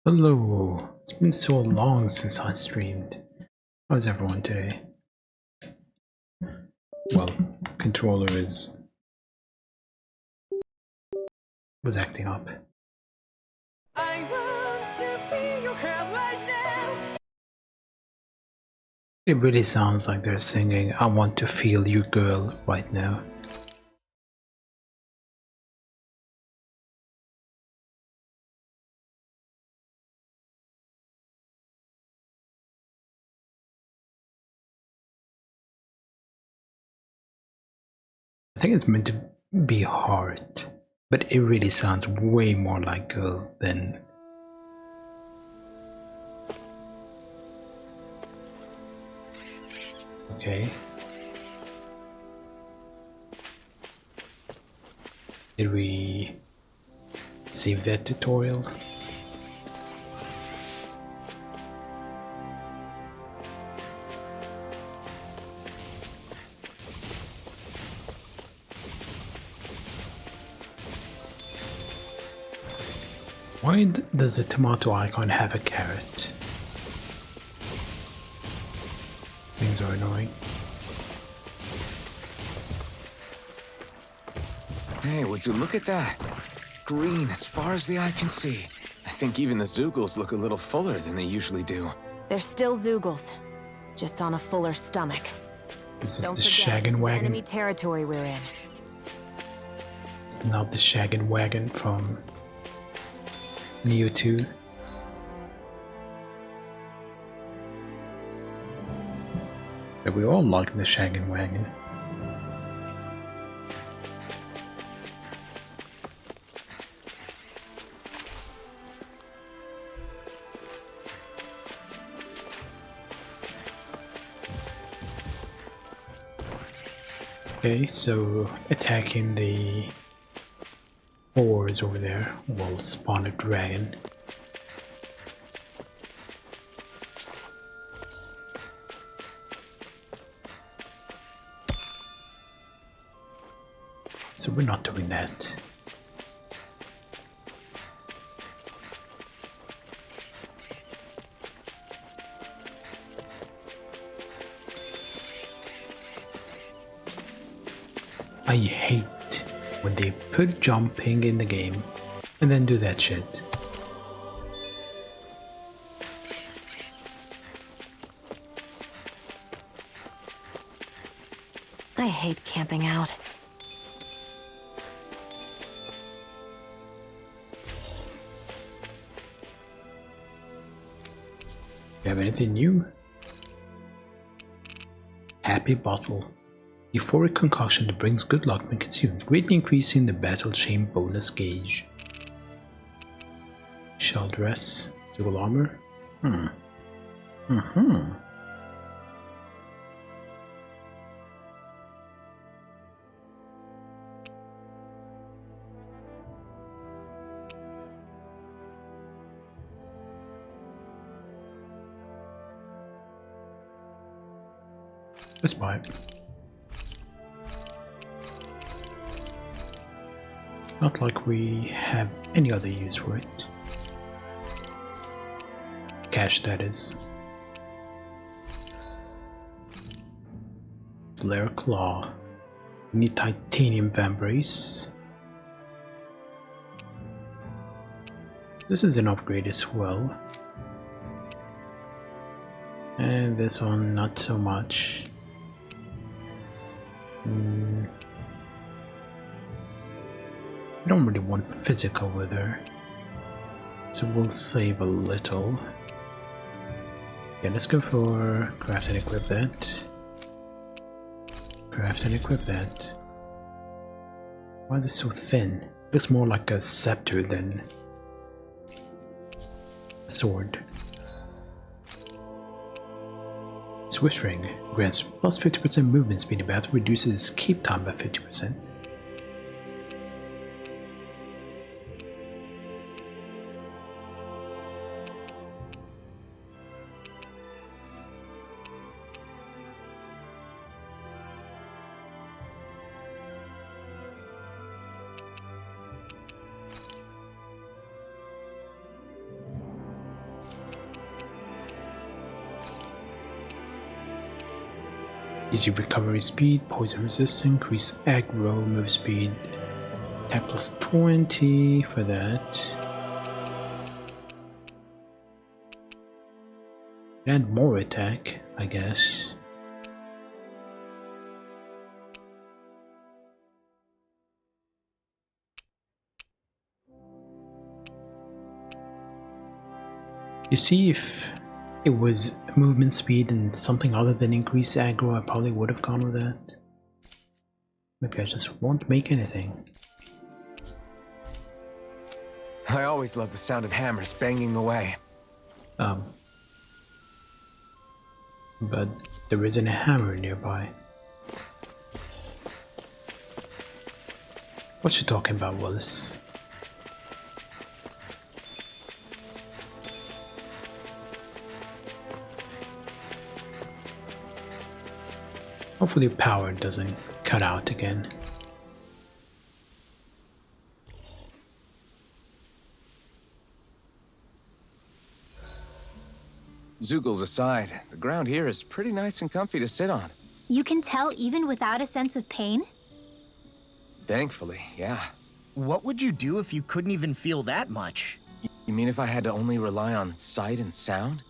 Hello, it's been so long since I streamed. How's everyone today? Well, controller was acting up. I want to feel your hair right now. It really sounds like they're singing I Want to Feel You Girl right now. I think it's meant to be hard, but it really sounds way more like girl than... Okay. Did we save that tutorial? Why does the tomato icon have a carrot? Things are annoying. Hey, would you look at that? Green as far as the eye can see. I think even the Zeugles look a little fuller than they usually do. They're still Zeugles, just on a fuller stomach. This is Don't the forget, Shaggin' this is Wagon. enemy territory we're in. It's not the Shaggin' Wagon from Neo 2. But we all like the Shaggin' Wagon. Okay, so attacking the ores over there will spawn a dragon. So we're not doing that. I hate when they put jumping in the game and then do that shit. I hate camping out. You have anything new? Happy Bottle. Euphoric concoction that brings good luck when consumed, greatly increasing the battle chain bonus gauge. Shell dress, dual armor. Let's buy it. Not like we have any other use for it. Cash, that is. Flare Claw. We need titanium vambrace. This is an upgrade as well. And this one, not so much. I don't really want physical with her, so we'll save a little. Yeah, let's go for craft and equip that. Craft and equip that. Why is it so thin? Looks more like a scepter than a sword. Swift Ring grants plus 50% movement speed in battle, reduces escape time by 50%. Easy recovery speed, poison resistance, increase aggro, move speed, attack plus 20 for that. And more attack, I guess. You see, if it was movement speed and something other than increased aggro, I probably would have gone with that. Maybe I just won't make anything. I always love the sound of hammers banging away. But there isn't a hammer nearby. What you talking about, Wallace? Hopefully power doesn't cut out again. Zeugles aside, the ground here is pretty nice and comfy to sit on. You can tell even without a sense of pain? Thankfully, yeah. What would you do if you couldn't even feel that much? You mean if I had to only rely on sight and sound?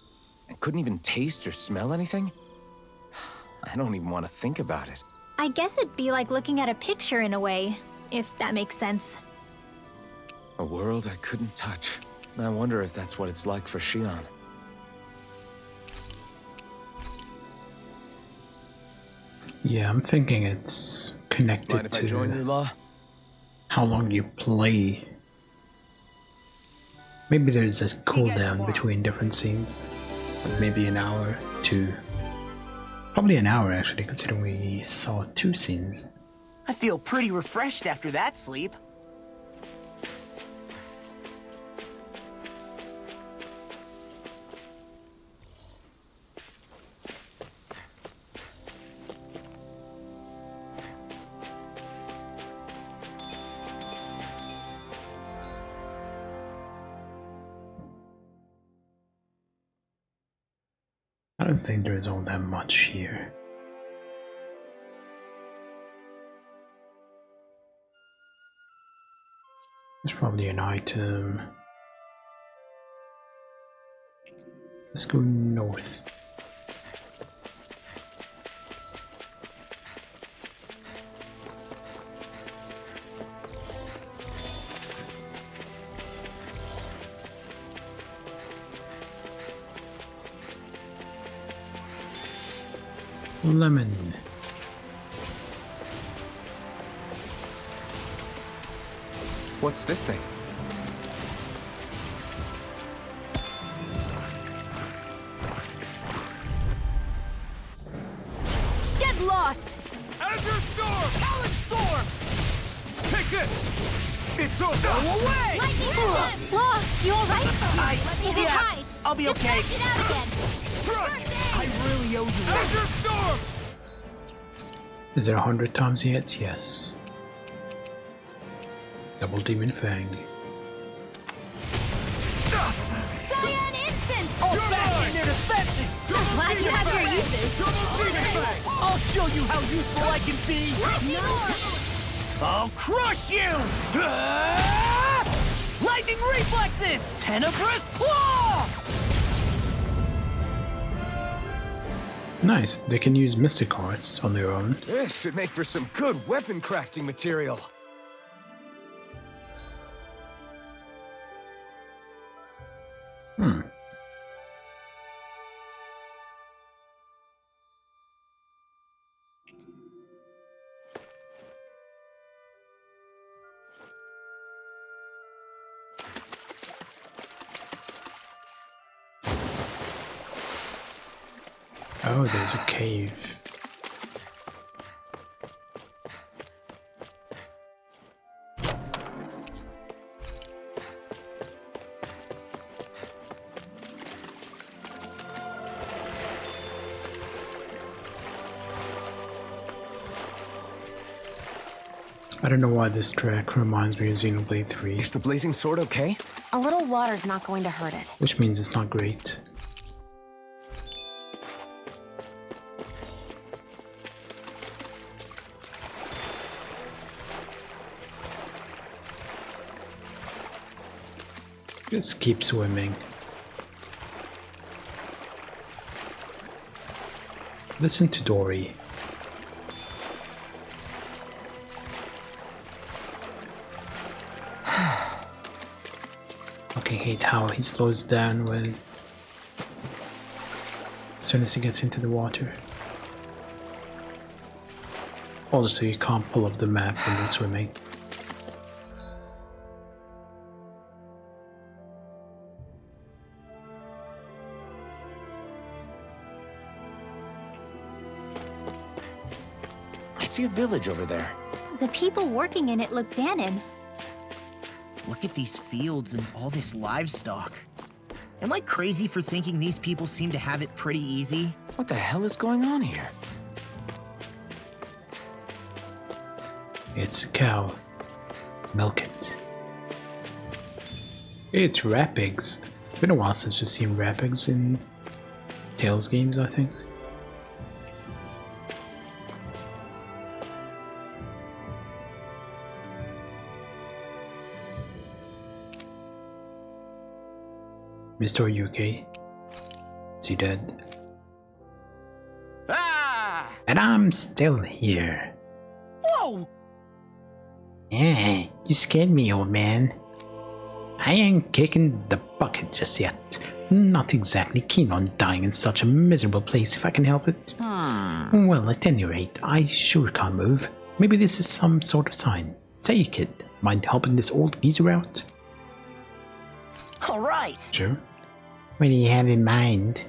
And couldn't even taste or smell anything? I don't even want to think about it. I guess it'd be like looking at a picture in a way, if that makes sense. A world I couldn't touch. I wonder if that's what it's like for Xion. Yeah, I'm thinking it's connected Mind if I join you, to Law? how long you play. Maybe there's a cooldown between different scenes. Like maybe an hour, 2. Probably an hour actually, considering we saw 2 scenes. I feel pretty refreshed after that sleep. I don't think there is all that much here. There's probably an item. Let's go north. Lemon. What's this thing? Get lost! Azure Storm! Talon Storm! Take this! It's so go away! Lightning Storm! Lost! You alright? If it hides, I'll be just okay. smash it out again! Strike! I really owe you one. Azure Storm! Is it 100 times yet? Yes. Double Demon Fang. Cyan Instant! All back in their defenses! Glad you have your uses. Double Demon Fang! I'll show you how useful I can be! I'll crush you! Ah! Lightning reflexes! Tenebrous claw! Nice, they can use Mystic Arts on their own. This should make for some good weapon crafting material. Oh, there's a cave. I don't know why this track reminds me of Xenoblade 3, Is the blazing sword okay? A little water's not going to hurt it. which means it's not great. Just keep swimming. Listen to Dory. Fucking hate how he slows down when as soon as he gets into the water. Also, you can't pull up the map when you're swimming. I see a village over there. The people working in it look Danon. Look at these fields and all this livestock. Am I crazy for thinking these people seem to have it pretty easy? What the hell is going on here? It's a cow. Milk it. It's Rapigs. It's been a while since we've seen Rapigs in Tales games, I think. Mr. UK. Is he dead? Ah! And I'm still here. Whoa! Yeah, you scared me, old man. I ain't kicking the bucket just yet. Not exactly keen on dying in such a miserable place if I can help it. Well, at any rate, I sure can't move. Maybe this is some sort of sign. Say, kid, mind helping this old geezer out? All right. Sure. What do you have in mind?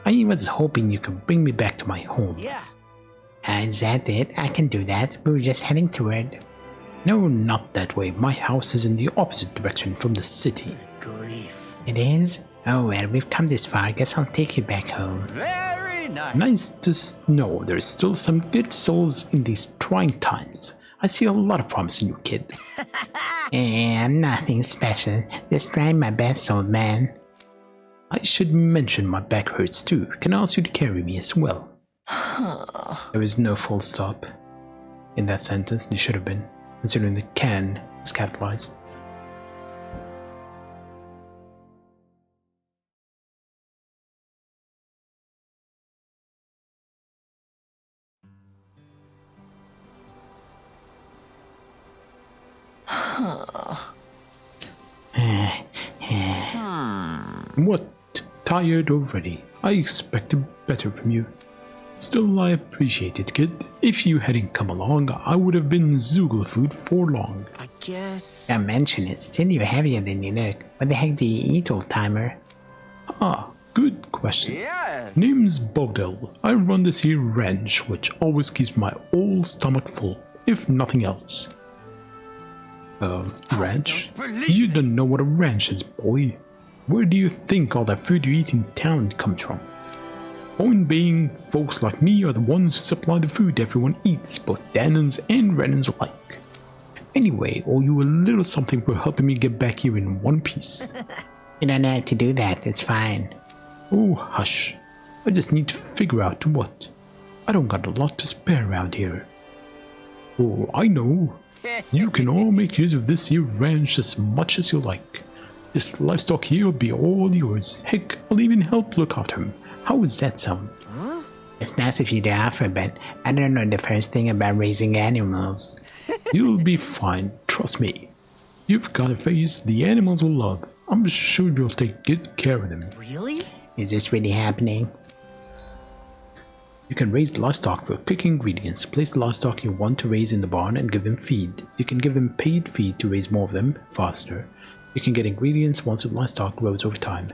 I was hoping you could bring me back to my home. Yeah. Is that it? I can do that. We were just heading toward. No, not that way. My house is in the opposite direction from the city. Grief. It is? Oh well, we've come this far. Guess I'll take you back home. Very nice. Nice to know there's still some good souls in these trying times. I see a lot of promise in you, kid. I'm nothing special. Just trying my best, old man. I should mention my back hurts too. Can I ask you to carry me as well? There is no full stop in that sentence. There should have been, considering the can is capitalized. What? Tired already? I expected better from you. Still, I appreciate it, kid. If you hadn't come along, I would have been Zoogle food for long. I guess. Don't mention it. Still, you're heavier than you look. What the heck do you eat, old timer? Ah, good question. Yes. Name's Bogdell. I run this here ranch, which always keeps my old stomach full, if nothing else. Ranch? You don't know what a ranch is, boy. Where do you think all that food you eat in town comes from? Point being, folks like me are the ones who supply the food everyone eats, both Danons and Renans alike. Anyway, owe you a little something for helping me get back here in one piece. You don't have to do that, it's fine. Oh, hush. I just need to figure out what. I don't got a lot to spare around here. Oh, I know. You can all make use of this here ranch as much as you like. This livestock here will be all yours. Heck, I'll even help look after him. How does that sound? It's nice of you to offer, but I don't know the first thing about raising animals. You'll be fine, trust me. You've got a face the animals will love. I'm sure you'll take good care of them. Really? Is this really happening? You can raise livestock for quick ingredients. Place the livestock you want to raise in the barn and give them feed. You can give them paid feed to raise more of them faster. You can get ingredients once the livestock grows over time.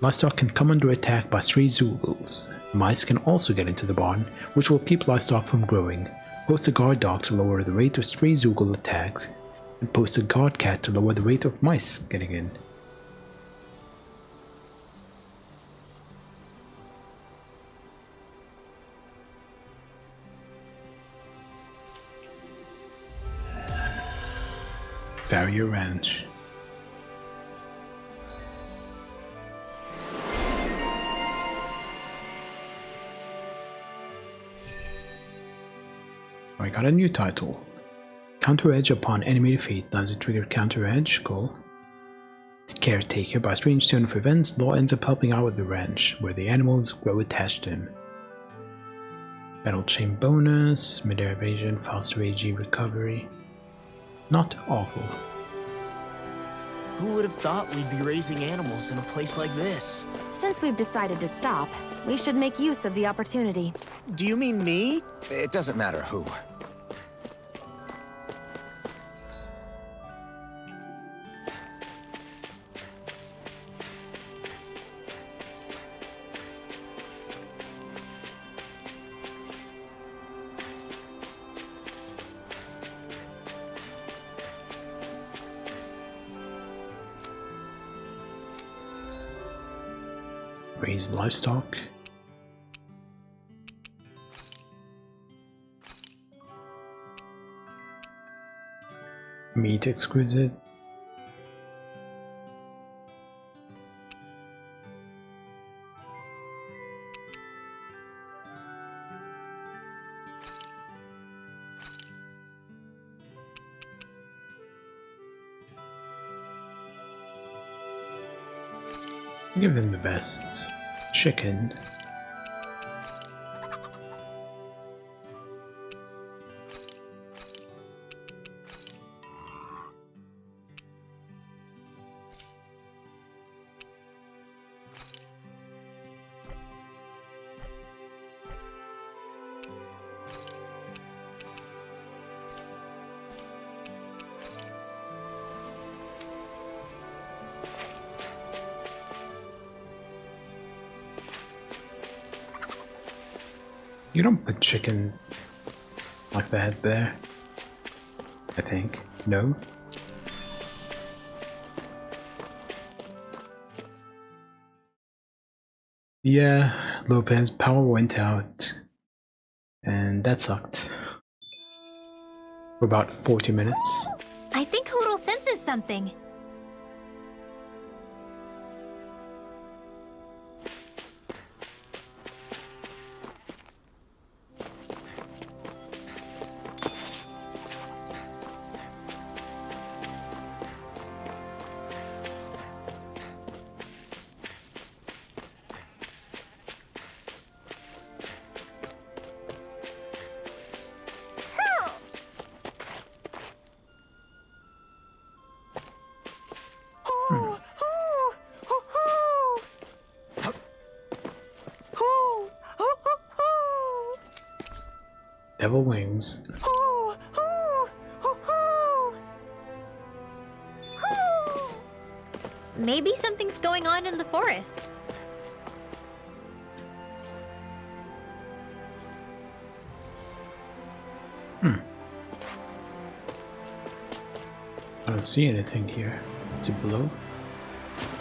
Livestock can come under attack by stray Zoogles. Mice can also get into the barn, which will keep livestock from growing. Post a guard dog to lower the rate of stray Zoogle attacks, and post a guard cat to lower the rate of mice getting in. Farrier Ranch. I got a new title. Counter Edge upon enemy defeat. Does it trigger Counter Edge? Cool. caretaker. By a strange turn of events, Law ends up helping out with the ranch, where the animals grow attached to him. Battle chain bonus, mid-air evasion, faster AG recovery. Not awful. Who would have thought we'd be raising animals in a place like this? Since we've decided to stop, we should make use of the opportunity. Do you mean me? It doesn't matter who. Raise livestock. Meat exquisite. Give them the best. Chicken. You don't put chicken like that there, I think. No? Yeah, Lopez's power went out, and that sucked. For about 40 minutes. I think Hoodle senses something. Devil wings. Maybe something's going on in the forest. I don't see anything here. Is it below?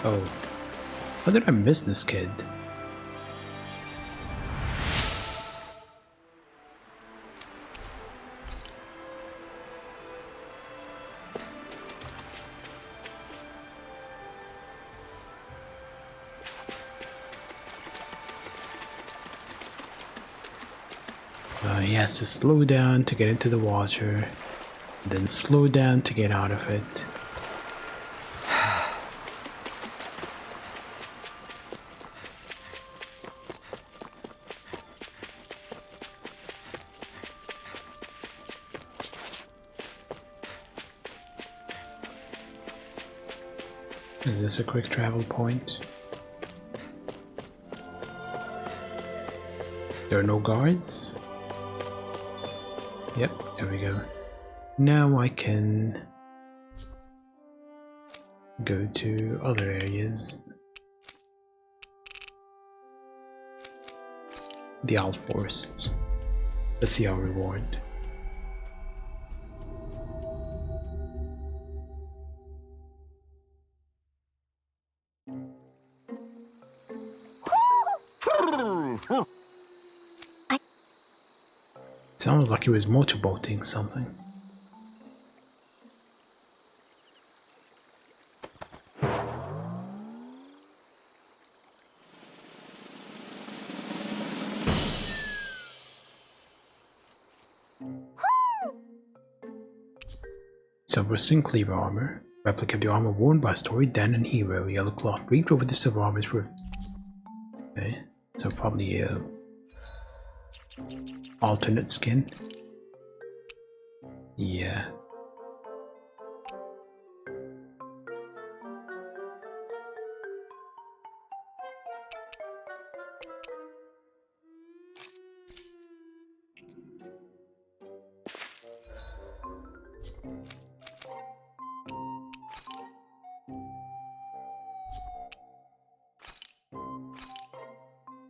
Oh. How did I miss this kid? He has to slow down to get into the water, then slow down to get out of it. Is this a quick travel point? There are no guards? Yep, there we go. Now I can go to other areas. The Owl Forest. Let's see our reward. Sounded like he was motorboating something. Silver Sinclair armor. Replica of the armor worn by Story, Dan, and Hero. Yellow cloth draped over the silver armor's roof. Okay, so probably a alternate skin. Yeah.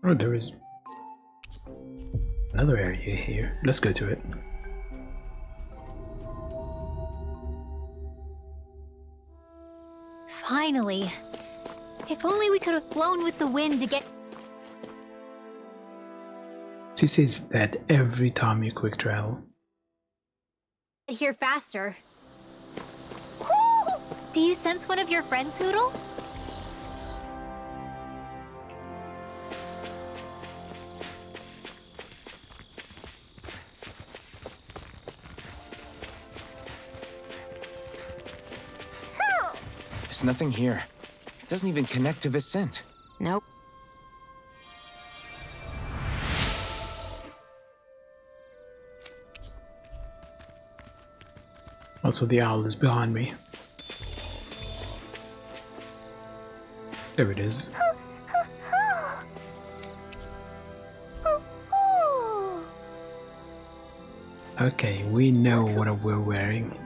Oh, there is another area here. Let's go to it. Finally. If only we could have flown with the wind to get She says that every time you quick travel. here faster. Woo! Do you sense one of your friends, Hoodle? There's nothing here. It doesn't even connect to Vicent. Nope. Also, the owl is behind me. There it is. Okay, we know what we're wearing.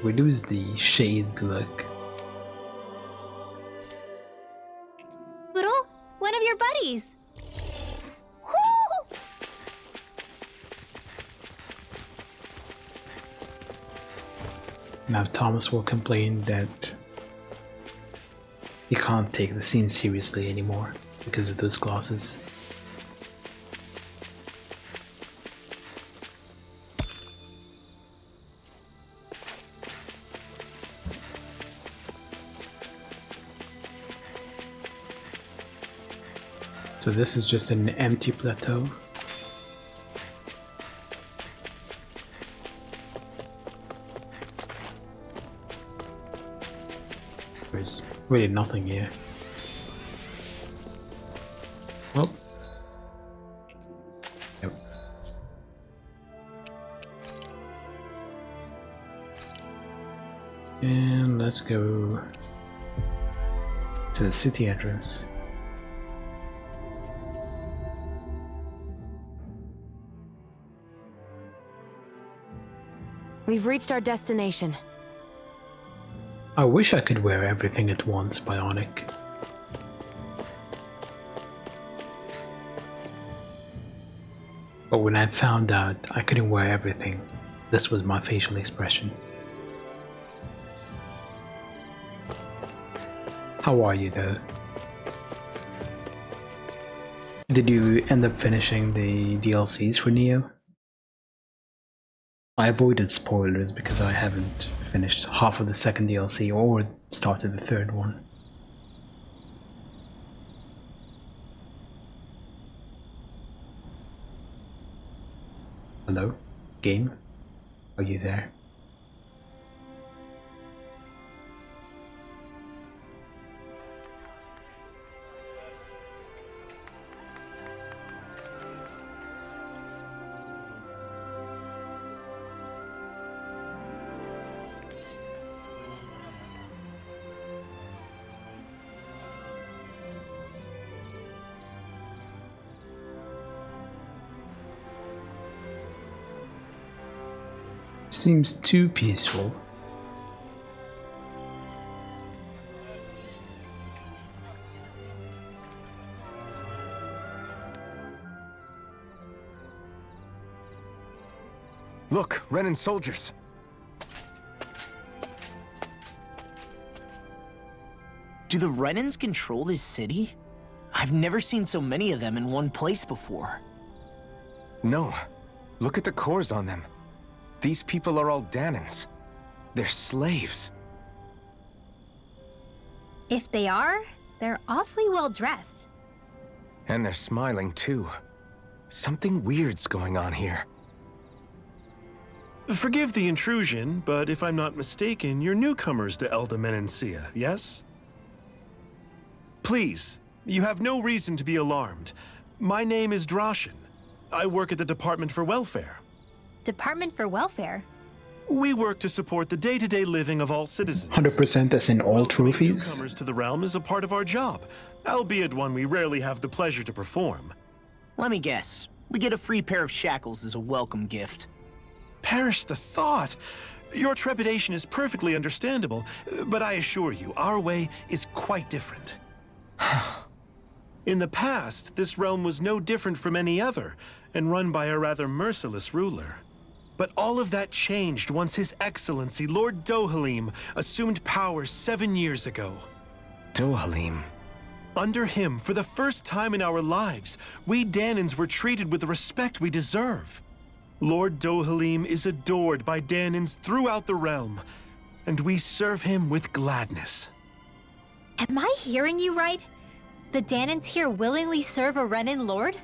We lose the shades look. Hoodle? One of your buddies. Woo! Now Thomas will complain that he can't take the scene seriously anymore because of those glasses. So this is just an empty plateau. There's really nothing here. Well. Yep. And let's go to the city entrance. We've reached our destination. I wish I could wear everything at once, Bionic. But when I found out I couldn't wear everything, this was my facial expression. How are you though? Did you end up finishing the DLCs for Neo? I avoided spoilers because I haven't finished half of the second DLC or started the third one. Hello? Game? Are you there? seems too peaceful. Look, Renan soldiers. Do the Renans control this city? I've never seen so many of them in one place before. No. Look at the cores on them. These people are all Danans. They're slaves. If they are, they're awfully well dressed. And they're smiling too. Something weird's going on here. Forgive the intrusion, but if I'm not mistaken, you're newcomers to Elda Menancia, yes? Please, you have no reason to be alarmed. My name is Drashin. I work at the Department for Welfare. Department for Welfare? We work to support the day-to-day living of all citizens. 100% as in all Welcoming trophies. newcomers to the realm is a part of our job, albeit one we rarely have the pleasure to perform. Let me guess. We get a free pair of shackles as a welcome gift. Perish the thought! Your trepidation is perfectly understandable, but I assure you, our way is quite different. In the past, this realm was no different from any other, and run by a rather merciless ruler. But all of that changed once His Excellency, Lord Dohalim, assumed power 7 years ago. Dohalim. Under him, for the first time in our lives, we Danans were treated with the respect we deserve. Lord Dohalim is adored by Danans throughout the realm, and we serve him with gladness. Am I hearing you right? The Danans here willingly serve a Renan lord?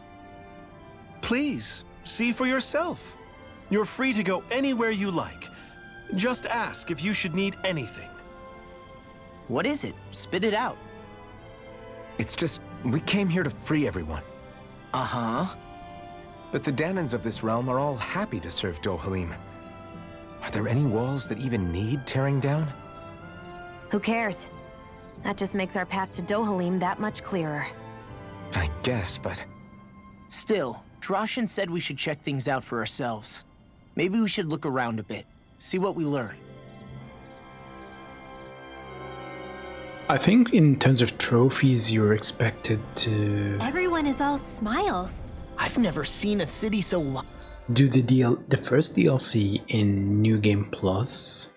Please, see for yourself. You're free to go anywhere you like. Just ask if you should need anything. What is it? Spit it out. It's just, we came here to free everyone. Uh-huh. But the Danans of this realm are all happy to serve Dohalim. Are there any walls that even need tearing down? Who cares? That just makes our path to Dohalim that much clearer. I guess, but... Still, Drashin said we should check things out for ourselves. Maybe we should look around a bit, see what we learn. I think in terms of trophies, you're expected to Everyone is all smiles. I've never seen a city so do the first DLC in New Game Plus,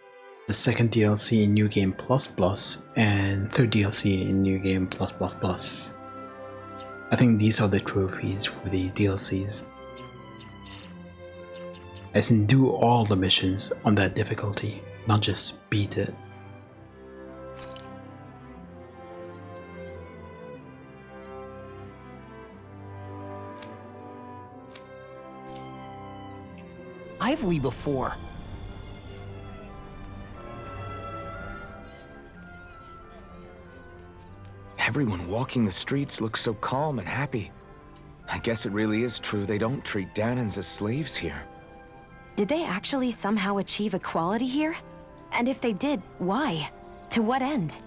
the second DLC in New Game Plus Plus, and third DLC in New Game Plus Plus Plus. I think these are the trophies for the DLCs. As in, do all the missions on that difficulty, not just beat it. lively before. Everyone walking the streets looks so calm and happy. I guess it really is true they don't treat Danans as slaves here. Did they actually somehow achieve equality here? And if they did, why? To what end?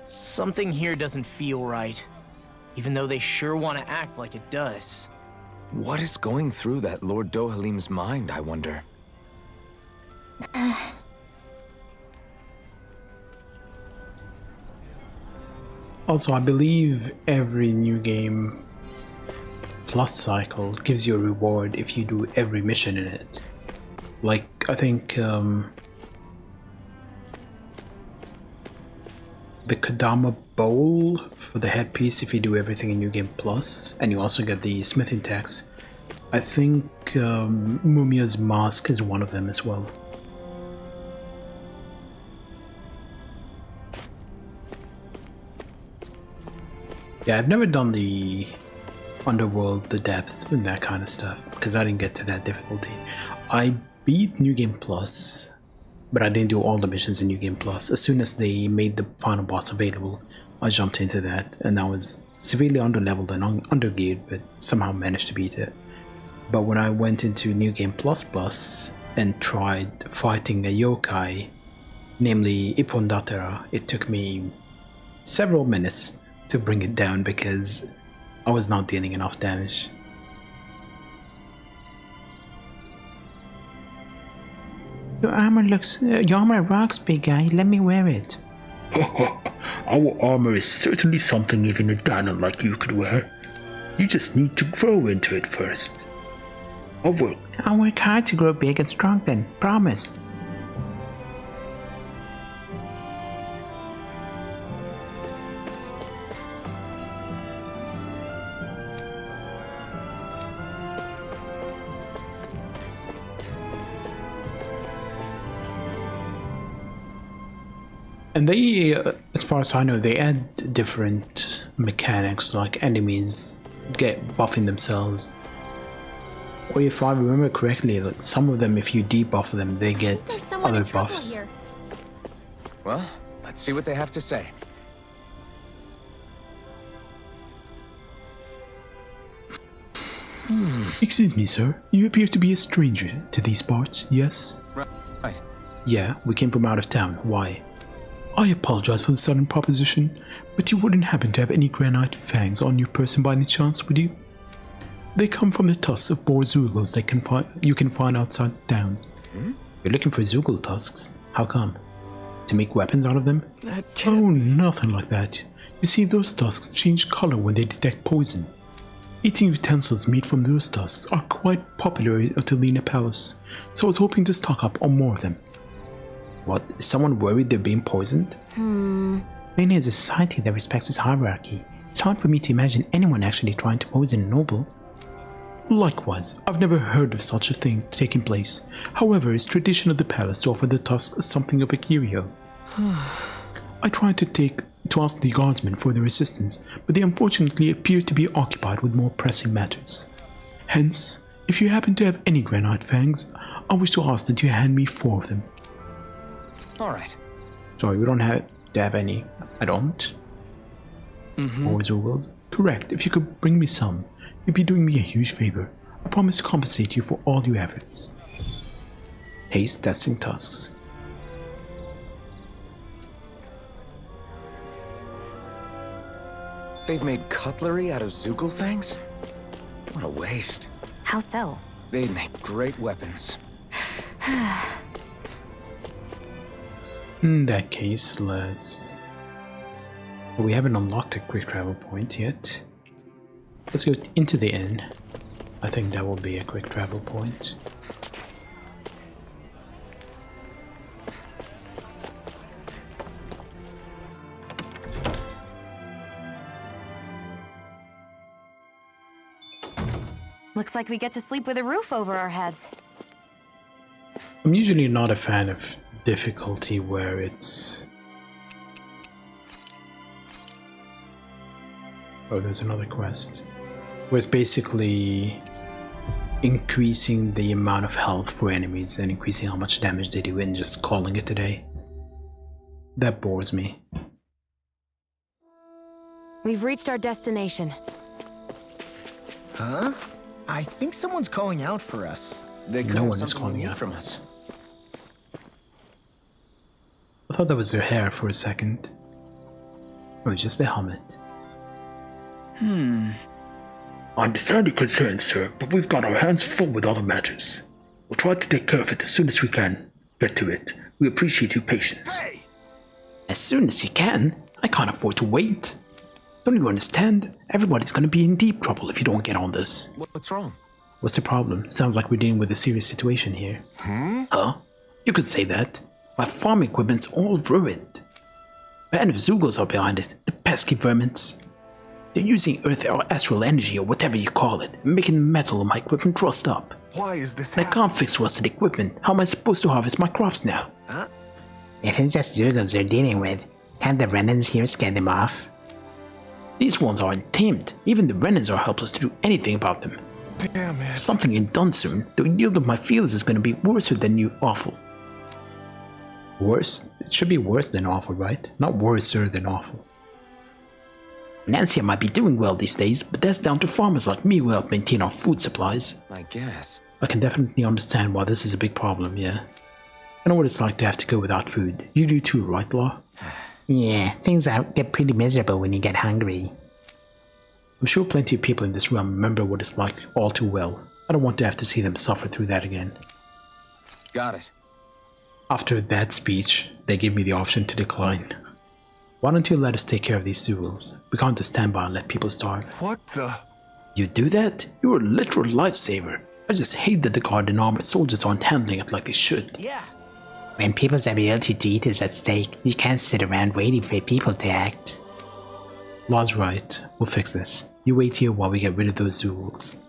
Something here doesn't feel right, even though they sure want to act like it does. What is going through that Lord Dohalim's mind, I wonder? Also, I believe every new game plus cycle gives you a reward if you do every mission in it. Like, I think the Kodama Bowl for the headpiece if you do everything in New Game Plus, and you also get the smithing tax. I think Mumia's Mask is one of them as well. Yeah, I've never done the Underworld, the depth, and that kind of stuff, because I didn't get to that difficulty. I beat New Game Plus, but I didn't do all the missions in New Game Plus. As soon as they made the final boss available, I jumped into that, and I was severely underleveled and undergeared, but somehow managed to beat it. But when I went into New Game Plus Plus and tried fighting a yokai, namely Ipondatara, it took me several minutes to bring it down because I was not dealing enough damage. Your armor rocks, big guy. Let me wear it. Our armor is certainly something even a dino like you could wear. You just need to grow into it first. I'll work hard to grow big and strong then. Promise. And they, as far as I know, they add different mechanics, like enemies get buffing themselves. Or if I remember correctly, like some of them, if you debuff them, they get There's someone other in trouble buffs. here. Well, let's see what they have to say. Excuse me, sir. You appear to be a stranger to these parts, yes? Right. Yeah, we came from out of town. Why? I apologize for the sudden proposition, but you wouldn't happen to have any granite fangs on your person by any chance, would you? They come from the tusks of boar zoogles you can find outside town. You're looking for zoogle tusks? How come? To make weapons out of them? Oh, nothing like that. You see, those tusks change color when they detect poison. Eating utensils made from those tusks are quite popular at Otelina Palace, so I was hoping to stock up on more of them. What? Is someone worried they're being poisoned? Mainly as a society that respects its hierarchy, it's hard for me to imagine anyone actually trying to poison a noble. Likewise, I've never heard of such a thing taking place. However, it's tradition of the palace to offer the tusks something of a curio. I tried to ask the guardsmen for their assistance, but they unfortunately appear to be occupied with more pressing matters. Hence, if you happen to have any granite fangs, I wish to ask that you hand me 4 of them. Alright. Sorry, we don't have to have any. I don't. Always rules. Correct. If you could bring me some, you'd be doing me a huge favor. I promise to compensate you for all your efforts. Taste testing tusks. They've made cutlery out of zoogle fangs? What a waste. How so? They'd make great weapons. In that case, let's... We haven't unlocked a quick travel point yet. Let's go into the inn. I think that will be a quick travel point. Looks like we get to sleep with a roof over our heads. I'm usually not a fan of difficulty where it's... Oh, there's another quest. Where it's basically increasing the amount of health for enemies and increasing how much damage they do and just calling it a day. That bores me. We've reached our destination. Huh? I think someone's calling out for us. They could No have one is something calling we need out from for us. I thought that was their hair for a second. Or just their helmet. I understand your concern, sir, but we've got our hands full with other matters. We'll try to take care of it as soon as we can. Get to it. We appreciate your patience. Hey! As soon as you can. I can't afford to wait. Don't you understand? Everybody's gonna be in deep trouble if you don't get on this. What's wrong? What's the problem? Sounds like we're dealing with a serious situation here. Huh? You could say that. My farm equipment's all ruined. Band of Zoogles are behind it, the pesky vermins. They're using earth or astral energy or whatever you call it, making the metal of my equipment rust up. Why is this And I can't fix rusted equipment. How am I supposed to harvest my crops now? If it's just Zoogles they're dealing with, can't the Renans here scare them off? These ones aren't tamed. Even the Renans are helpless to do anything about them. Damn it. Something ain't done soon. The yield of my fields is going to be worse than new awful. Worse? It should be worse than awful, right? Not worser than awful. Nancy might be doing well these days, but that's down to farmers like me who help maintain our food supplies. I guess. I can definitely understand why this is a big problem, yeah. I know what it's like to have to go without food. You do too, right, Law? Yeah, things get pretty miserable when you get hungry. I'm sure plenty of people in this room remember what it's like all too well. I don't want to have to see them suffer through that again. Got it. After that speech, they gave me the option to decline. Why don't you let us take care of these Zools? We can't just stand by and let people starve. What the? You do that? You're a literal lifesaver. I just hate that the guard and armored soldiers aren't handling it like they should. Yeah. When people's ability to eat is at stake, you can't sit around waiting for people to act. Law's right. We'll fix this. You wait here while we get rid of those Zools.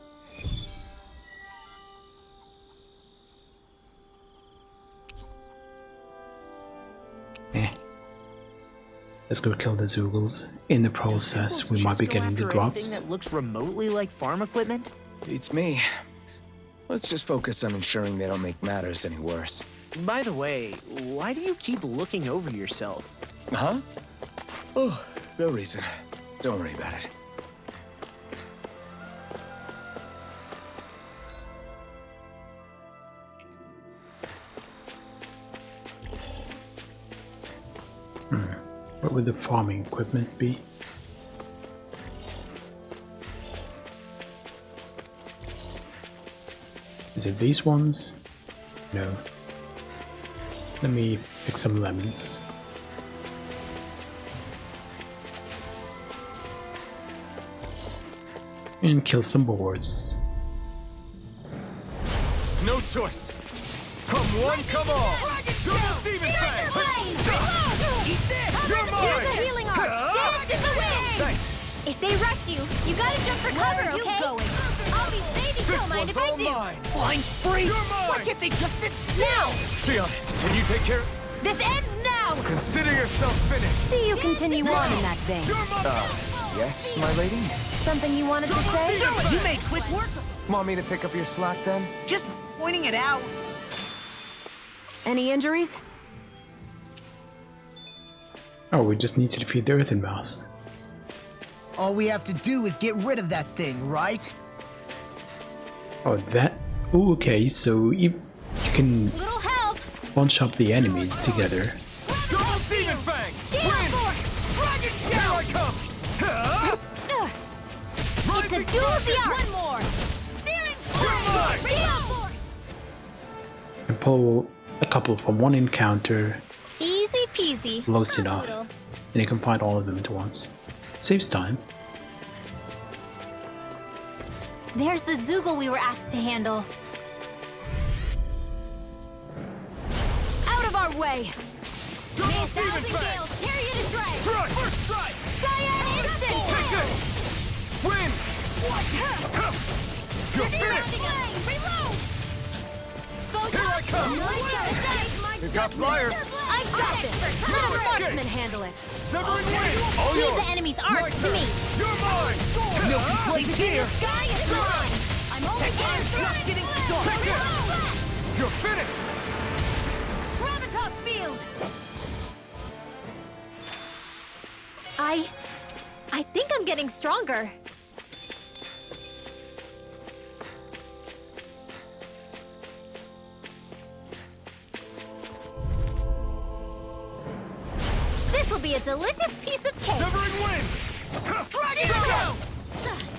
Let's go kill the Zools. In the process, we might be getting the drops. That looks remotely like farm equipment. Beats me. Let's just focus on ensuring they don't make matters any worse. By the way, why do you keep looking over yourself? Huh? Oh, no reason. Don't worry about it. What would the farming equipment be? Is it these ones? No. Let me pick some lemons. And kill some boars. No choice. Come one, come all. Double Demon Fang. You're mine. Healing arc. Dance in the wind. Thanks. If they rush you, you gotta jump for cover, okay? I'll be safe if you don't mind if I do. Flying free! You're mine. Why can't they just sit Now! Sion, can you take care? This ends now! Consider yourself finished. See you continue on in that vein. You're mine. Yes, my lady? Something you wanted to say? You made quick work. Want me to pick up your slack then? Just pointing it out. Any injuries? Oh, we just need to defeat the Earthen Mouse. All we have to do is get rid of that thing, right? Oh, that? Oh, okay, so you can Little help! bunch up the enemies together. Double Demon Fang. Gale Force! Dragon Here I come. It's a duel of the arts! One more! Searing mine. Flame! Gale Force! And pull a couple from one encounter, Easy peasy. close A enough, little. and you can fight all of them at once. Saves time. There's the Zoogle we were asked to handle. Out of our way! Double May a Demon thousand Fang. gales tear you to shreds! Strike. First strike. Cyan Instant! Take this. Win. You're finished. Reload! Here I come. You got flyers. I got this! Let a marksman handle it! Severing Wing. All Leave yours. the enemy's My arc to turn. me! You're mine. No complaints here. Sky is mine! I'm only just getting started. Take it. You're finished. Gravitas Field! I think I'm getting stronger. This will be a delicious piece of cake. Severing Wing. Dragon Down.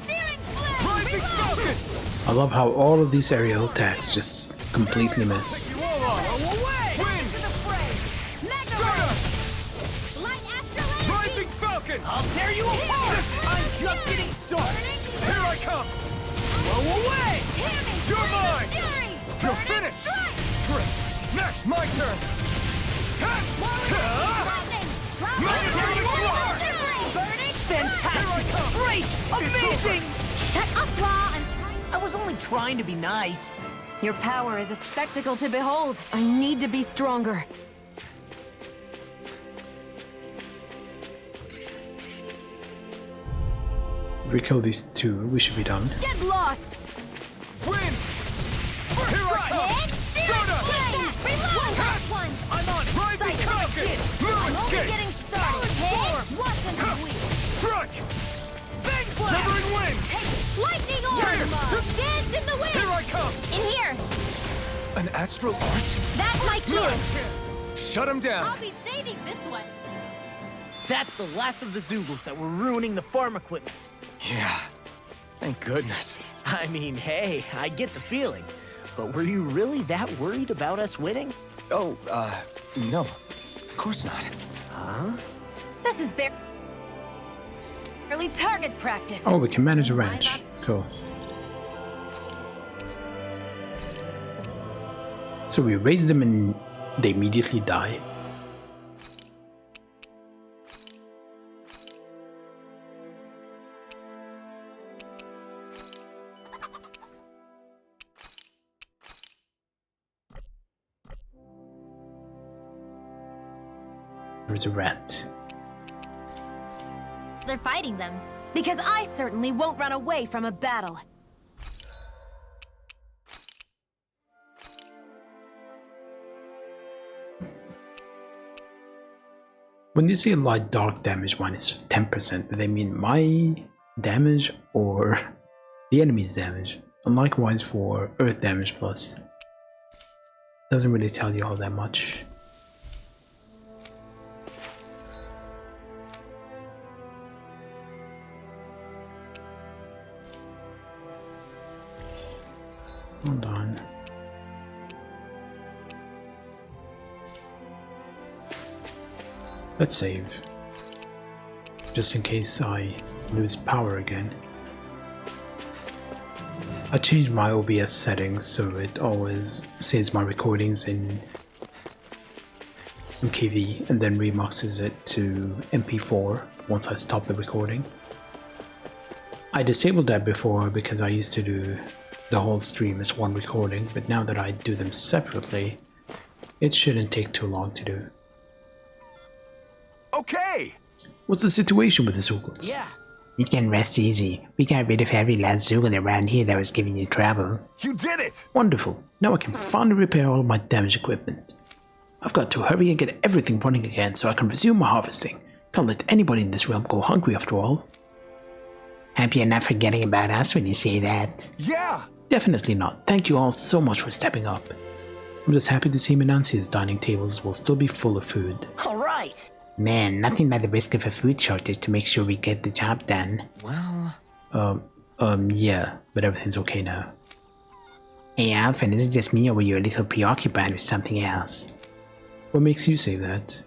Searing Flame! Rising Falcon. I love how all of these aerial attacks just completely miss. You all are. Win. To the fray! Mega Stardust. Light Astral Energy! Rising Falcon. I'll tear you apart. I'm just getting started. Here I come. Blow away. Hear me! You're mine. Fury! You're finished. Great. Next, my turn. Lightning! Fantastic. Great. Amazing. Shut up, Law! I was only trying to be nice. Your power is a spectacle to behold. I need to be stronger. If we kill these two, we should be done. Get lost! Win. Here I come. Stardust. One! I'm on it. Rising Falcon. Luminous Gate. Getting started! Hey, what's in the week? Strike. Severing Wing. Lightning Orb! Dance in the wind! Here I come. In here! An astral art? That's my cue! Shut him down. I'll be saving this one! That's the last of the Zoogles that were ruining the farm equipment. Yeah. Thank goodness. I mean, hey, I get the feeling. But were you really that worried about us winning? Oh, no. Of course not. This is barely target practice. Oh, we can manage a ranch. Cool. So we raise them and they immediately die. There's a rat. They're fighting them. Because I certainly won't run away from a battle. When they say light dark damage minus 10%, do they mean my damage or the enemy's damage? And likewise for earth damage plus. Doesn't really tell you all that much. Hold on. Let's save. Just in case I lose power again. I changed my OBS settings so it always saves my recordings in MKV and then remixes it to MP4 once I stop the recording. I disabled that before because I used to do the whole stream as one recording, but now that I do them separately, it shouldn't take too long to do. Okay! What's the situation with the Zugals? Yeah. You can rest easy. We got rid of every last Zoogle around here that was giving you trouble. You did it! Wonderful. Now I can finally repair all my damaged equipment. I've got to hurry and get everything running again so I can resume my harvesting. Can't let anybody in this realm go hungry after all. Hope you're not forgetting about us when you say that. Yeah! Definitely not. Thank you all so much for stepping up. I'm just happy to see Menancia's dining tables will still be full of food. All right. Man, nothing like the risk of a food shortage to make sure we get the job done. Well... Yeah, but everything's okay now. Hey Alphen, is it just me or were you a little preoccupied with something else? What makes you say that?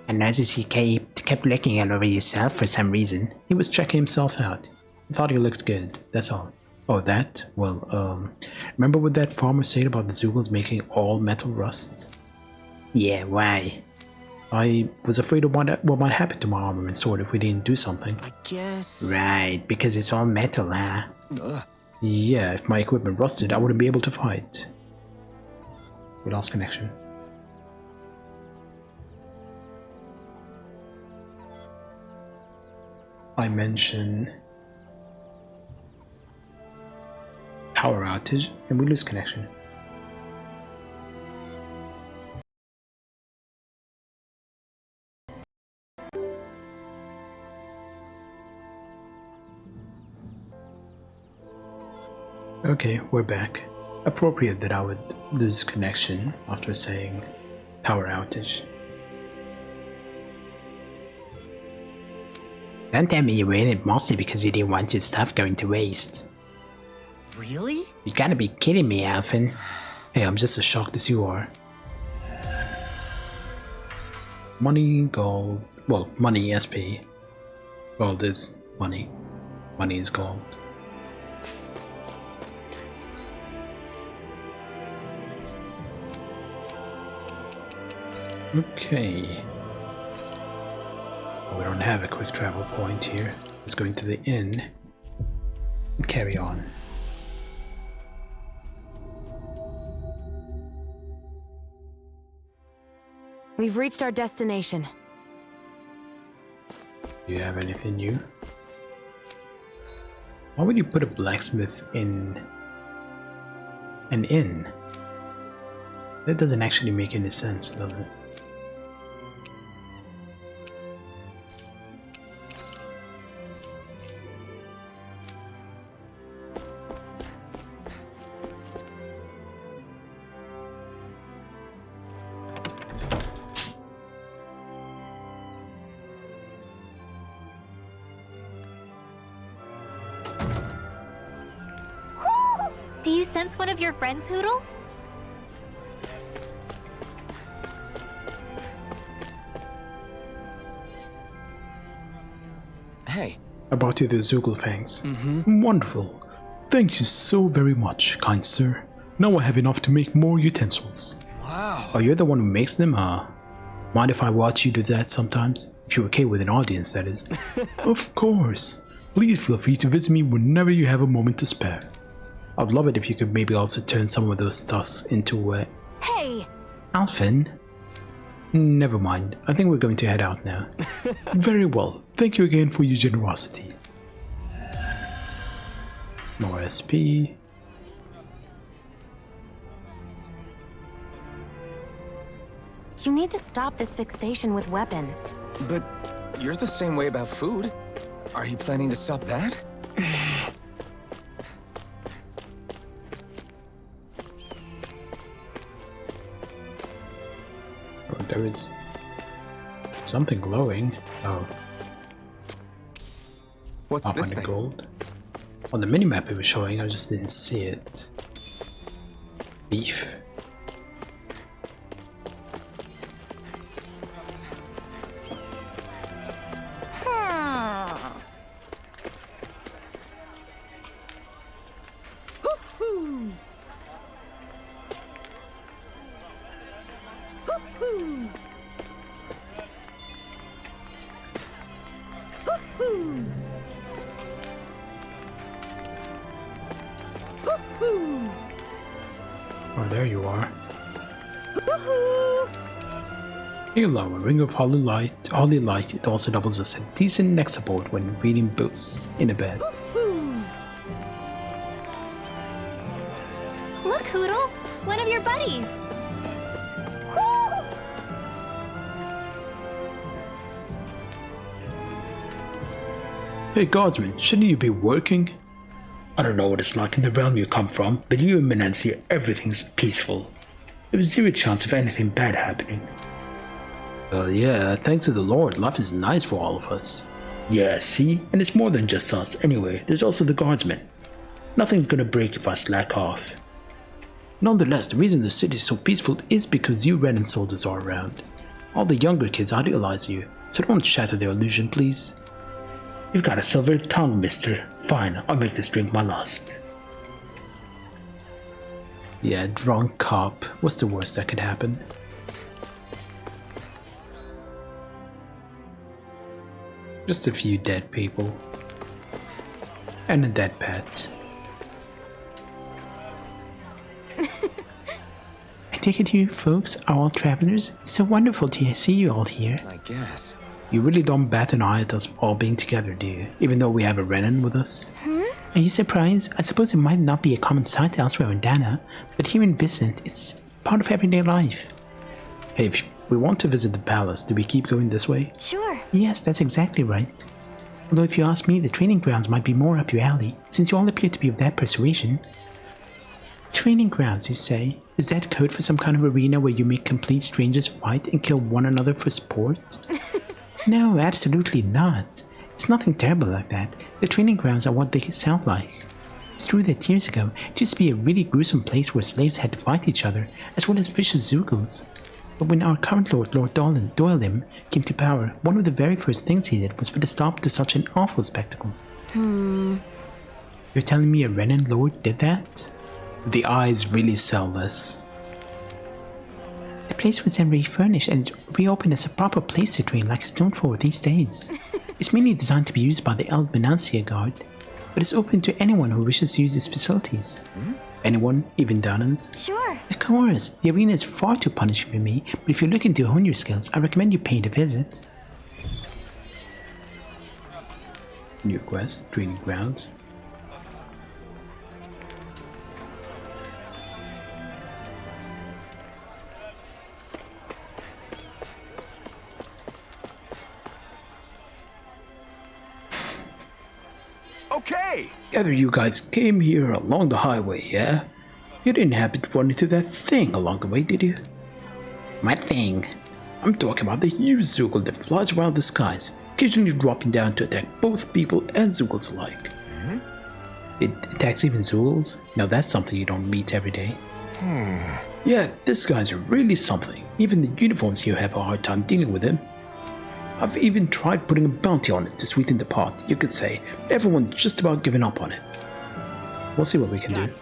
I noticed you kept looking all over yourself for some reason. He was checking himself out. I thought he looked good, that's all. Oh, that? Well, remember what that farmer said about the Zugals making all metal rust? Yeah, why? I was afraid of what might happen to my armor and sword if we didn't do something. I guess... Right, because it's all metal, huh? Yeah, if my equipment rusted, I wouldn't be able to fight. We lost connection. I mention power outage and we lose connection. Okay, we're back. Appropriate that I would lose connection after saying power outage. Don't tell me you were in it mostly because you didn't want your stuff going to waste. Really? You gotta be kidding me, Alphen. Hey, I'm just as shocked as you are. Money, gold... Well, money, SP. Gold is money. Money is gold. Okay. We don't have a quick travel point here. Let's go into the inn and carry on. We've reached our destination. Do you have anything new? Why would you put a blacksmith in an inn? That doesn't actually make any sense, does it? Do you sense one of your friends, Hootle? Hey. I brought you the Zoogle fangs. Wonderful. Thank you so very much, kind sir. Now I have enough to make more utensils. Wow. Oh, you're the one who makes them? Mind if I watch you do that sometimes? If you're okay with an audience, that is. Of course. Please feel free to visit me whenever you have a moment to spare. I'd love it if you could maybe also turn some of those tusks into, Hey! Alphen? Never mind. I think we're going to head out now. Very well. Thank you again for your generosity. More SP. You need to stop this fixation with weapons. But you're the same way about food. Are you planning to stop that? Oh, there is something glowing. Oh. What's this 500 thing? gold. On the minimap it was showing, I just didn't see it. Beef. Oh, there you are. Hello, a ring of holy light. It also doubles as a decent neck support when reading books in a bed. Look, Hootle! One of your buddies! Hey guardsman, shouldn't you be working? I don't know what it's like in the realm you come from, but you and Menancia, everything's peaceful. There's zero chance of anything bad happening. Well, yeah, thanks to the Lord, life is nice for all of us. Yeah, see? And it's more than just us anyway, there's also the guardsmen. Nothing's gonna break if I slack off. Nonetheless, the reason the city is so peaceful is because you Renan soldiers are around. All the younger kids idealize you, so don't shatter their illusion, please. You've got a silver tongue, mister. Fine, I'll make this drink my last. Yeah, drunk cop. What's the worst that could happen? Just a few dead people. And a dead pet. I take it you folks are all travelers? It's so wonderful to see you all here. I guess. You really don't bat an eye at us all being together, do you? Even though we have a Renan with us? Are you surprised? I suppose it might not be a common sight elsewhere in Dana, but here in Vincent, it's part of everyday life. Hey, if we want to visit the palace, do we keep going this way? Sure. Yes, that's exactly right. Although if you ask me, the training grounds might be more up your alley, since you all appear to be of that persuasion. Training grounds, you say? Is that code for some kind of arena where you make complete strangers fight and kill one another for sport? No, absolutely not. It's nothing terrible like that. The training grounds are what they sound like. It's true that years ago, it used to be a really gruesome place where slaves had to fight each other, as well as vicious Zoogles. But when our current Lord Doylem, came to power, one of the very first things he did was put a stop to such an awful spectacle. You're telling me a Renan Lord did that? The eyes really sell this. The place was then refurnished and reopened as a proper place to train like Stonefall these days. It's mainly designed to be used by the Eld Menancia Guard, but it's open to anyone who wishes to use its facilities. Anyone, even Danans? Sure. Of course, the arena is far too punishing for me, but if you're looking to hone your skills, I recommend you paying a visit. New quest, training grounds. Okay! Gather you guys came here along the highway, yeah? You didn't happen to run into that thing along the way, did you? What thing? I'm talking about the huge Zoogle that flies around the skies, occasionally dropping down to attack both people and Zoogles alike. It attacks even Zoogles? Now that's something you don't meet every day. Yeah, this guy's really something. Even the uniforms here have a hard time dealing with him. I've even tried putting a bounty on it to sweeten the pot, you could say. Everyone's just about given up on it. We'll see what we can do.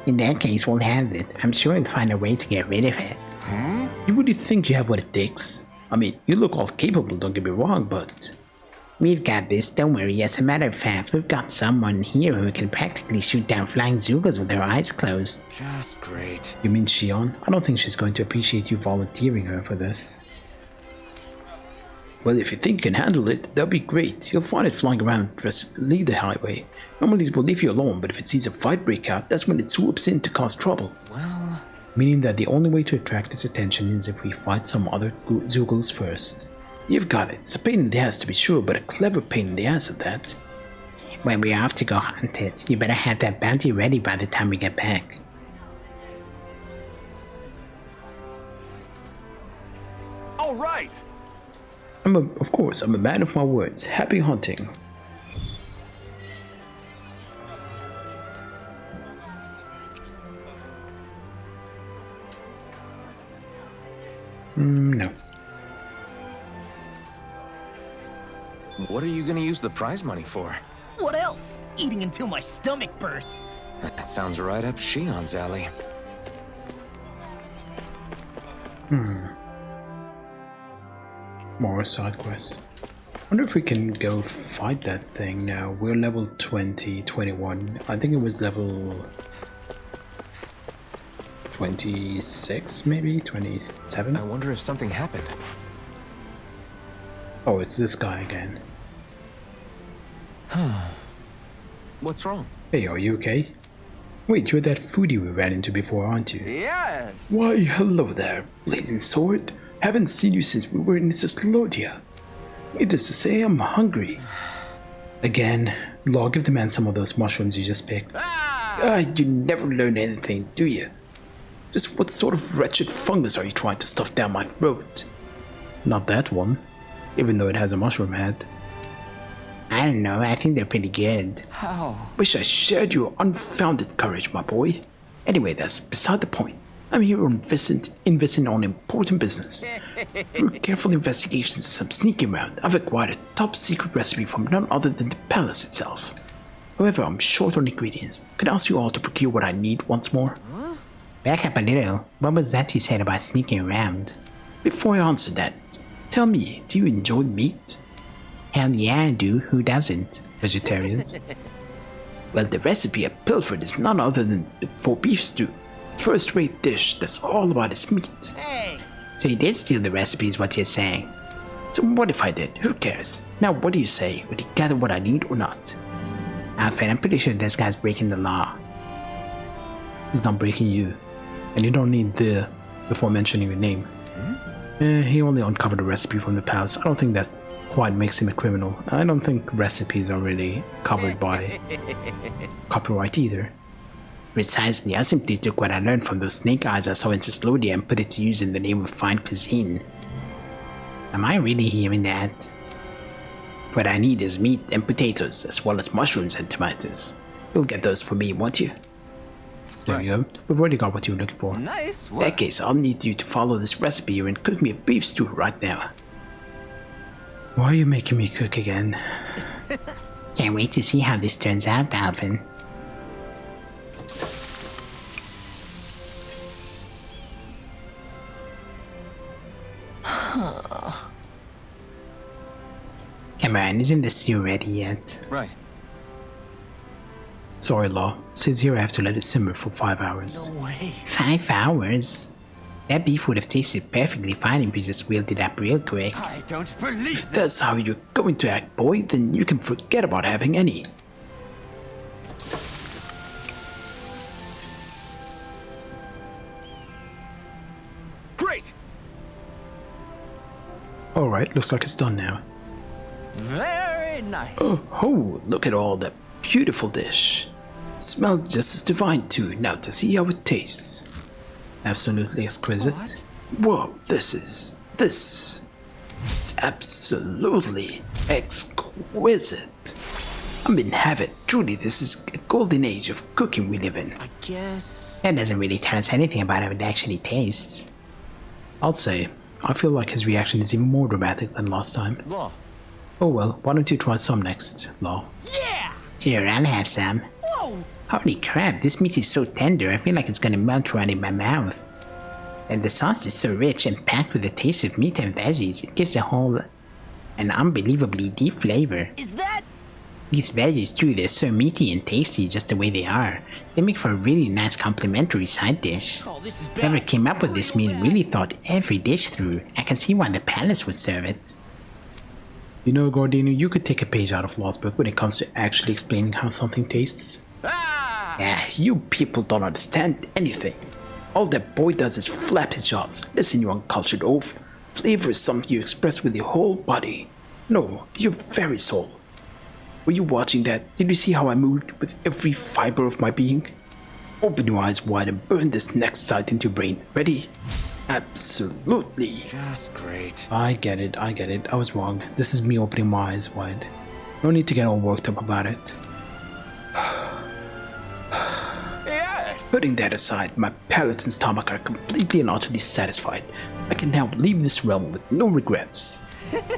In that case, we'll have it. I'm sure we'll find a way to get rid of it. You really think you have what it takes? I mean, you look all capable, don't get me wrong, but... We've got this, don't worry. As a matter of fact, we've got someone here who can practically shoot down flying Zugos with her eyes closed. Just great. You mean Shion? I don't think she's going to appreciate you volunteering her for this. Well, if you think you can handle it, that'll be great. You'll find it flying around just leave the highway. Normally it will leave you alone, but if it sees a fight break out, that's when it swoops in to cause trouble. Well... Meaning that the only way to attract its attention is if we fight some other Zugos first. You've got it. It's a pain in the ass to be sure, but a clever pain in the ass at that. When we're off to go hunt it, you better have that bounty ready by the time we get back. All right. Of course, I'm a man of my words. Happy hunting. No. What are you gonna use the prize money for? What else? Eating until my stomach bursts. That sounds right up Shion's alley. More side quests. Wonder if we can go fight that thing now. We're level 20, 21. I think it was level 26, maybe 27. I wonder if something happened. Oh, it's this guy again. What's wrong? Hey, are you okay? Wait, you're that foodie we ran into before, aren't you? Yes. Why, hello there, Blazing Sword. Haven't seen you since we were in Thessalonia. Needless to say, I'm hungry. Again, Law, give the man some of those mushrooms you just picked. You never learn anything, do you? Just what sort of wretched fungus are you trying to stuff down my throat? Not that one, even though it has a mushroom head. I don't know, I think they're pretty good. How? Wish I shared your unfounded courage, my boy. Anyway, that's beside the point. I'm here on investing on important business. Through careful investigations and some sneaking around, I've acquired a top secret recipe from none other than the palace itself. However, I'm short on ingredients. Could I ask you all to procure what I need once more? Back up a little. What was that you said about sneaking around? Before I answer that, tell me, do you enjoy meat? Hell yeah, I do. Who doesn't? Vegetarians? Well, the recipe I pilfered is none other than for beef stew. First-rate dish that's all about its meat. Hey! So you did steal the recipe is what you're saying. So what if I did? Who cares? Now what do you say? Would he gather what I need or not? Alfred, I'm pretty sure this guy's breaking the law. He's not breaking you. And you don't need the before mentioning your name. He only uncovered a recipe from the palace. I don't think that quite makes him a criminal. I don't think recipes are really covered by copyright either. Precisely, I simply took what I learned from those snake eyes I saw in Thessalonia and put it to use in the name of fine cuisine. Am I really hearing that? What I need is meat and potatoes, as well as mushrooms and tomatoes. You'll get those for me, won't you? There you go. We've already got what you were looking for. Nice In work. that case, I'll need you to follow this recipe and cook me a beef stew right now. Why are you making me cook again? Can't wait to see how this turns out, Alvin. Cameron, isn't the stew ready yet? Right. Sorry, Law. Since here I have to let it simmer for 5 hours. No way. 5 hours? That beef would have tasted perfectly fine if you just wheeled it up real quick. I don't believe If that's how you're going to act, boy, then you can forget about having any. Great. Alright, looks like it's done now. Very nice. Oh, look at all that beautiful dish. Smells just as divine too. Now to see how it tastes. Absolutely exquisite. What? Whoa, this is absolutely exquisite. I mean, have it. Truly, this is a golden age of cooking we live in. I guess... That doesn't really tell us anything about how it actually tastes. I'll say, I feel like his reaction is even more dramatic than last time. Law. Oh well, why don't you try some next, Law? Yeah! Sure, I'll have some. Whoa! Holy crap, this meat is so tender, I feel like it's gonna melt right in my mouth. And the sauce is so rich and packed with the taste of meat and veggies, it gives the whole an unbelievably deep flavor. Is that? These veggies too, they're so meaty and tasty just the way they are. They make for a really nice complimentary side dish. Oh, this is bad. Whoever came up with this meal really thought every dish through. I can see why the palace would serve it. You know, Gordino, you could take a page out of Law's book when it comes to actually explaining how something tastes. Ah! Yeah, you people don't understand anything. All that boy does is flap his jaws. Listen, you uncultured oaf. Flavor is something you express with your whole body. No, your very soul. Were you watching that? Did you see how I moved with every fiber of my being? Open your eyes wide and burn this next sight into your brain. Ready? Absolutely. Just great. I get it. I was wrong. This is me opening my eyes wide. No need to get all worked up about it. Yes! Putting that aside, my palate and stomach are completely and utterly satisfied. I can now leave this realm with no regrets.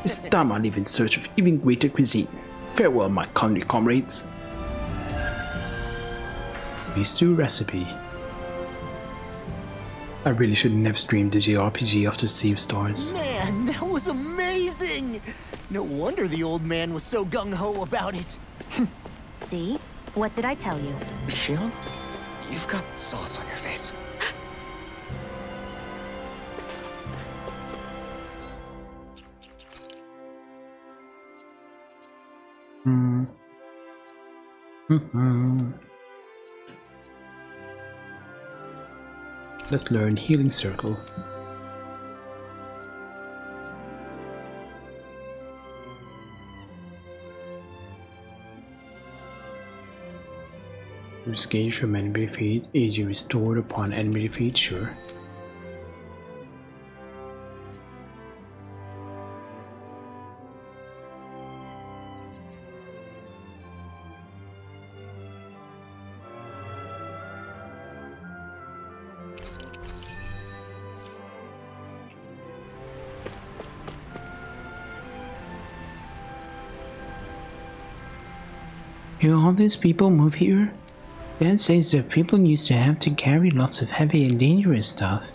This time I leave in search of even greater cuisine. Farewell, my culinary comrades. Beef stew recipe. I really shouldn't have streamed the JRPG after Sea of Stars. Man, that was amazing! No wonder the old man was so gung-ho about it. See? What did I tell you? Shion, you've got sauce on your face. Let's learn Healing Circle. Gauge from enemy defeat. Is you restored upon enemy defeat? Sure. All these people move here? Dad says that people used to have to carry lots of heavy and dangerous stuff.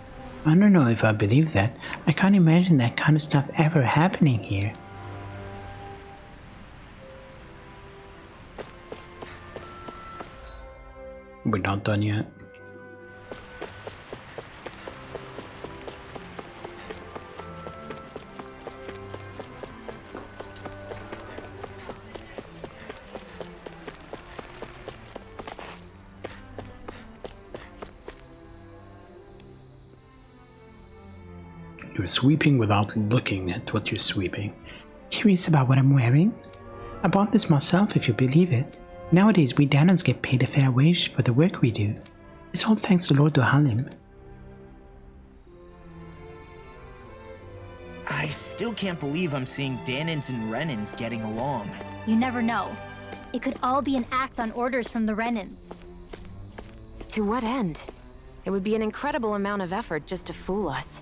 I don't know if I believe that. I can't imagine that kind of stuff ever happening here. We're not done yet. You're sweeping without looking at what you're sweeping. Curious about what I'm wearing? I bought this myself, if you believe it. Nowadays, we Danons get paid a fair wage for the work we do. It's all thanks to Lord Dohalim. I still can't believe I'm seeing Danons and Renans getting along. You never know. It could all be an act on orders from the Renans. To what end? It would be an incredible amount of effort just to fool us.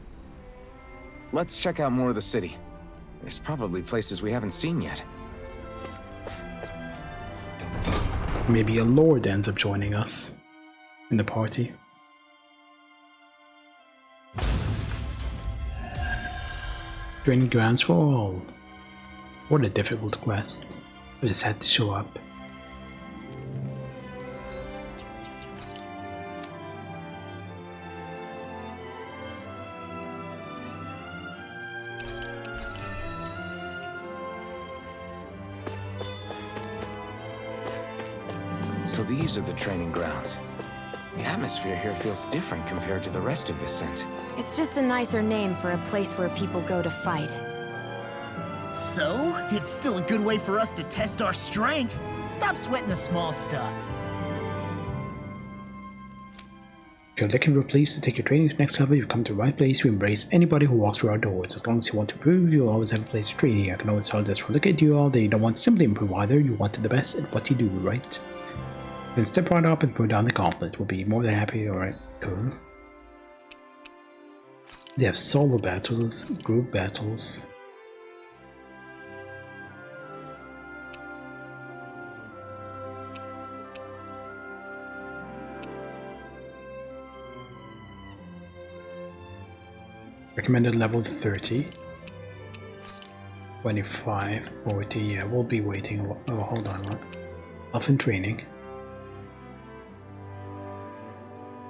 Let's check out more of the city. There's probably places we haven't seen yet. Maybe a lord ends up joining us in the party. Training grounds for all. What a difficult quest. I just had to show up. So these are the training grounds. The atmosphere here feels different compared to the rest of Vicent. It's just a nicer name for a place where people go to fight. So, it's still a good way for us to test our strength. Stop sweating the small stuff. If you're looking for a place to take your training to the next level, you've come to the right place to embrace anybody who walks through our doors. As long as you want to improve, you'll always have a place to train. I can always tell this from looking at you all day. You don't want to simply improve either, you want to the best at what you do, right? Then step right up and throw down the gauntlet. We'll be more than happy. Alright, cool. They have solo battles, group battles. Recommended level 30. 25, 40, yeah, we'll be waiting a while. Oh, hold on, what? Elfin training.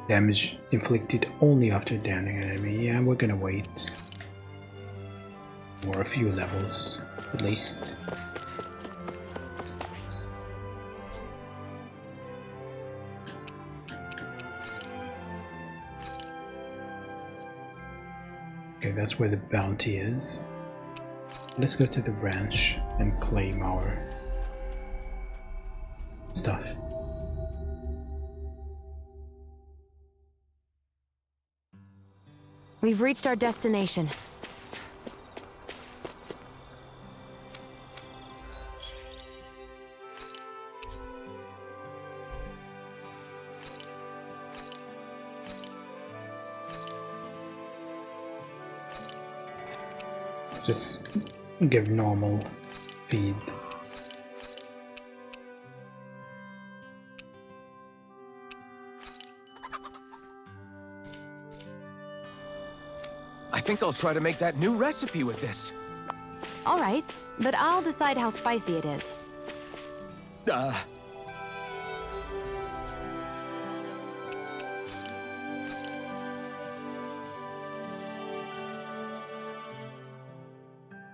Damage inflicted only after downing an enemy. Yeah, we're gonna wait. For a few levels, at least. Okay, that's where the bounty is. Let's go to the ranch and claim our stuff. We've reached our destination. Just give normal feed. I think I'll try to make that new recipe with this. All right, but I'll decide how spicy it is.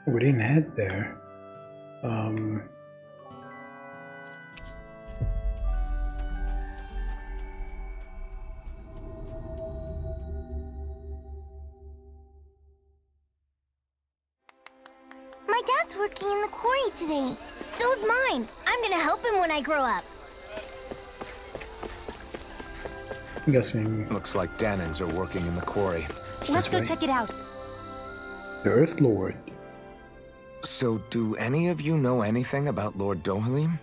We didn't head there. My dad's working in the quarry today. So's mine. I'm gonna help him when I grow up. I'm guessing Looks like Danans are working in the quarry. Let's go right. check it out. the Earth Lord. So, do any of you know anything about Lord Dohalim?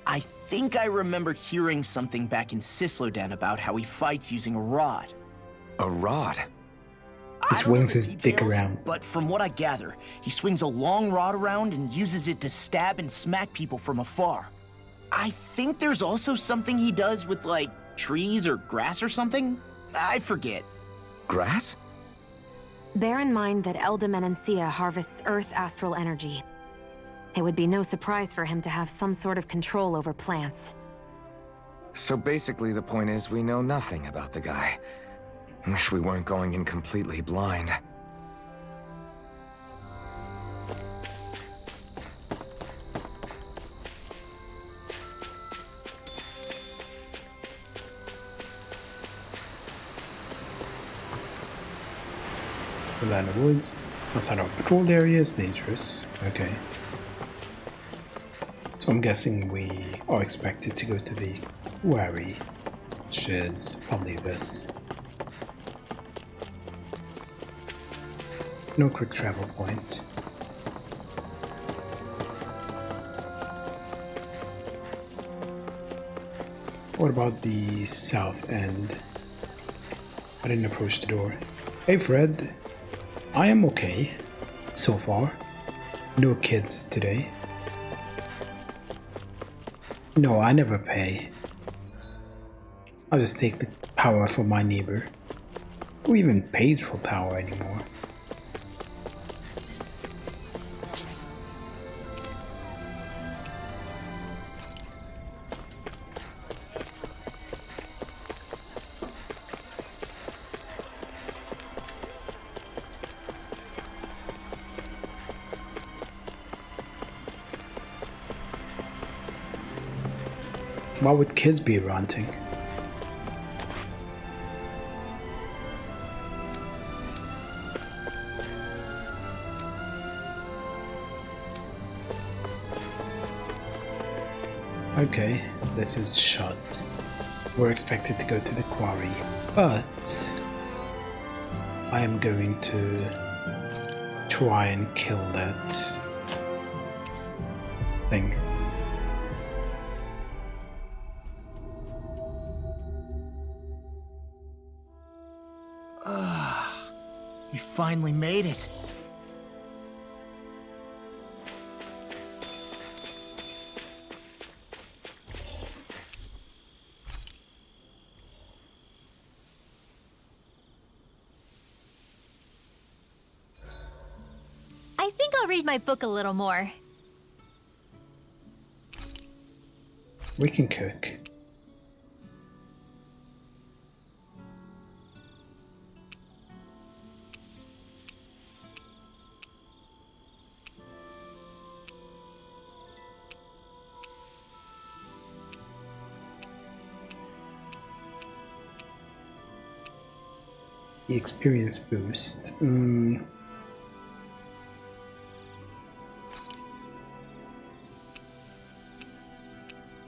I think I remember hearing something back in Sislodan about how he fights using a rod. A rod? He I don't swings know his the dick details, around. But from what I gather, he swings a long rod around and uses it to stab and smack people from afar. I think there's also something he does with, like, trees or grass or something? I forget. Grass? Bear in mind that Elda Menancia harvests Earth astral energy. It would be no surprise for him to have some sort of control over plants. So basically the point is we know nothing about the guy. Wish we weren't going in completely blind. The land of woods. Outside our patrolled area is dangerous. Okay. So I'm guessing we are expected to go to the quarry, which is probably this. No quick travel point. What about the south end? I didn't approach the door. Hey Fred, I am okay so far. No kids today. No, I never pay. I'll just take the power from my neighbor. Who even pays for power anymore? Why would kids be ranting? Okay, this is shut. We're expected to go to the quarry, but I am going to try and kill that thing. You finally made it. I think I'll read my book a little more. We can cook. The experience boost. No,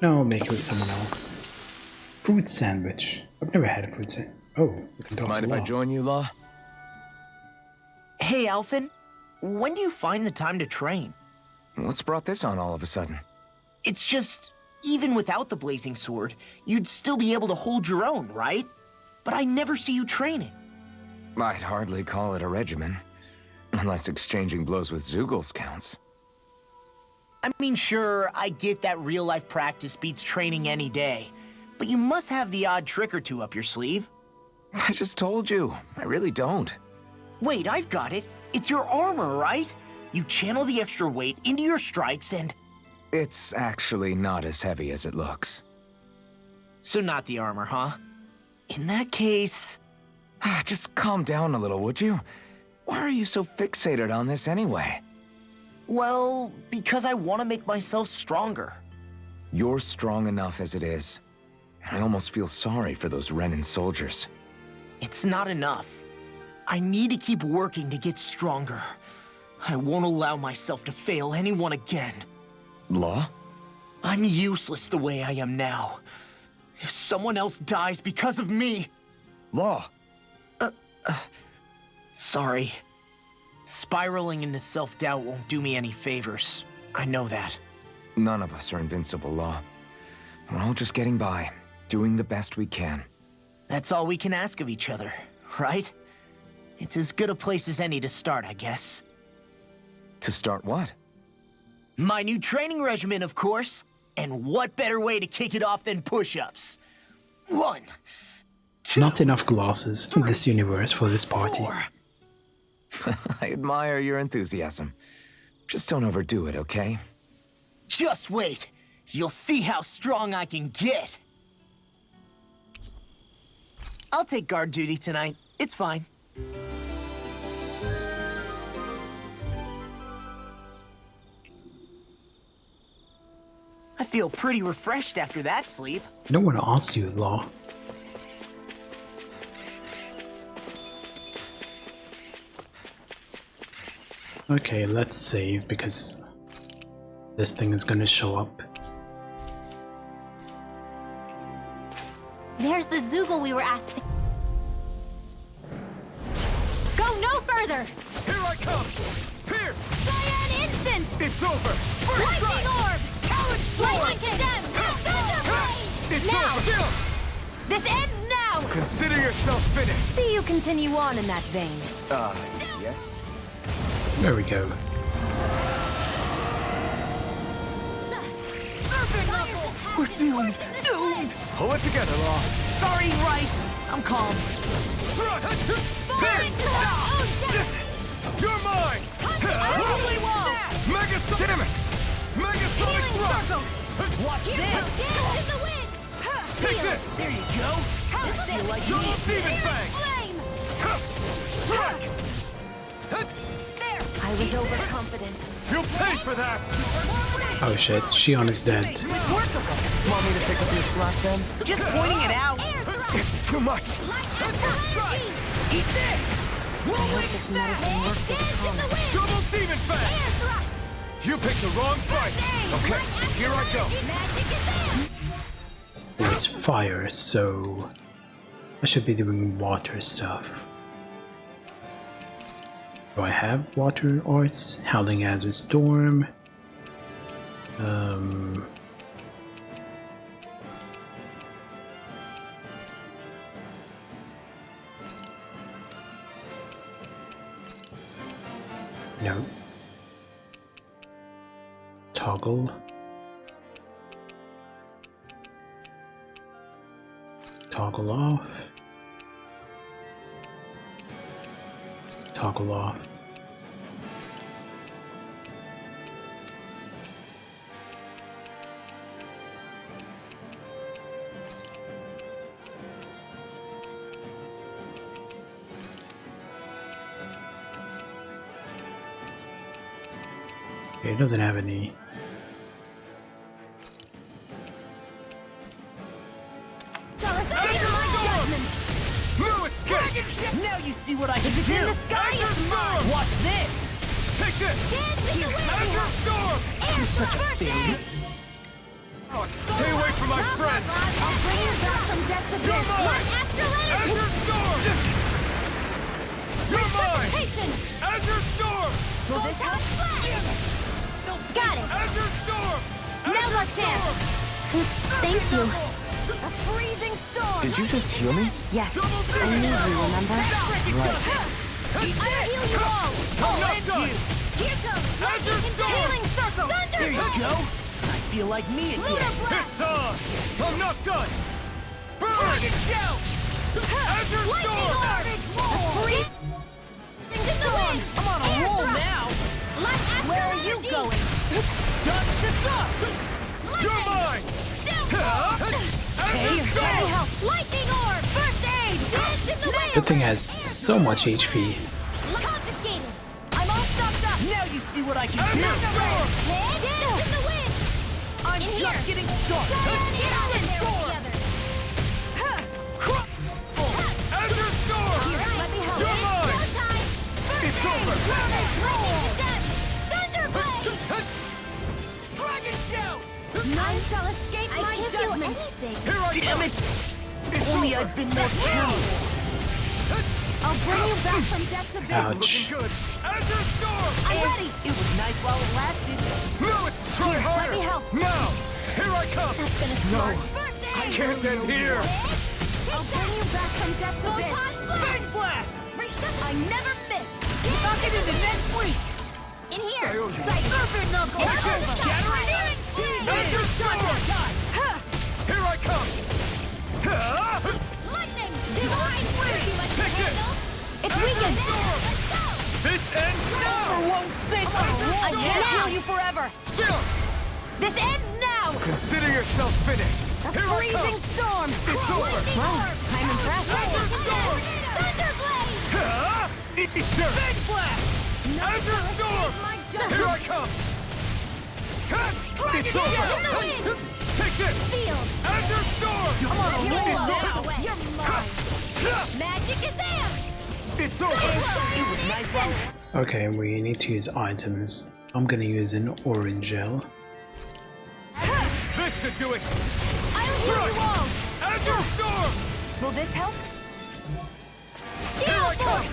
I'll make it with someone else. Fruit sandwich. I've never had a fruit sandwich. Oh, we can talk Mind to if I Law. join you, Law? Hey, Alphen. When do you find the time to train? What's brought this on all of a sudden? It's just, even without the blazing sword, you'd still be able to hold your own, right? But I never see you training. I'd hardly call it a regimen. Unless exchanging blows with Zeugles counts. I mean, sure, I get that real-life practice beats training any day. But you must have the odd trick or two up your sleeve. I just told you, I really don't. Wait, I've got it. It's your armor, right? You channel the extra weight into your strikes and... It's actually not as heavy as it looks. So not the armor, huh? In that case... Just calm down a little, would you? Why are you so fixated on this anyway? Well, because I want to make myself stronger. You're strong enough as it is. I almost feel sorry for those Renan soldiers. It's not enough. I need to keep working to get stronger. I won't allow myself to fail anyone again. Law? I'm useless the way I am now. If someone else dies because of me... Law! Sorry. Spiraling into self-doubt won't do me any favors. I know that. None of us are invincible, Law. We're all just getting by, doing the best we can. That's all we can ask of each other, right? It's as good a place as any to start, I guess. To start what? My new training regimen, of course. And what better way to kick it off than push-ups? 1, 2, Not enough glasses in this universe for this party. 4. I admire your enthusiasm. Just don't overdo it, okay? Just wait. You'll see how strong I can get. I'll take guard duty tonight. It's fine. I feel pretty refreshed after that sleep. No one asked you, Law. Okay, let's save because this thing is gonna show up. There's the Zeugle we were asked to... Go no further! Here I come! Here! Cyan Instant! It's over! First Lightning strike! Orb! Talon Sword! Lightning Condemned! It's Now! over! Chill! This ends now! Consider yourself finished! See you continue on in that vein. Yes? There we go. We're doomed! Doomed! Pull it together, Law! Sorry, right. I'm calm. There! You're mine! Holy Wall! Mega... Damn it! Megasonic Thrust! Watch this! In the wind! Take this! There you go. Double Demon Fang! Flame! Strike! I was overconfident. You'll pay for that! Oh shit, Shion is dead. Want me to pick up your slack then? Just pointing it out. It's too much! Eat this! I hope this medicine works as promised. Double Demon Fang! You picked the wrong fight! Okay, here I go! Oh, it's fire, so I should be doing water stuff. Do I have water arts? Howling Azure Storm. No. Toggle. Toggle off. Toggle off. Okay, it doesn't have any. Now you see what I can do! In the sky is mine! Watch this! Take this! Dance in the wind! Azure Storm! You're such a failure! Stay away from my friend! I'll bring you back from death to You're this! mine! One astral energy! Azure Storm! You're mine! Resuscitation! Azure Storm! Will this help? Got it! Azure Storm! Now what chance? Thank you. A freezing storm! Did you just heal me? Yes, I need you, remember? Right. I'll heal you all! I'm not done! Here comes Azure Storm! healing circle! There you go! I feel like me again! Lunar blast! It's on! I'm not done! Burn! Dragon Shout! Azure Lightning Storm! orb! Freeze! In the wind! I'm on a roll now! Where are you going? Dust to dust! You're mine! Hey, Azure let me Storm! help! Lightning orb! First aid! Dance in the wind! That thing has so much HP. Confiscated! I'm all stocked up! Now you see what I can do! Azure Storm! Dance in the wind! I'm In just here. getting started! Talon Storm! Azure Storm! Let me help! You're mine! Showtime! It's over! Thunder Blade! Dragon Shout! None shall escape my judgment! Here I Damn come! it! If only I'd been more careful! I'll bring you back from death to death! Ouch. Looking good! Azure Storm! I'm ready! It was nice while it lasted. Move it! Try Here, harder! let me help. Now! Here I come! That's gonna start! First aid! I can't end here! I'll bring you back from death to death! Big blast! I never miss! Knock it into next week! In here! I owe you. Sight! Perfect knuckle! Shattering! Azure Storm! Here I come! Lightning! Divine Fury! Take it! It's weakened! This ends now! Won't sink! I can't heal you forever! Chill! This ends now! Consider yourself finished! A Here I freezing come! storm! It's over! Wow, I'm impressed! Azure Storm! Thunderblade! Eat dirt! Big blast! Azure Storm! My Here I come! Dragon It's over! Shout! In the wind! Take this! Sealed! Azure Storm! I'm on a You're roll It's now! over! You're mine! Magic is amped! It's over! It was nice while... Okay, we need to use items. I'm gonna use an orange gel. This should do it! I'll heal you all! Azure Storm! Will this help? Here I come!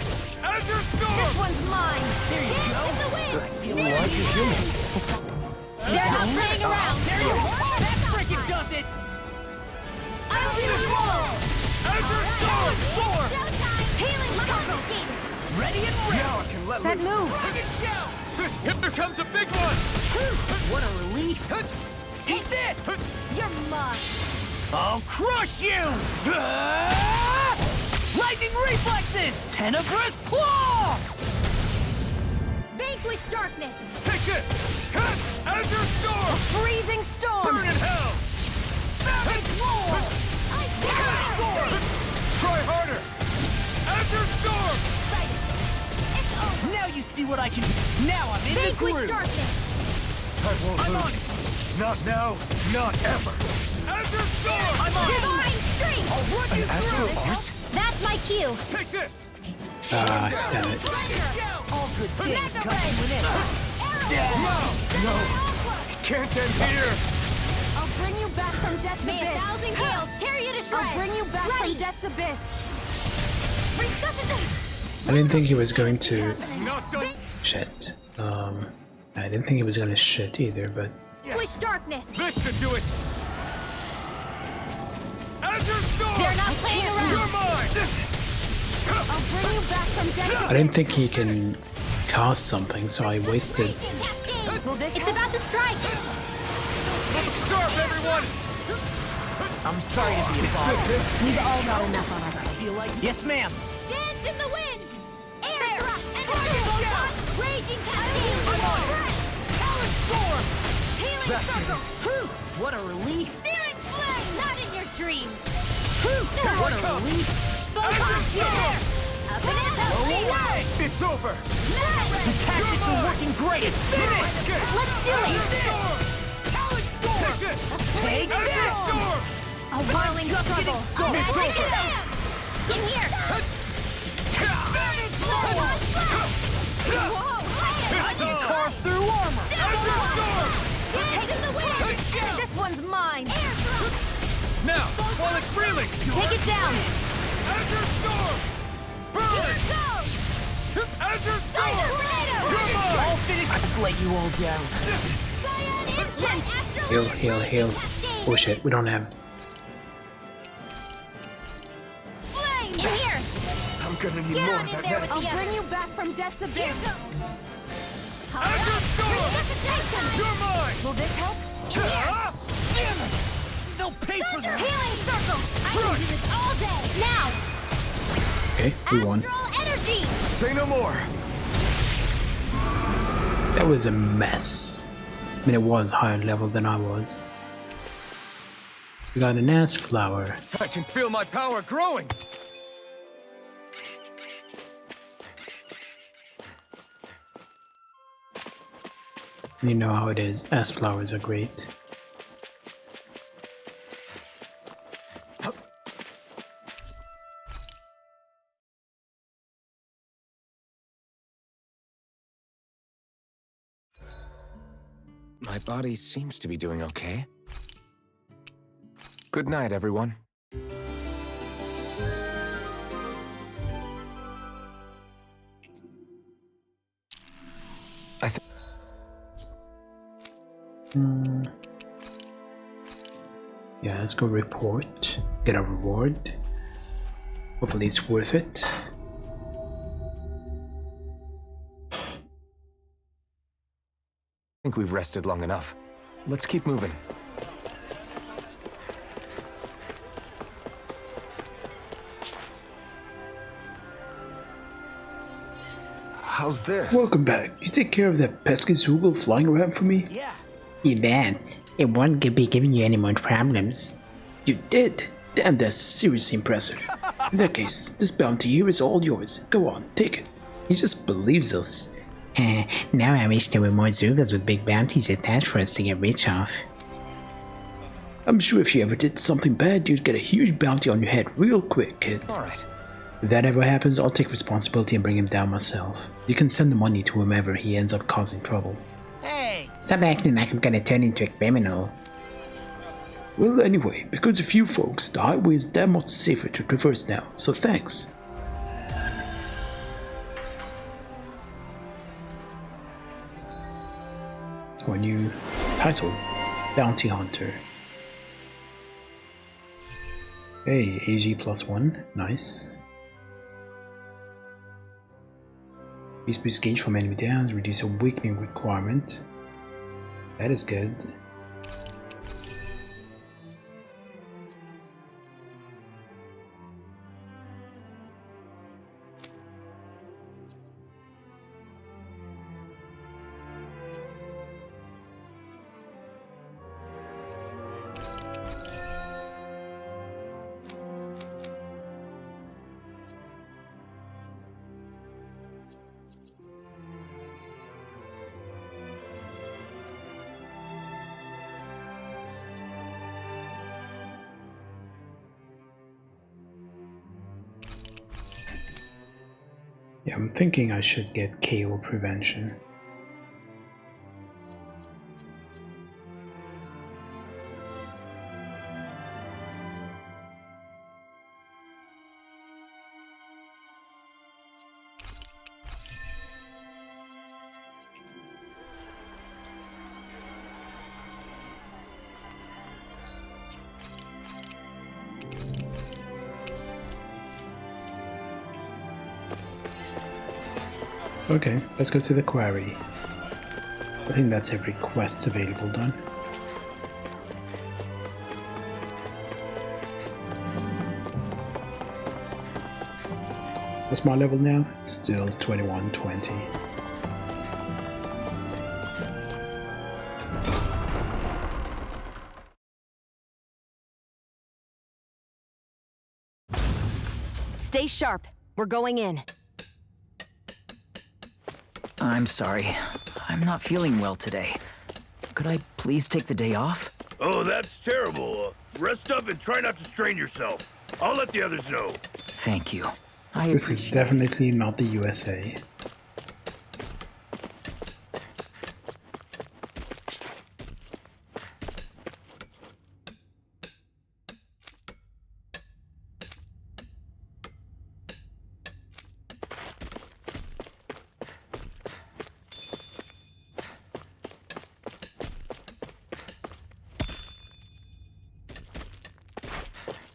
Azure This Storm! one's mine! There you go! In the wind! Feel like you're human. They're not playing around! There you go! That freaking does it! I'll heal you all! Azure Storm! Showtime! Healing circle! Ready and ready! Now I can let That loose! move! Dragon Shout! Here comes a big one! What a relief! Take this! You're mine! I'll crush you! Lightning reflexes! Tenebrous claw! Vanquish darkness! Take this! Azure Storm! Freezing storm! Burn in hell! Savage roar! Try harder! Azure Storm! It's over! Now you see what I can do. Now I'm in the Vanquish groove. darkness! I won't I'm on lose. Not now, not ever. Azure Storm! I'm on. Divine strength! I'll run you through. That's my cue! Take this! Damn it. All good things Mega come Ray! to an end. No! Can't end here! I'll bring you back from death's abyss! May 1,000 gales tear you to shreds! I'll bring you back from death's abyss! Resuscitate! I didn't think he was going to Not done! shit. I didn't think he was gonna shit either, but Vanquish darkness! This should do it! Azure Storm! They're not playing around! You're mine! I'll bring you back from death's I didn't think he can cast something, so I wasted. It's about to strike! Look sharp, everyone! I'm sorry to be a bother. We've all got enough on our plates. Yes, ma'am. Dance in the wind! Air thrust! Target! Raging cascade! Talon storm! Healing circle! Whew, what a relief. Searing flame! Not in your dreams! What a relief. Photon flare! Up and out! Blow away! It's over! The tactics are working great. It's finished. Let's do it! Talon storm! Take it! Take Azure this. storm! A whirling struggle! It's Break over. it down! In here! Vantage blow! Whoa! It's on! Carve through armor. Azure storm! Take the wind! This one's mine! Air thrust! Now, while it's reeling! Take it down! Azure storm! Burn! Here it goes! Azure storm! Tornado! Come on! All finished. I've let you all down. Cyan instant! Astral Heal, heal, heal. Oh shit, we don't have. flame! In here! I'm gonna need Get more on of in that there with medicine. the others. you back from death's abyss. Azure storm! Resuscitation! You're mine! Will this help? Ah! Damn it! They'll pay for that. Healing circle! I can do this all day! Now! Okay, we won. Astral energy! Say no more! That was a mess. I mean, it was higher level than I was. We got an ass flower. I can feel my power growing! You know how it is. Ass flowers are great. My body seems to be doing okay. Good night, everyone. I think. Yeah, let's go report. Get a reward. Hopefully it's worth it. I think we've rested long enough. Let's keep moving. How's this? Welcome back. You take care of that pesky Zoogle flying around for me? Yeah. You bet. It won't be giving you any more problems. You did? Damn, that's seriously impressive. In that case, this bounty here is all yours. Go on, take it. He just believes us. Now I wish there were more Zoogles with big bounties attached for us to get rich off. I'm sure if you ever did something bad, you'd get a huge bounty on your head real quick, kid. Alright. If that ever happens, I'll take responsibility and bring him down myself. You can send the money to whomever he ends up causing trouble. Hey. Stop acting like I'm gonna turn into a criminal. Well, anyway, because of you folks, the highway is that much safer to traverse now, so thanks. Our new title, Bounty Hunter. Hey, AG +1, nice. Increase boost gauge from enemy downs, reduce awakening requirement. That is good. Yeah, I'm thinking I should get KO prevention. Okay, let's go to the quarry. I think that's every quest available done. What's my level now? Still 2120. Stay sharp. We're going in. I'm sorry. I'm not feeling well today. Could I please take the day off? Oh, that's terrible. Rest up and try not to strain yourself. I'll let the others know. Thank you. This is definitely not the USA.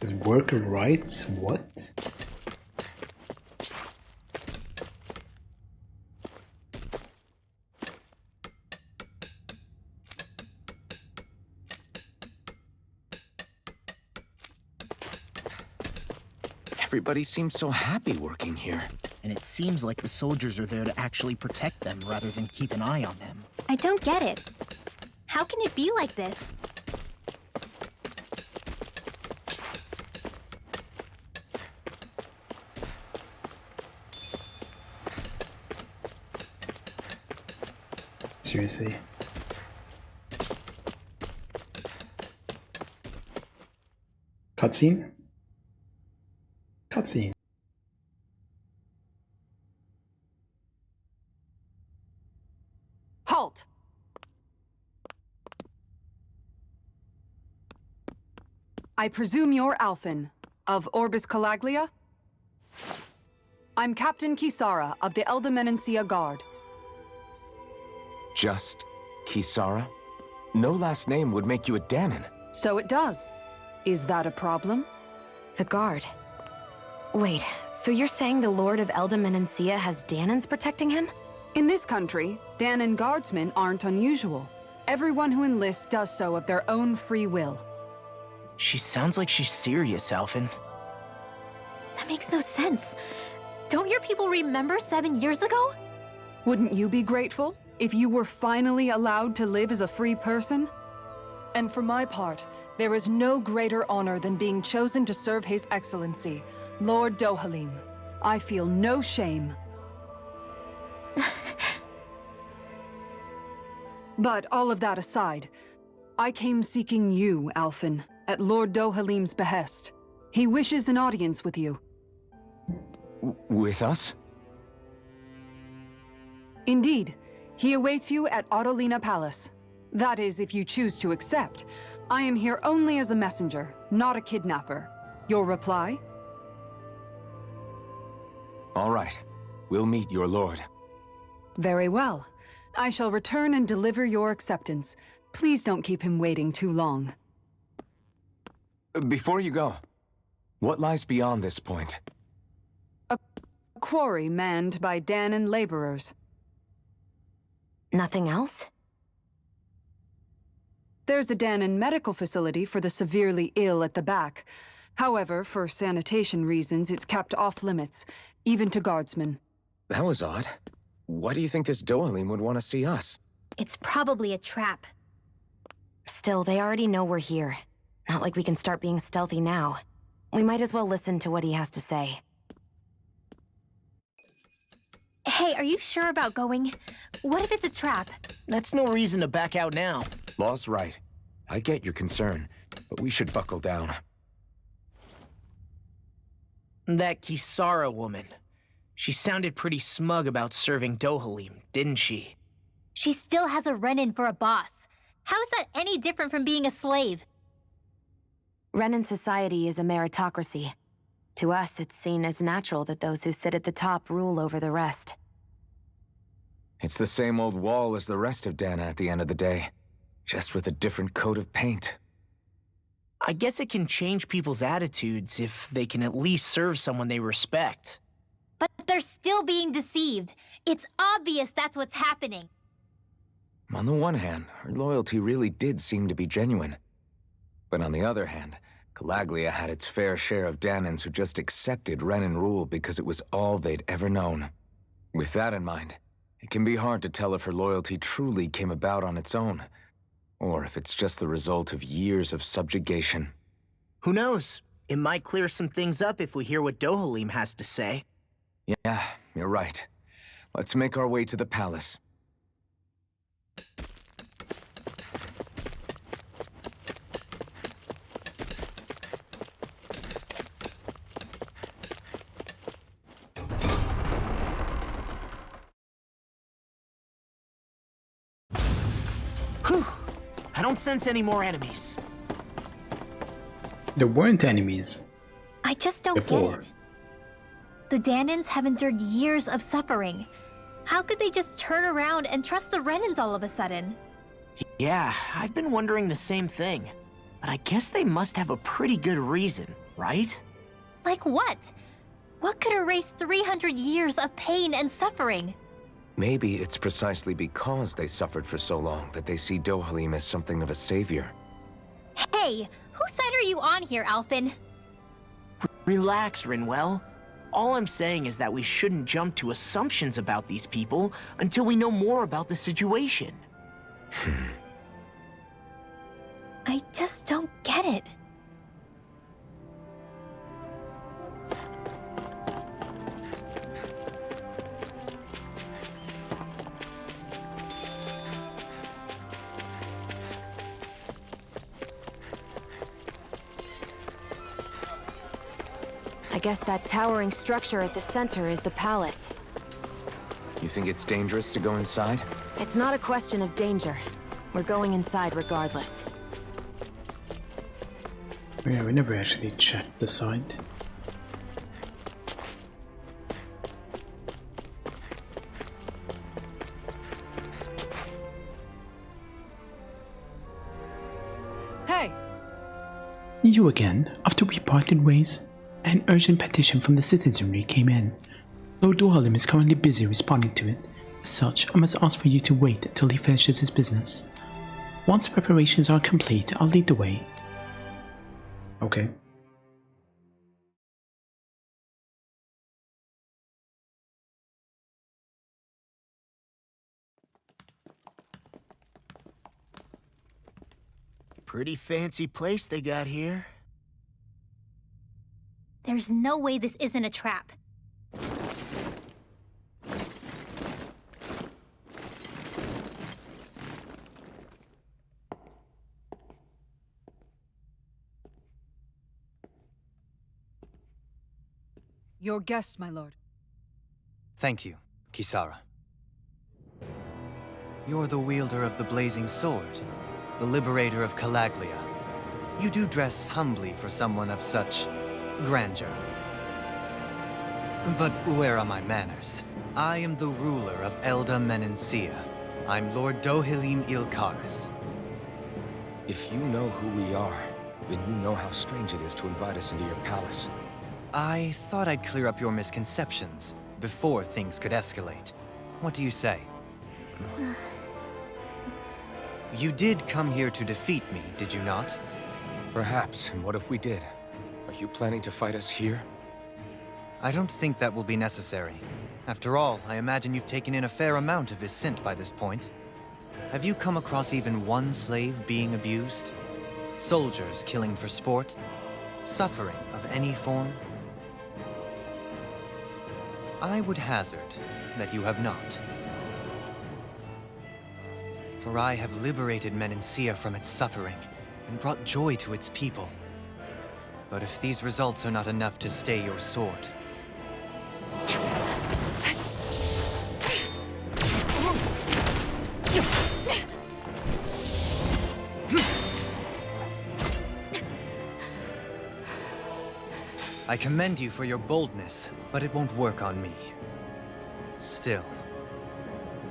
Is worker rights? What? Everybody seems so happy working here. And it seems like the soldiers are there to actually protect them rather than keep an eye on them. I don't get it. How can it be like this? Seriously. Cutscene? Cutscene. Halt! I presume you're Alphen, of Orbis Calaglia? I'm Captain Kisara of the Elda Guard. Just Kisara? No last name would make you a Dahnan. So it does. Is that a problem? The Guard. Wait, so you're saying the Lord of Elda Menancia has Dahnans protecting him? In this country, Dahnan guardsmen aren't unusual. Everyone who enlists does so of their own free will. She sounds like she's serious, Alphen. That makes no sense. Don't your people remember 7 years ago? Wouldn't you be grateful if you were finally allowed to live as a free person? And for my part, there is no greater honor than being chosen to serve His Excellency, Lord Dohalim. I feel no shame. But all of that aside, I came seeking you, Alphen, at Lord Dohalim's behest. He wishes an audience with you. With us? Indeed. He awaits you at Autolina Palace. That is, if you choose to accept. I am here only as a messenger, not a kidnapper. Your reply? All right. We'll meet your lord. Very well. I shall return and deliver your acceptance. Please don't keep him waiting too long. Before you go, what lies beyond this point? A quarry manned by Dahnan laborers. Nothing else? There's a Dahnan medical facility for the severely ill at the back. However, for sanitation reasons, it's kept off limits, even to guardsmen. That was odd. Why do you think this Dohalim would want to see us? It's probably a trap. Still, they already know we're here. Not like we can start being stealthy now. We might as well listen to what he has to say. Hey, are you sure about going? What if it's a trap? That's no reason to back out now. Law's right. I get your concern, but we should buckle down. That Kisara woman. She sounded pretty smug about serving Dohalim, didn't she? She still has a run-in for a boss. How is that any different from being a slave? Renan society is a meritocracy. To us, it's seen as natural that those who sit at the top rule over the rest. It's the same old wall as the rest of Dahna at the end of the day, just with a different coat of paint. I guess it can change people's attitudes if they can at least serve someone they respect. But they're still being deceived. It's obvious that's what's happening. On the one hand, her loyalty really did seem to be genuine. But on the other hand, Calaglia had its fair share of Dahnans who just accepted Renan rule because it was all they'd ever known. With that in mind, it can be hard to tell if her loyalty truly came about on its own, or if it's just the result of years of subjugation. Who knows? It might clear some things up if we hear what Dohalim has to say. Yeah, you're right. Let's make our way to the palace. Whew. I don't sense any more enemies. There weren't enemies. I just don't Before. get it. The Dahnans have endured years of suffering. How could they just turn around and trust the Renans all of a sudden? Yeah, I've been wondering the same thing. But I guess they must have a pretty good reason, right? Like what? What could erase 300 years of pain and suffering? Maybe it's precisely because they suffered for so long that they see Dohalim as something of a savior. Hey, whose side are you on here, Alphen? Relax, Rinwell. All I'm saying is that we shouldn't jump to assumptions about these people until we know more about the situation. I just don't get it. I guess that towering structure at the center is the palace. You think it's dangerous to go inside? It's not a question of danger. We're going inside regardless. Yeah, we never actually checked the side. Hey! You again. After we parted ways, an urgent petition from the citizenry came in. Lord Dohalim is currently busy responding to it. As such, I must ask for you to wait until he finishes his business. Once preparations are complete, I'll lead the way. Okay. Pretty fancy place they got here. There's no way this isn't a trap. Your guests, my lord. Thank you, Kisara. You're the wielder of the blazing sword, the liberator of Calaglia. You do dress humbly for someone of such grandeur. But where are my manners? I am the ruler of Elda Menancia. I'm Lord Dohalim Ilkaris. If you know who we are, then you know how strange it is to invite us into your palace. I thought I'd clear up your misconceptions before things could escalate. What do you say? You did come here to defeat me, did you not? Perhaps, and what if we did? Are you planning to fight us here? I don't think that will be necessary. After all, I imagine you've taken in a fair amount of his scent by this point. Have you come across even one slave being abused? Soldiers killing for sport? Suffering of any form? I would hazard that you have not. For I have liberated Menancia from its suffering and brought joy to its people. But if these results are not enough to stay your sword... I commend you for your boldness, but it won't work on me. Still,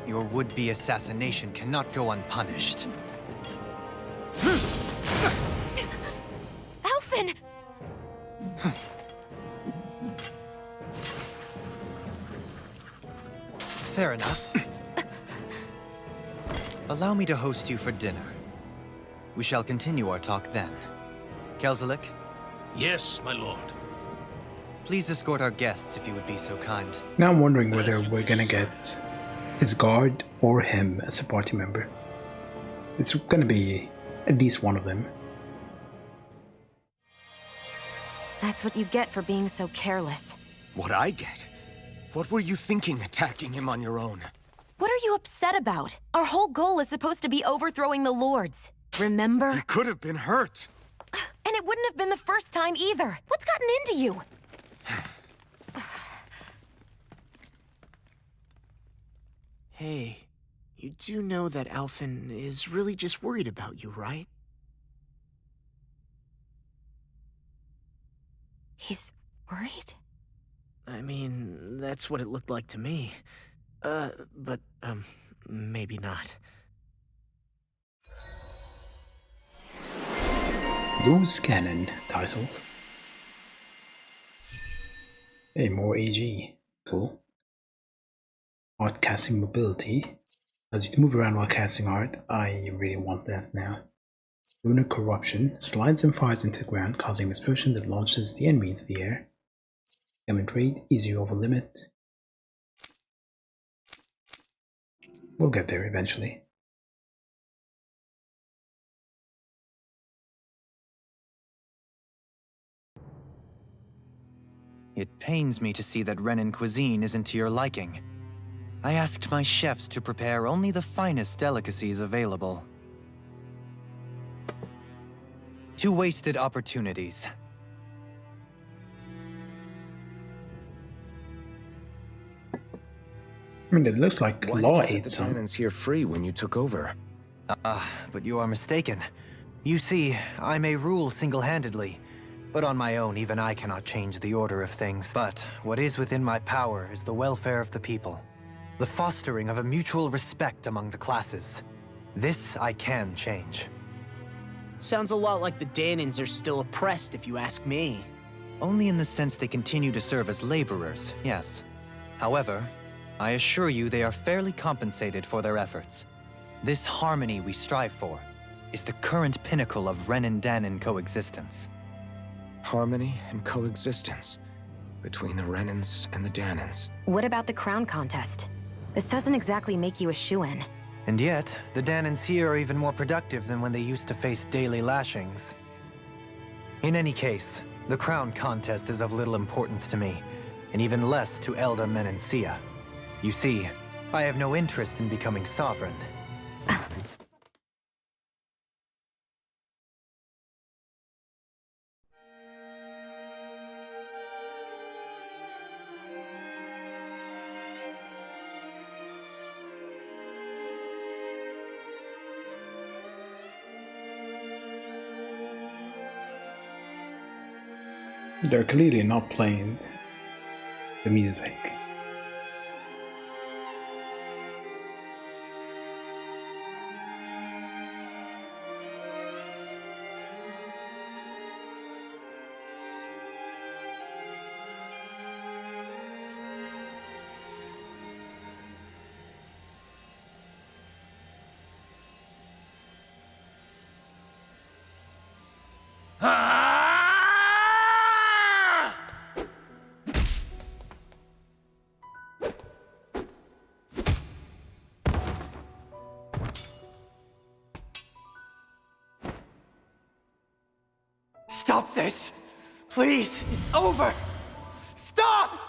your would-be assassination cannot go unpunished. Alphen! fair enough. Allow me to host you for dinner. We shall continue our talk then. Kelzelik? Yes, my lord. Please escort our guests if you would be so kind. Now I'm wondering whether we're gonna get his guard or him as a party member. It's gonna be at least one of them. That's what you get for being so careless. What I get? What were you thinking attacking him on your own? What are you upset about? Our whole goal is supposed to be overthrowing the Lords. Remember? He could have been hurt. And it wouldn't have been the first time either. What's gotten into you? Hey, you do know that Alphen is really just worried about you, right? He's worried? I mean, that's what it looked like to me. But maybe not. Loose Cannon title. Hey, more AG. Cool. Art casting mobility. Allows you to move around while casting art. I really want that now. Lunar corruption. Slides and fires into the ground, causing an explosion that launches the enemy into the air. Damage rate, easy over limit. We'll get there eventually. It pains me to see that Renan cuisine isn't to your liking. I asked my chefs to prepare only the finest delicacies available. 2 wasted opportunities. I mean, it looks like Why Law did you ate set the some. cannons here free when you took over? But you are mistaken. You see, I may rule single-handedly, but on my own, even I cannot change the order of things. But what is within my power is the welfare of the people, the fostering of a mutual respect among the classes. This I can change. Sounds a lot like the Dahnans are still oppressed, if you ask me. Only in the sense they continue to serve as laborers, yes. However, I assure you they are fairly compensated for their efforts. This harmony we strive for is the current pinnacle of Renan-Dahnan coexistence. Harmony and coexistence between the Renans and the Dahnans. What about the crown contest? This doesn't exactly make you a shoo-in. And yet, the Dahnans here are even more productive than when they used to face daily lashings. In any case, the crown contest is of little importance to me, and even less to Elda Menancia. You see, I have no interest in becoming sovereign. They're clearly not playing the music. Stop this! Please! It's over! Stop!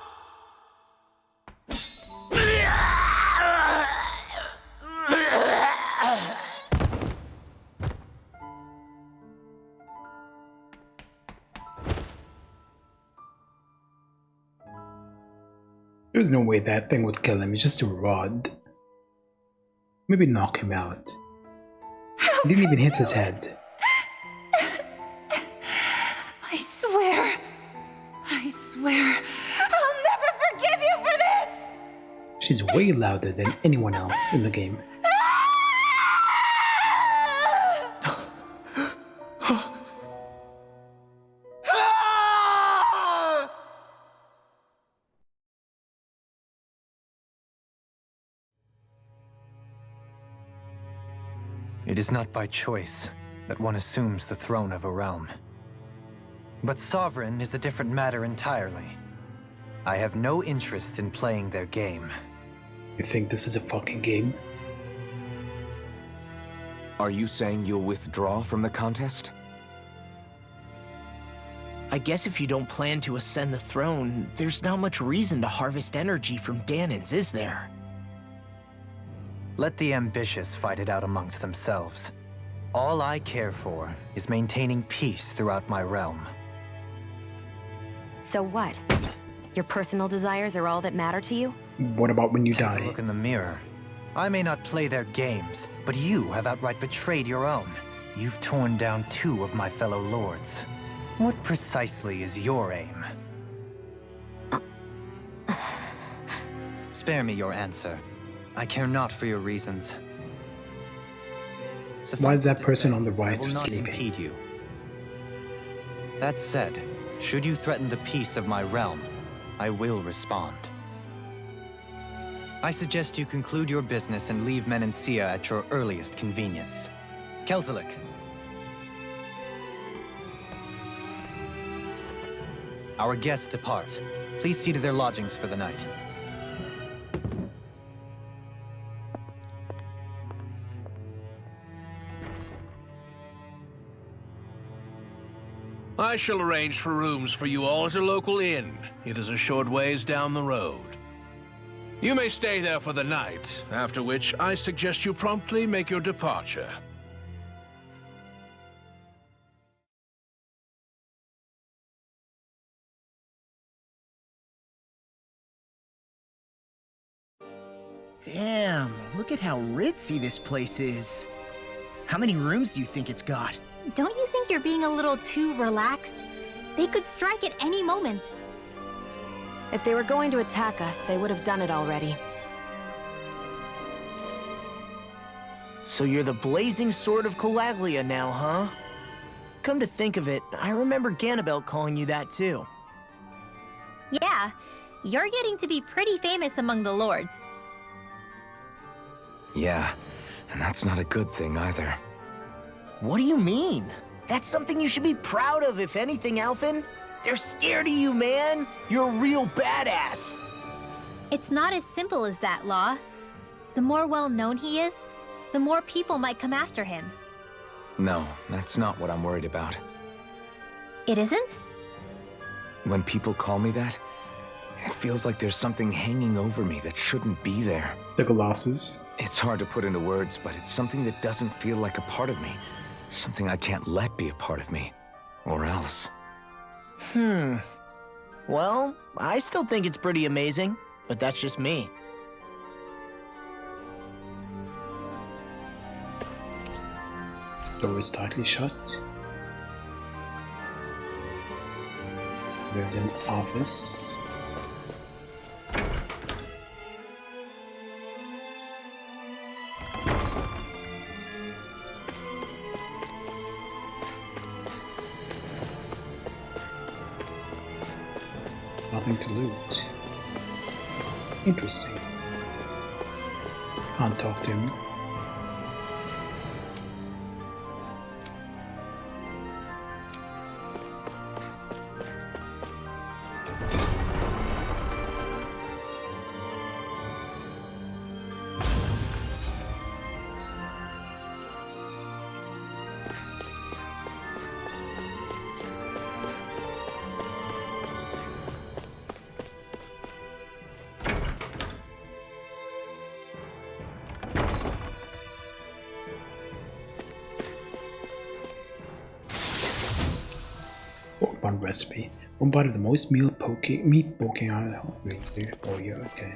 There's no way that thing would kill him, it's just a rod. Maybe knock him out. He didn't even hit his head. I swear, I'll never forgive you for this! She's way louder than anyone else in the game. It is not by choice that one assumes the throne of a realm. But sovereign is a different matter entirely. I have no interest in playing their game. You think this is a fucking game? Are you saying you'll withdraw from the contest? I guess if you don't plan to ascend the throne, there's not much reason to harvest energy from Dahnans, is there? Let the ambitious fight it out amongst themselves. All I care for is maintaining peace throughout my realm. So what? Your personal desires are all that matter to you? What about when you Take die? a look in the mirror. I may not play their games, but you have outright betrayed your own. You've torn down 2 of my fellow lords. What precisely is your aim? Spare me your answer. I care not for your reasons. Why is that person on the right I will not sleeping? impede you. That said, should you threaten the peace of my realm, I will respond. I suggest you conclude your business and leave Menancia at your earliest convenience. Kelzelik. Our guests depart. Please see to their lodgings for the night. I shall arrange for rooms for you all at a local inn. It is a short ways down the road. You may stay there for the night, after which I suggest you promptly make your departure. Damn, look at how ritzy this place is. How many rooms do you think it's got? Don't you think you're being a little too relaxed? They could strike at any moment. If they were going to attack us, they would have done it already. So you're the blazing sword of Calaglia now, huh? Come to think of it, I remember Ganabelt calling you that too. Yeah, you're getting to be pretty famous among the lords. Yeah, and that's not a good thing either. What do you mean? That's something you should be proud of, if anything, Alphen. They're scared of you, man. You're a real badass. It's not as simple as that, Law. The more well-known he is, the more people might come after him. No, that's not what I'm worried about. It isn't? When people call me that, it feels like there's something hanging over me that shouldn't be there. The glasses. It's hard to put into words, but it's something that doesn't feel like a part of me. Something I can't let be a part of me. Or else. Well, I still think it's pretty amazing, but that's just me. Door is tightly shut. There's an office. Nothing to loot. Interesting. Can't talk to him. One recipe. One bite of the most meat poking out of the oh yeah, okay.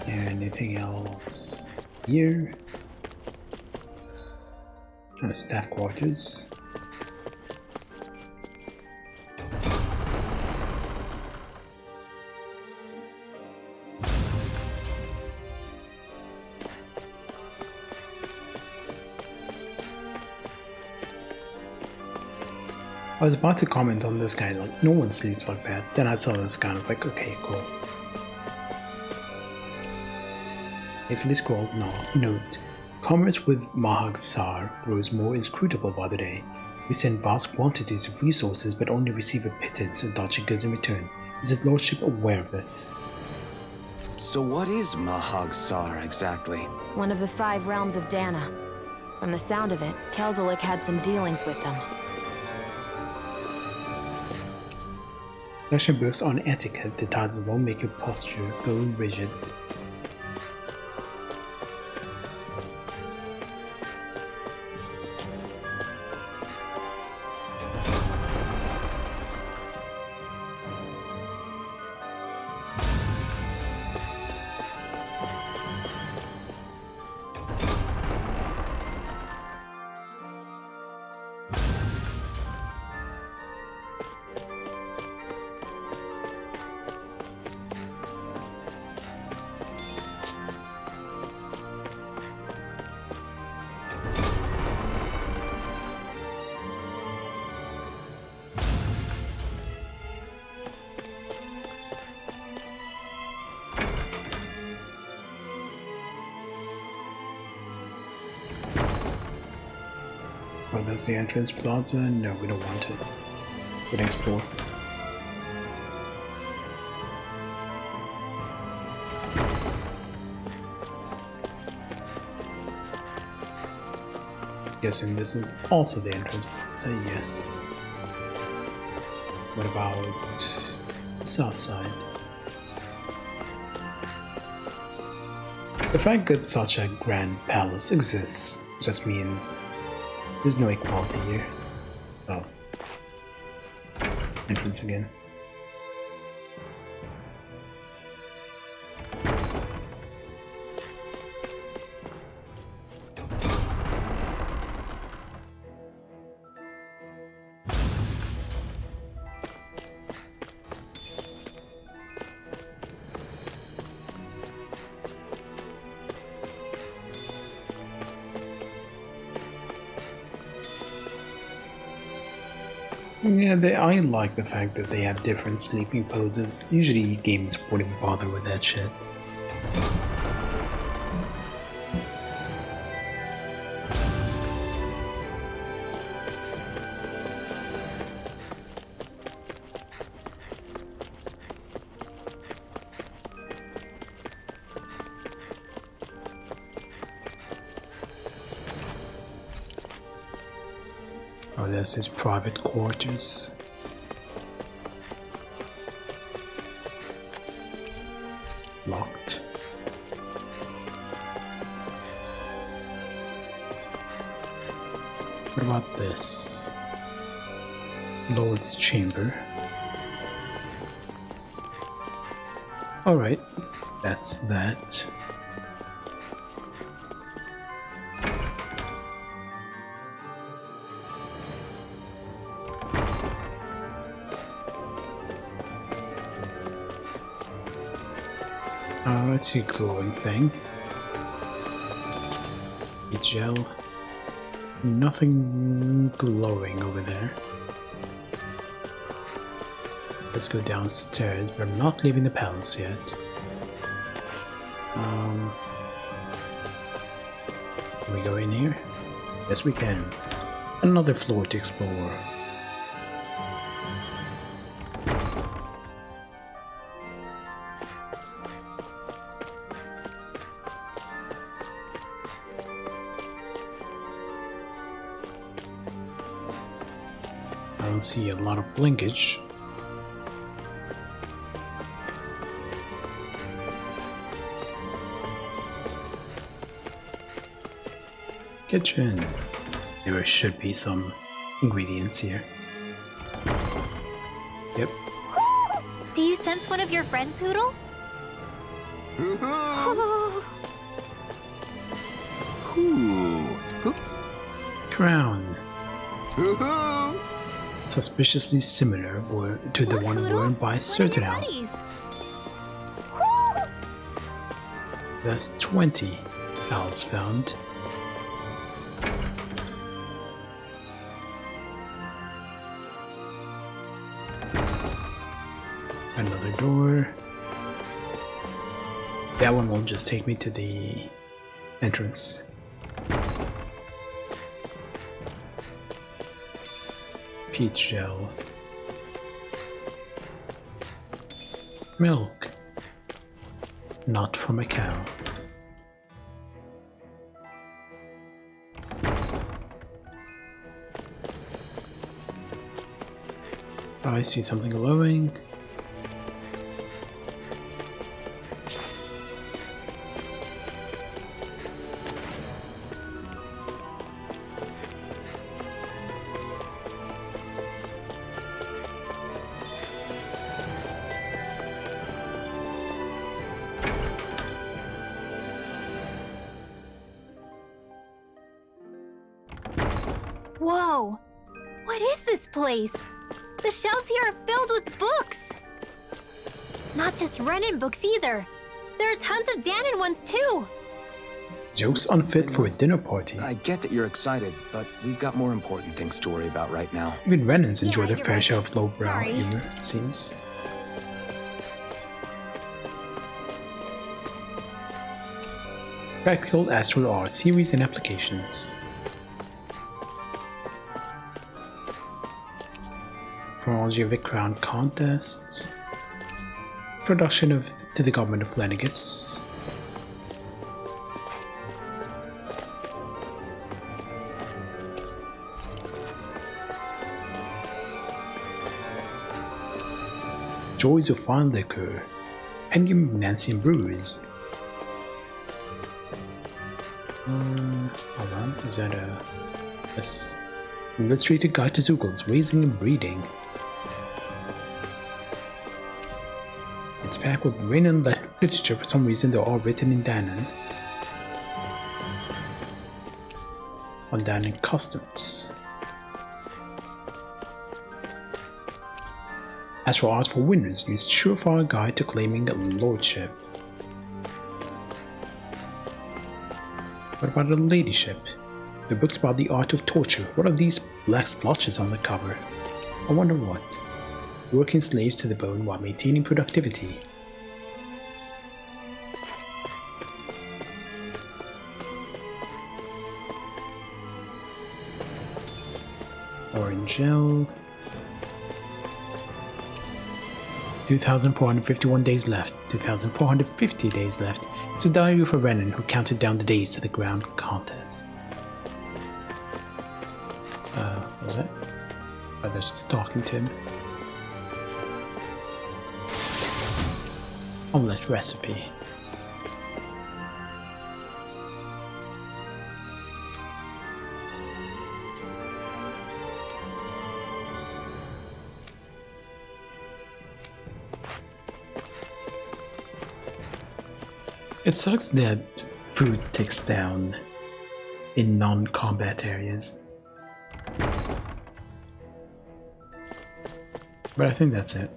Anything else here? Staff quarters. I was about to comment on this guy, like, no one sleeps like that. Then I saw this guy and I was like, okay, cool. Hastily scrolled, note. Commerce with Mahag Saar grows more inscrutable by the day. We send vast quantities of resources but only receive a pittance of dodgy goods in return. Is his lordship aware of this? So what is Mahag Saar exactly? One of the 5 realms of Dana. From the sound of it, Kelzelik had some dealings with them. Lecture books on etiquette. The titles alone make your posture go rigid. Oh, that's the entrance plaza? No, we don't want it. We'd explore. Guessing this is also the entrance plaza, yes. What about the south side? The fact that such a grand palace exists just means there's no equality here. Oh. Entrance again. Yeah, I like the fact that they have different sleeping poses. Usually games wouldn't bother with that shit. Oh, that's his private quarters. Locked. What about this? Lord's chamber. Alright, that's that. I see a glowing thing. A gel. Nothing glowing over there. Let's go downstairs, but I'm not leaving the palace yet. Can we go in here? Yes, we can. Another floor to explore. I don't see a lot of blinkage. Kitchen. There should be some ingredients here. Yep. Do you sense one of your friends, Hootle? Crown. Suspiciously similar to the one worn by Sertanow. That's 20 owls found. Another door. That one will just take me to the entrance. Peach gel. Milk. Not from a cow. I see something glowing. Whoa! What is this place? The shelves here are filled with books! Not just Renan books either. There are tons of Danon ones too! Joke's unfit for a dinner party. I get that you're excited, but we've got more important things to worry about right now. Even Renans enjoy their fair share of lowbrow humor, it seems. Practical Astral Art Theories and Applications. Chronology of the Crown Contest. Introduction to the Government of Lenegus. Joys of Fine Liquor. Endgame of Nancy Breweries. Hold on, is that a... Yes. Illustrated Guide to Zoogles, Raising and Breeding. It's packed with Renan literature. For some reason, they're all written in Danon. On Danon customs. Astral Arts for Winners used surefire guide to claiming a lordship. What about a ladyship? The book's about the art of torture. What are these black splotches on the cover? I wonder what. Working slaves to the bone while maintaining productivity. Orange gel. 2,451 days left. 2,450 days left. It's a diary for Renan, who counted down the days to the ground contest. What was that? Oh, they're just talking to him. Omelette recipe. It sucks that food ticks down in non-combat areas. But I think that's it.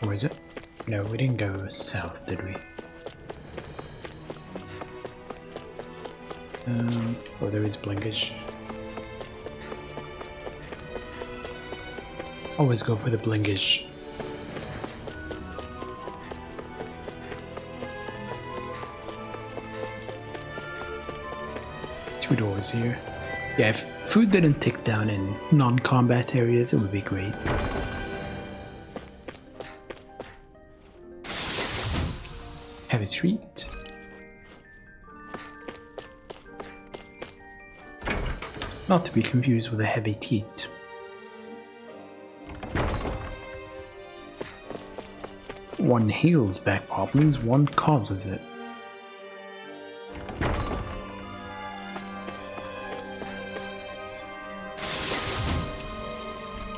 Or is it? No, we didn't go south, did we? Oh, there is blinkage. Always go for the blinkage. Two doors here. Yeah, if food didn't tick down in non-combat areas, it would be great. Heavy treat. Not to be confused with a heavy teat. One heals back problems, one causes it.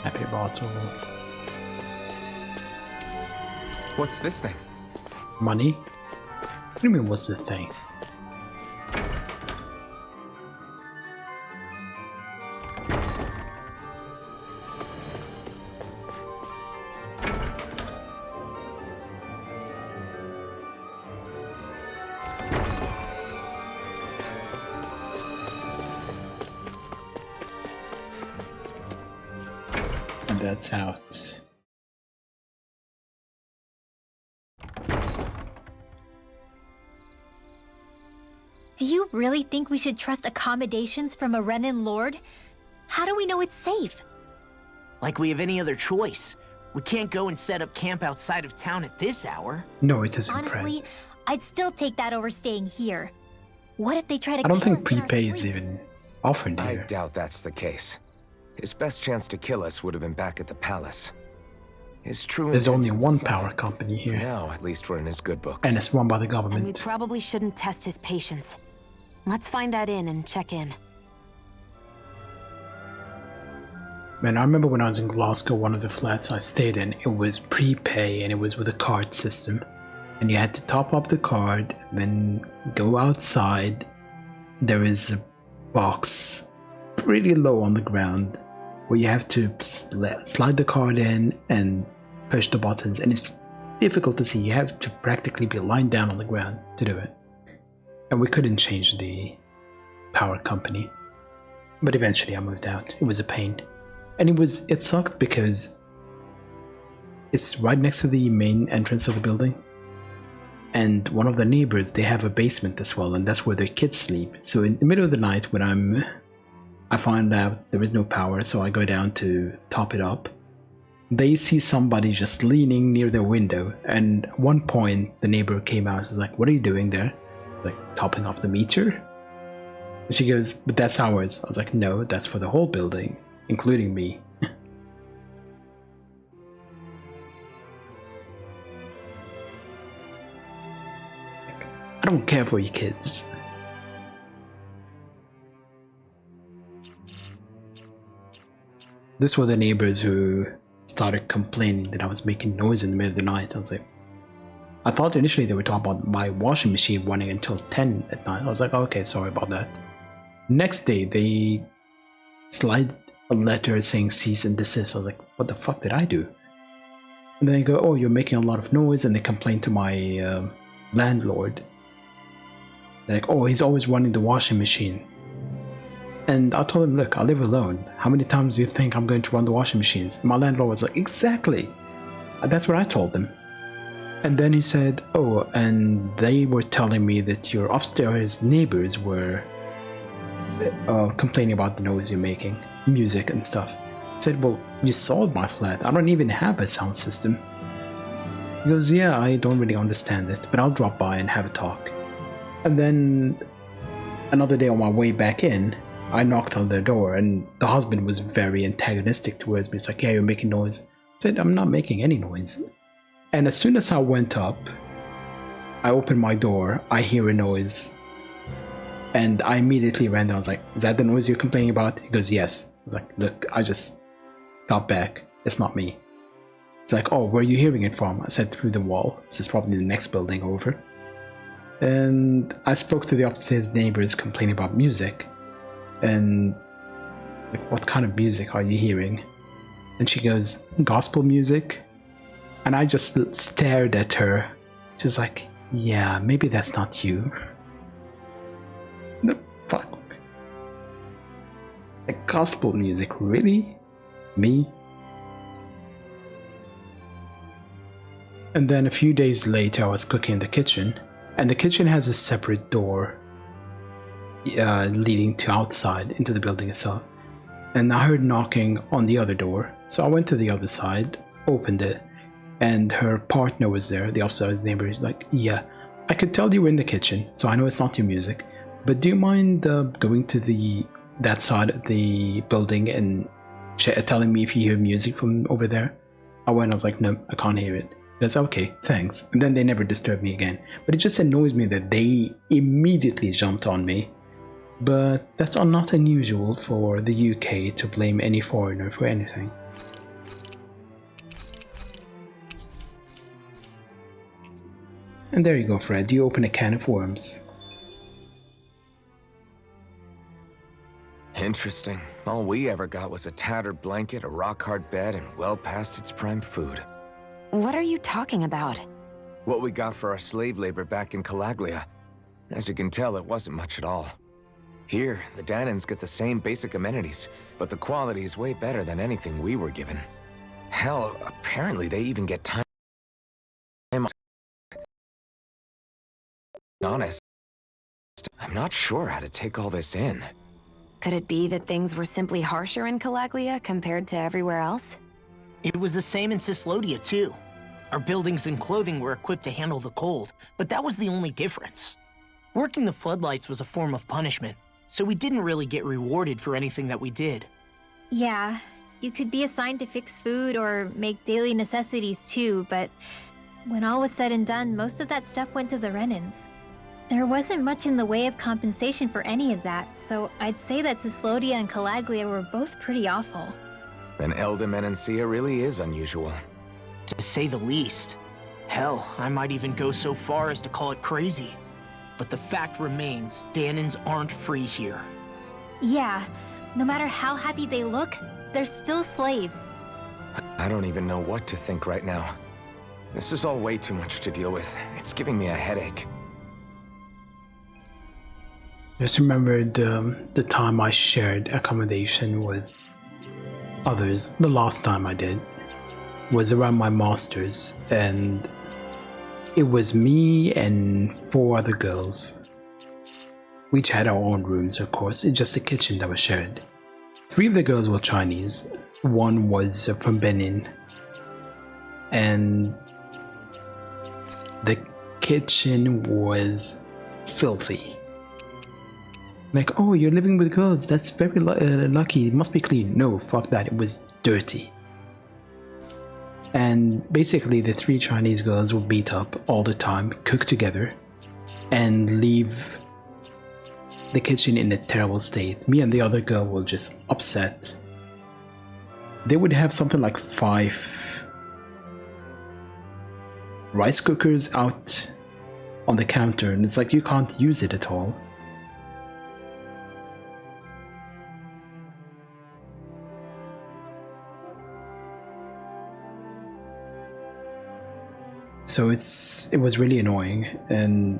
Happy bottle. What's this thing? Money? What do you mean, what's the thing? And that's out. Do you really think we should trust accommodations from a Renan lord? How do we know it's safe? Like we have any other choice. We can't go and set up camp outside of town at this hour. No, it isn't, Honestly, Fred. I'd still take that over staying here. What if they try to I don't kill think us in our prepay is sleep? even offered I here. doubt that's the case. His best chance to kill us would have been back at the palace. His true There's only intentions one aside, power company for here, now, at least we're in his good books. and it's run by the And we government. probably shouldn't test his patience. Let's find that inn and check in. Man, I remember when I was in Glasgow, one of the flats I stayed in, it was prepay and it was with a card system. And you had to top up the card, then go outside. There is a box pretty low on the ground where you have to slide the card in and push the buttons. And it's difficult to see. You have to practically be lying down on the ground to do it. And we couldn't change the power company. But eventually I moved out. It was a pain. And it sucked because it's right next to the main entrance of the building. And one of the neighbors, they have a basement as well, and that's where their kids sleep. So in the middle of the night when I find out there is no power, so I go down to top it up. They see somebody just leaning near their window, and at one point the neighbor came out and was like, "What are you doing there?" Like, topping up the meter? And she goes, "But that's ours." I was like, "No, that's for the whole building, including me." I don't care for you kids. This were the neighbors who started complaining that I was making noise in the middle of the night. I was like, I thought initially they were talking about my washing machine running until 10 at night. I was like, okay, sorry about that. Next day, they slide a letter saying cease and desist. I was like, what the fuck did I do? And then they go, oh, you're making a lot of noise, and they complain to my landlord. They're like, oh, he's always running the washing machine. And I told him, look, I live alone. How many times do you think I'm going to run the washing machines? And my landlord was like, exactly. And that's what I told them. And then he said, oh, and they were telling me that your upstairs neighbors were complaining about the noise you're making, music and stuff. I said, well, you saw my flat. I don't even have a sound system. He goes, yeah, I don't really understand it, but I'll drop by and have a talk. And then another day on my way back in, I knocked on their door, and the husband was very antagonistic towards me. It's like, yeah, you're making noise. I said, I'm not making any noise. And as soon as I went up, I opened my door, I hear a noise. And I immediately ran down. I was like, is that the noise you're complaining about? He goes, yes. I was like, look, I just got back. It's not me. It's like, oh, where are you hearing it from? I said, through the wall. This is probably the next building over. And I spoke to the upstairs neighbors complaining about music. And like, what kind of music are you hearing? And she goes, gospel music. And I just stared at her. She's like, yeah, maybe that's not you. The fuck? Like, gospel music, really? Me? And then a few days later I was cooking in the kitchen. And the kitchen has a separate door leading to outside into the building itself. And I heard knocking on the other door. So I went to the other side, opened it, and her partner was there, the upstairs neighbor. Is like, yeah, I could tell you were in the kitchen, so I know it's not your music, but do you mind going to that side of the building and telling me if you hear music from over there? I went, I was like, no, I can't hear it. He goes, okay, thanks. And then they never disturbed me again. But it just annoys me that they immediately jumped on me. But that's not unusual for the UK to blame any foreigner for anything. And there you go, Fred. You open a can of worms. Interesting. All we ever got was a tattered blanket, a rock-hard bed, and well past its prime food. What are you talking about? What we got for our slave labor back in Calaglia. As you can tell, it wasn't much at all. Here, the Danans get the same basic amenities, but the quality is way better than anything we were given. Hell, apparently they even get time. Honest, I'm not sure how to take all this in. Could it be that things were simply harsher in Calaglia compared to everywhere else? It was the same in Cyslodia, too. Our buildings and clothing were equipped to handle the cold, but that was the only difference. Working the floodlights was a form of punishment, so we didn't really get rewarded for anything that we did. Yeah, you could be assigned to fix food or make daily necessities too, but when all was said and done, most of that stuff went to the Renans. There wasn't much in the way of compensation for any of that, so I'd say that Cyslodia and Calaglia were both pretty awful. Then Elde Menancia really is unusual. To say the least. Hell, I might even go so far as to call it crazy. But the fact remains, Dahnans aren't free here. Yeah, no matter how happy they look, they're still slaves. I don't even know what to think right now. This is all way too much to deal with. It's giving me a headache. Just remembered the time I shared accommodation with others. The last time I did was around my master's, and it was me and 4 other girls. We each had our own rooms, of course. It's just a kitchen that was shared. 3 of the girls were Chinese. 1 was from Benin. And the kitchen was filthy. Like, oh, you're living with girls. That's very lucky. It must be clean. No, fuck that. It was dirty. And basically the 3 Chinese girls would meet up all the time, cook together, and leave the kitchen in a terrible state. Me and the other girl were just upset. They would have something like 5 rice cookers out on the counter, and it's like you can't use it at all. So it was really annoying, and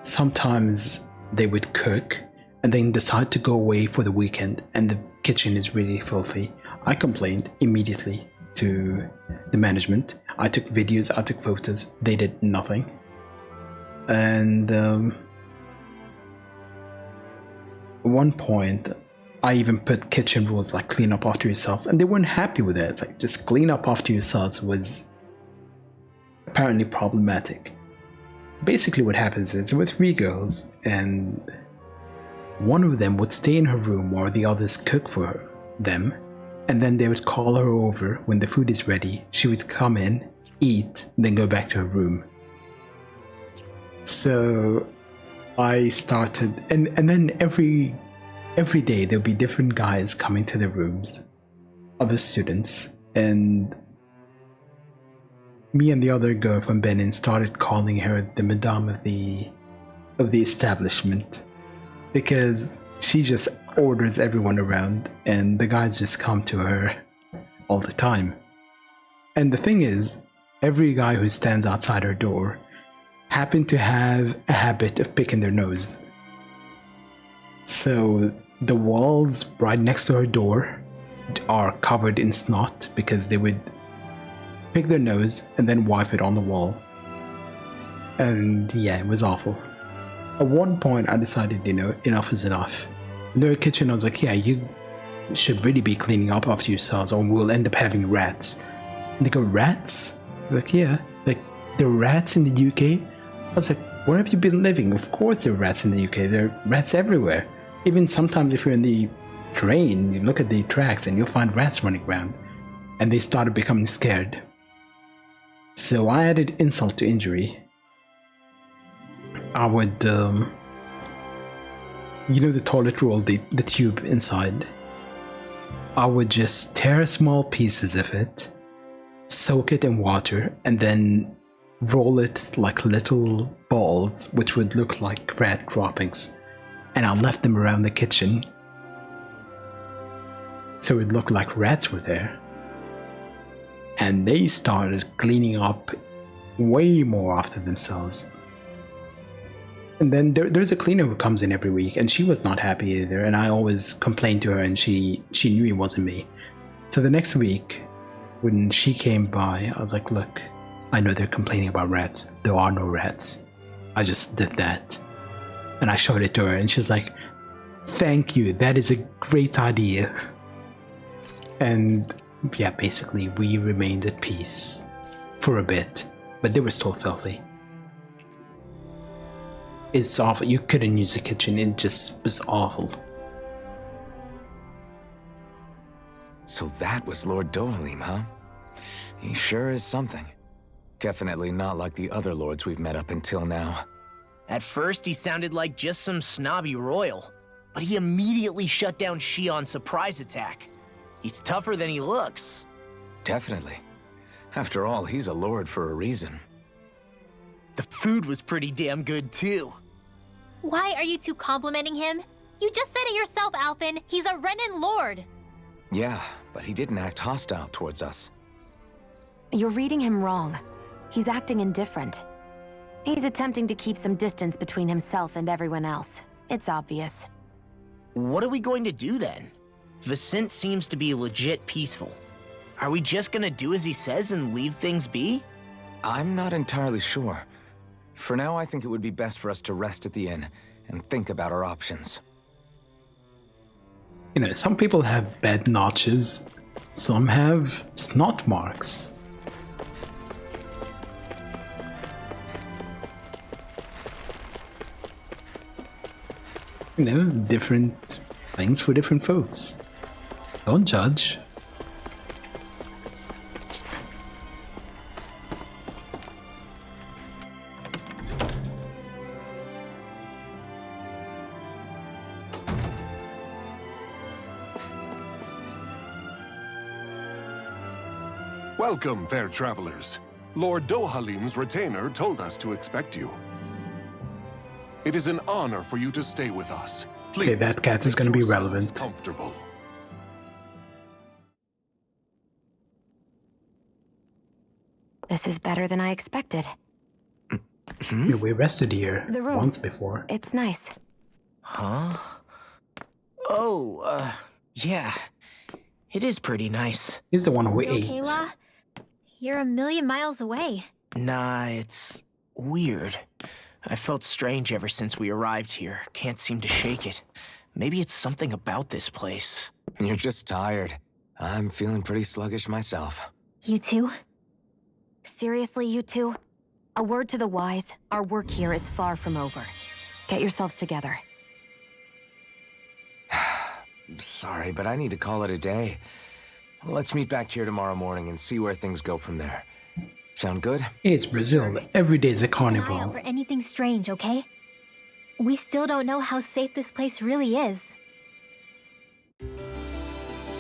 sometimes they would cook and then decide to go away for the weekend and the kitchen is really filthy. I complained immediately to the management. I took videos, I took photos, they did nothing. And at one point I even put kitchen rules like clean up after yourselves, and they weren't happy with it. It's like just clean up after yourselves was apparently problematic. Basically what happens is there were 3 girls, and one of them would stay in her room while the others cook for them, and then they would call her over when the food is ready. She would come in, eat, then go back to her room. So I started, and then every day there'll be different guys coming to the rooms, other students, and me and the other girl from Benin started calling her the madame of the establishment, because she just orders everyone around and the guys just come to her all the time. And the thing is, every guy who stands outside her door happened to have a habit of picking their nose. So the walls right next to her door are covered in snot because they would pick their nose and then wipe it on the wall. And yeah, it was awful. At one point I decided, enough is enough. In the kitchen I was like, yeah, you should really be cleaning up after yourselves or we'll end up having rats. And they go, rats? I was like, yeah, like there are rats in the UK? I was like, where have you been living? Of course there are rats in the UK, there are rats everywhere. Even sometimes if you're in the train, you look at the tracks and you'll find rats running around. And they started becoming scared. So I added insult to injury. I would, the toilet roll, the tube inside. I would just tear small pieces of it, soak it in water, and then roll it like little balls, which would look like rat droppings. And I left them around the kitchen. So it looked like rats were there. And they started cleaning up way more after themselves. And then there's a cleaner who comes in every week, and she was not happy either, and I always complained to her, and she knew it wasn't me. So the next week, when she came by, I was like, look, I know they're complaining about rats. There are no rats. I just did that. And I showed it to her, and she's like, "Thank you, that is a great idea." And yeah, basically, we remained at peace for a bit, but they were still filthy. It's awful. You couldn't use the kitchen, it just was awful. So that was Lord Dohalim, huh? He sure is something. Definitely not like the other lords we've met up until now. At first, he sounded like just some snobby royal, but he immediately shut down Shion's surprise attack. He's tougher than he looks. Definitely. After all, he's a lord for a reason. The food was pretty damn good, too. Why are you two complimenting him? You just said it yourself, Alphen. He's a Renan lord. Yeah, but he didn't act hostile towards us. You're reading him wrong. He's acting indifferent. He's attempting to keep some distance between himself and everyone else. It's obvious. What are we going to do then? Vicente seems to be legit peaceful. Are we just gonna do as he says and leave things be? I'm not entirely sure. For now, I think it would be best for us to rest at the inn and think about our options. You know, some people have bad notches, some have snot marks. You know, different things for different folks. Don't judge. Welcome, fair travelers. Lord Dohalim's retainer told us to expect you. It is an honor for you to stay with us. Please, Okay, that cat is going to be relevant. comfortable. This is better than I expected. Yeah, we rested here The room. once before. It's nice. Huh? Oh, yeah. It is pretty nice. He's the one who You ate. okay, La? You're a million miles away. Nah, it's weird. I felt strange ever since we arrived here. Can't seem to shake it. Maybe it's something about this place. You're just tired. I'm feeling pretty sluggish myself. You too? Seriously, you two? A word to the wise, our work here is far from over. Get yourselves together. Sorry, but I need to call it a day. Let's meet back here tomorrow morning and see where things go from there. Sound good? It's Brazil. Every day is a Keep an eye out carnival. for anything strange, okay? We still don't know how safe this place really is.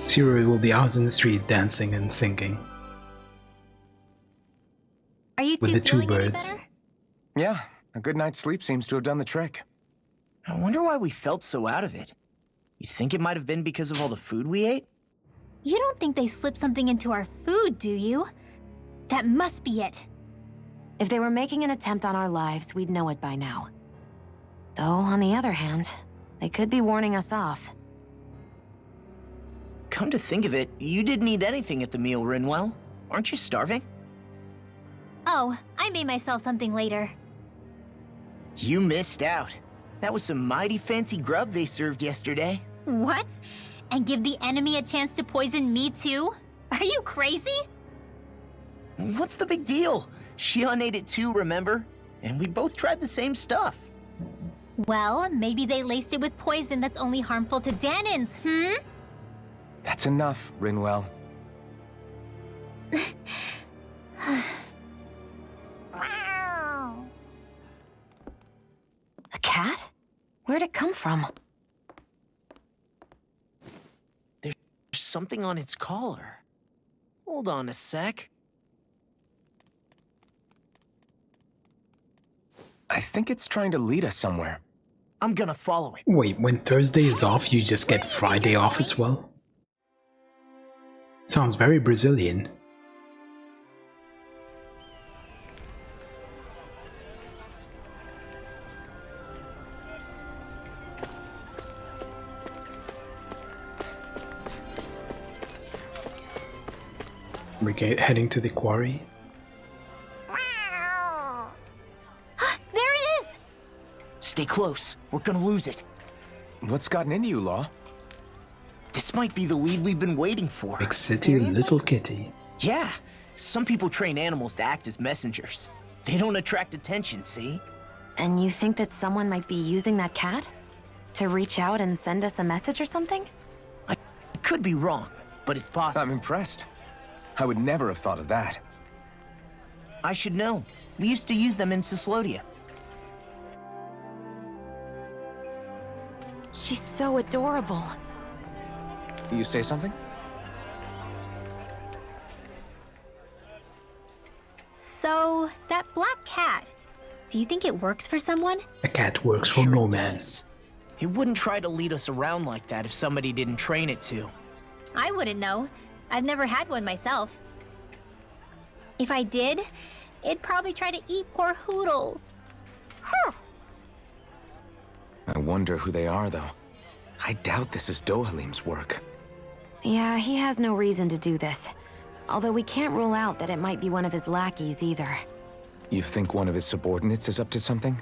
Zero will be out in the street dancing and singing Are you with two the two feeling any birds. better? Yeah, a good night's sleep seems to have done the trick. I wonder why we felt so out of it. You think it might have been because of all the food we ate? You don't think they slipped something into our food, do you? That must be it. If they were making an attempt on our lives, we'd know it by now. Though, on the other hand, they could be warning us off. Come to think of it, you didn't eat anything at the meal, Rinwell. Aren't you starving? Oh, I made myself something later. You missed out. That was some mighty fancy grub they served yesterday. What? And give the enemy a chance to poison me too? Are you crazy? What's the big deal? Shion ate it too, remember? And we both tried the same stuff. Well, maybe they laced it with poison that's only harmful to Danins, That's enough, Rinwell. A cat? Where'd it come from? There's something on its collar. Hold on a sec. I think it's trying to lead us somewhere. I'm gonna follow it. Wait, when Thursday is off, you just get Friday off as well? Sounds very Brazilian. We're heading to the quarry. There it is! Stay close. We're gonna lose it. What's gotten into you, Law? This might be the lead we've been waiting for. Big city, little kitty. Yeah. Some people train animals to act as messengers. They don't attract attention, see? And you think that someone might be using that cat? To reach out and send us a message or something? I could be wrong, but it's possible. I'm impressed. I would never have thought of that. I should know. We used to use them in Cyslodia. She's so adorable. You say something? So, that black cat, do you think it works for someone? A cat works for no man. It wouldn't try to lead us around like that if somebody didn't train it to. I wouldn't know. I've never had one myself. If I did, it'd probably try to eat poor Hootle. Huh. I wonder who they are, though. I doubt this is Dohalim's work. Yeah, he has no reason to do this. Although we can't rule out that it might be one of his lackeys either. You think one of his subordinates is up to something?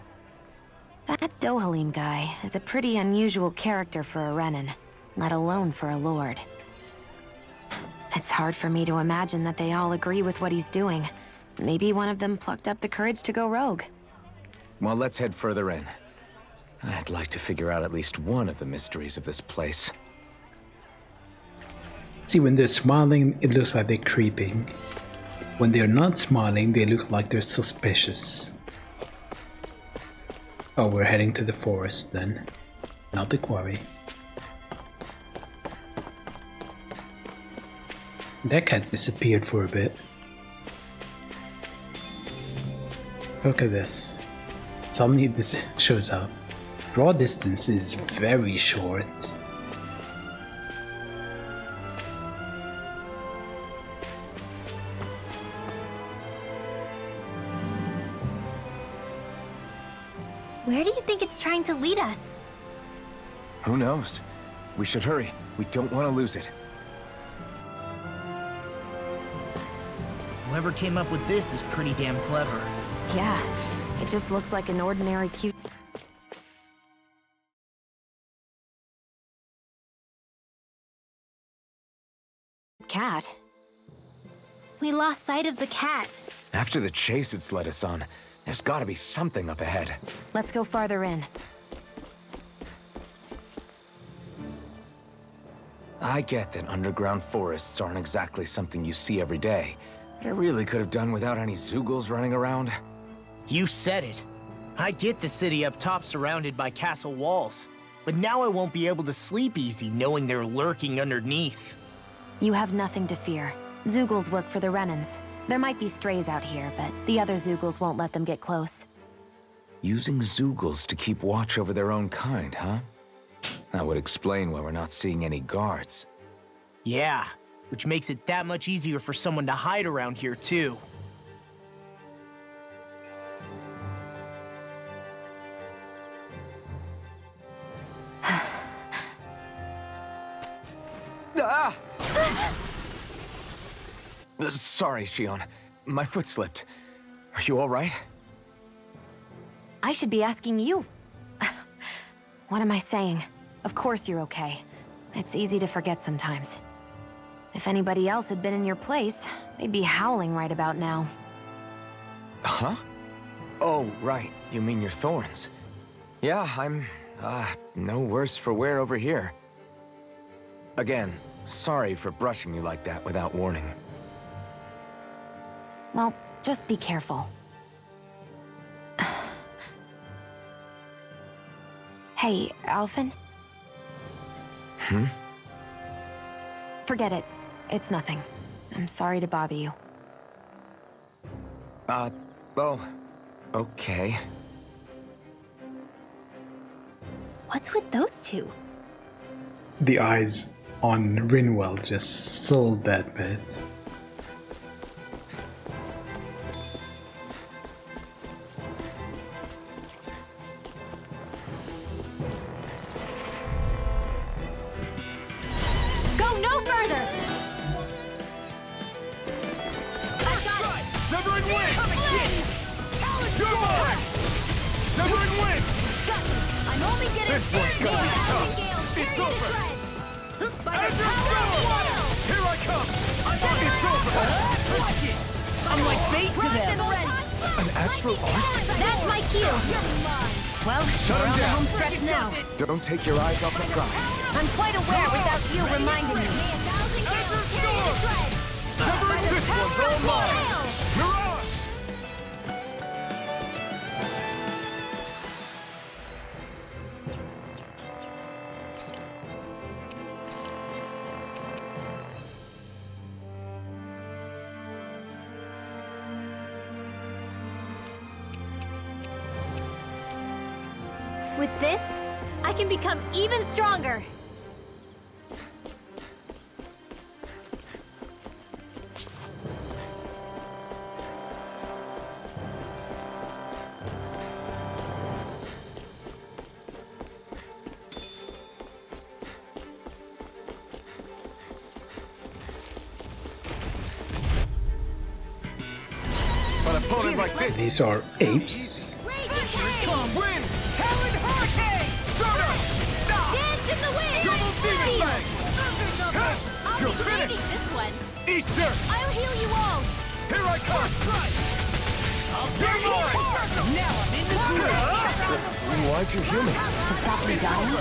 That Dohalim guy is a pretty unusual character for a Renan, let alone for a lord. It's hard for me to imagine that they all agree with what he's doing. Maybe one of them plucked up the courage to go rogue. Well, let's head further in. I'd like to figure out at least one of the mysteries of this place. See, when they're smiling, it looks like they're creeping. When they're not smiling, they look like they're suspicious. Oh, we're heading to the forest then, not the quarry. That cat disappeared for a bit. Look at this. Suddenly this shows up. Draw distance is very short. Where do you think it's trying to lead us? Who knows? We should hurry. We don't want to lose it. Whoever came up with this is pretty damn clever. Yeah, it just looks like an ordinary cute... cat. We lost sight of the cat. After the chase it's led us on, there's gotta be something up ahead. Let's go farther in. I get that underground forests aren't exactly something you see every day, but I really could have done without any Zeugles running around. You said it. I get the city up top surrounded by castle walls, but now I won't be able to sleep easy knowing they're lurking underneath. You have nothing to fear. Zeugles work for the Renans. There might be strays out here, but the other Zeugles won't let them get close. Using Zeugles to keep watch over their own kind, huh? That would explain why we're not seeing any guards. Yeah, which makes it that much easier for someone to hide around here, too. Ah! Sorry, Shion. My foot slipped. Are you all right? I should be asking you. What am I saying? Of course you're okay. It's easy to forget sometimes. If anybody else had been in your place, they'd be howling right about now. Huh? Oh, right. You mean your thorns. Yeah, I'm, no worse for wear over here. Again, sorry for brushing you like that without warning. Well, just be careful. Hey, Alphen? Hmm? Forget it. It's nothing. I'm sorry to bother you. Oh, okay. What's with those two? The eyes on Rinwell just sold that bit. Go no further! Severing Wind! Your mark! Severing Wind! I'm only getting This one's gonna be tough. It's over. Here I come. It's over. I'm like bait to them. An astral art? That's my cue. Well, Shut we're him on the down. home stretch now. Don't take your eyes off the prize. I'm quite aware without you reminding me. Severing this one's all mine. Mirage! With this, I can become even stronger. An opponent like this. These are apes. Wind! Talon Hurricane! Start up! Dance in the wind! Double Demon Fang! I'll You're be defending finished! this one. Eat dirt! I'll heal you all. Here I come! You're mine! Now I'm in the Why'd you heal me? To stop me dying?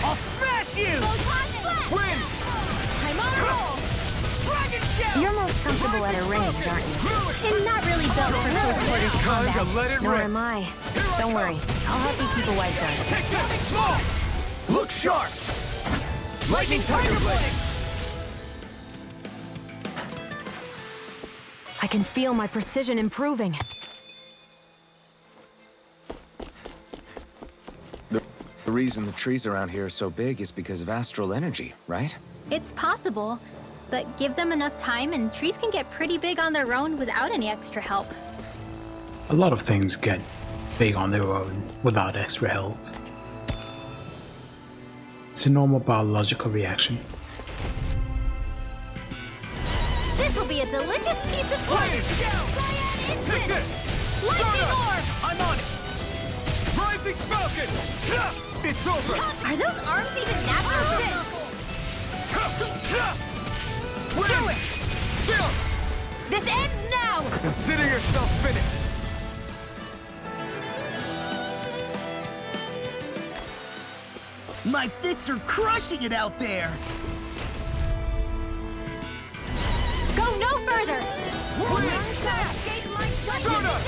I'll smash you! Wind! I'm on a roll. Dragon Shell! You're most comfortable at a range, aren't you? I'm not really built for close quarters Time to combat. let it Nor rip! am I. Don't worry, I'll help you keep a wide zone. Take this! Small! Look sharp! Lightning Tiger Blade! I can feel my precision improving. The reason the trees around here are so big is because of astral energy, right? It's possible, but give them enough time and trees can get pretty big on their own without any extra help. A lot of things get big on their own without extra help. It's a normal biological reaction. This will be a delicious piece of treasure. Cyan Take Instant! this! Lightning Orb! I'm on it! Rising Falcon! It's over! Are those arms even natural? Do it! Chill! This ends now! Consider yourself finished! My fists are crushing it out there. Go no further! Soda!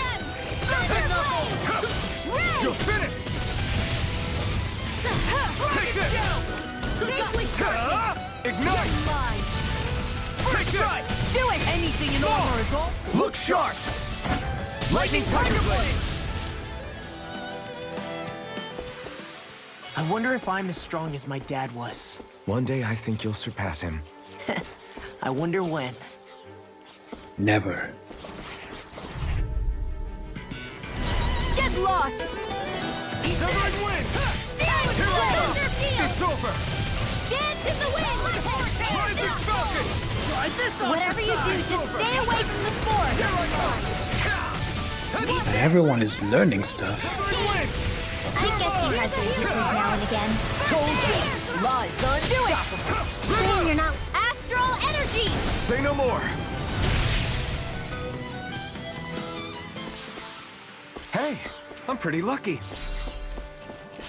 You're finished! Take this! Ignite! Take this! Do it! Anything in armor is all. Look sharp! Lightning Tiger Blade! I wonder if I'm as strong as my dad was. One day I think you'll surpass him. I wonder when. Never. Get lost! Severing Wind! It's over! Dance in the wind! Rising Falcon! Whatever you do, just stay away from the spore! And everyone is learning stuff. I guess he has weaknesses now and again. Lies on do it! Shame you're not astral energy! Say no more! Hey, I'm pretty lucky.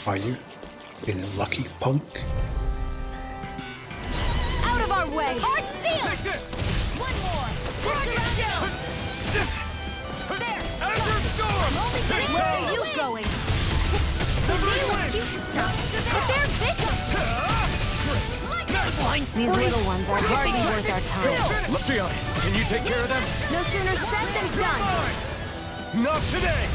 Are you? Feeling lucky, punk? Out of our way! Art seal! Take this! One more! Dragon Shell! There! Azure Storm! Where are you going? They want you to stop, but they're vicious! These little ones are hardly worth our time. Lucian, can you take care of them? No sooner said than done! Not today!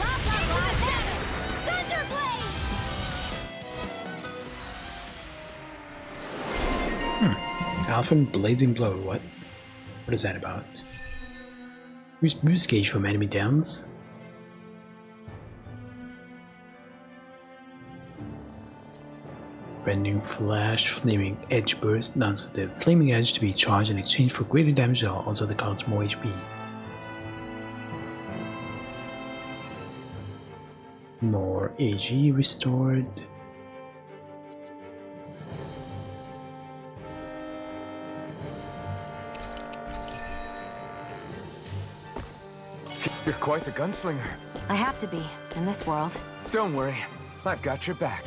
Alpha Blazing Blow, what? What is that about? Use boost gauge from enemy downs. Rending Flash, Flaming Edge Burst, allows the Flaming Edge to be charged in exchange for greater damage, also that costs more HP. More AG restored. You're quite the gunslinger. I have to be, in this world. Don't worry, I've got your back.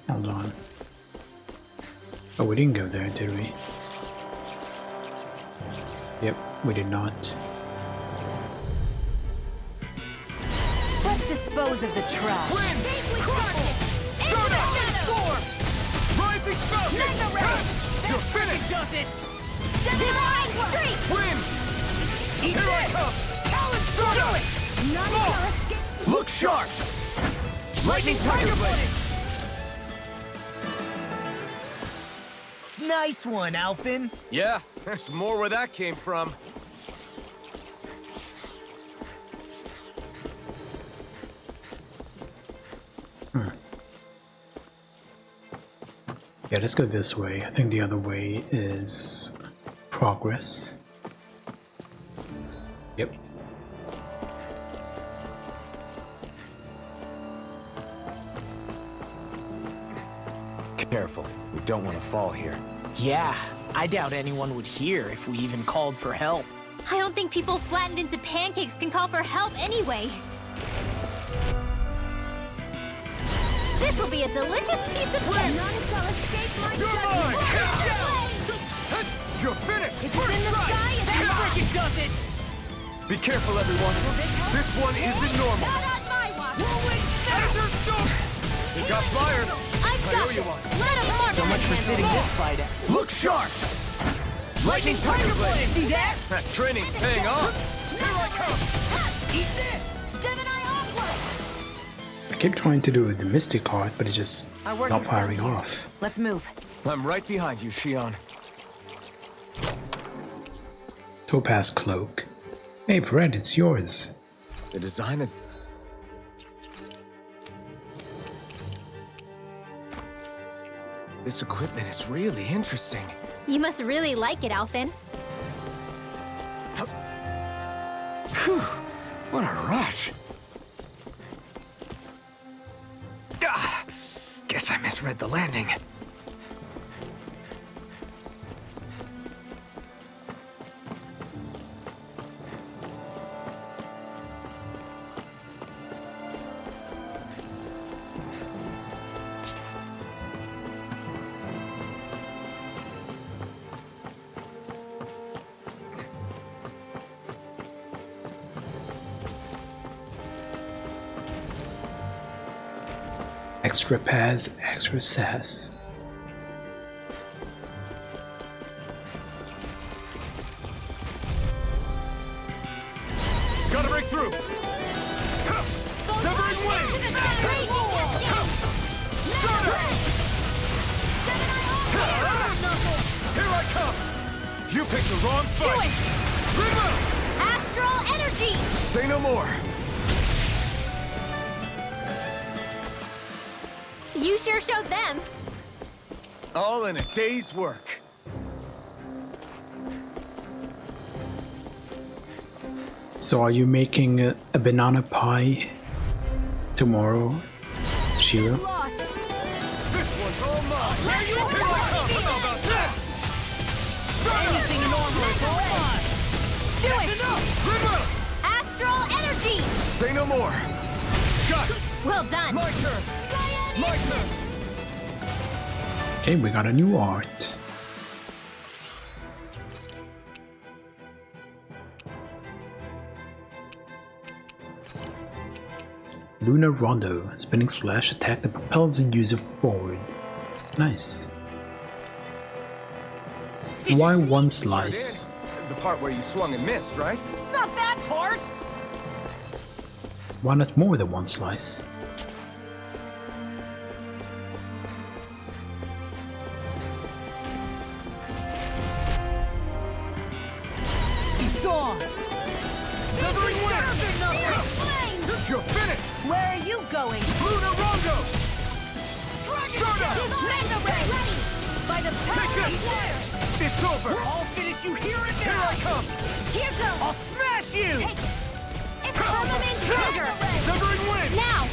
Hold on. Oh, we didn't go there, did we? Yep, we did not. Let's dispose of the trash. Wind! Crush! Soda! Storm! Rising Falcon! You're finished! Does it! Divine Streak! Wind! Eat Here I this! come! Talon Do it! None Go! shall escape. Look sharp! Lightning Tiger Blade! Nice one, Alphen. Yeah, there's more where that came from. Yeah, let's go this way. I think the other way is progress. Yep. Careful, we don't want to fall here. Yeah, I doubt anyone would hear if we even called for help. I don't think people flattened into pancakes can call for help anyway. This will be a delicious piece of cake. None shall escape my You're judgment. mine! You're finished! If it's in the sky, it's Freaking does it! Be careful, everyone. This one isn't normal. not on my watch. Desert Storm! We got flyers. I've I got owe you this. one. Let him mark So much for sitting this fight out. Look sharp! Lightning Tiger Blade! See that? That training's paying off! Here I come! Eat this! Gemini Aqua! I keep trying to do the Mystic Heart, but it's just Our work not is firing done here. off. Let's move. I'm right behind you, Shion. Topaz Cloak. Hey, Fred, it's yours. The design of... This equipment is really interesting. You must really like it, Alphen. Phew, what a rush. Ah, guess I misread the landing. Extra pass, extra sass. Gotta break through! Severing Wing! Here I come! You picked the wrong fight! Astral energy! Say no more! You sure showed them. All in a day's work. So are you making a banana pie tomorrow, Shiro? Lost. This one's all mine! Here I come! How about that? Anything normal is all mine. Do it! Enough! Astral energy! Say no more! Got it! Well done. My turn! My turn! Okay, we got a new art. Lunar Rondo. Spinning slash attack that propels the user forward. Nice. Why one slice? The part where you swung and missed, right? Not that part! Why not more than one slice? It's on! Severing You're finished! Where are you going? Lunar Rondo! Stardust! By the power of fire! It's over! I'll finish you here and Here now! I come! Here goes! I'll smash you! Take it! It's Firmament Trigger! Severing wind! Now!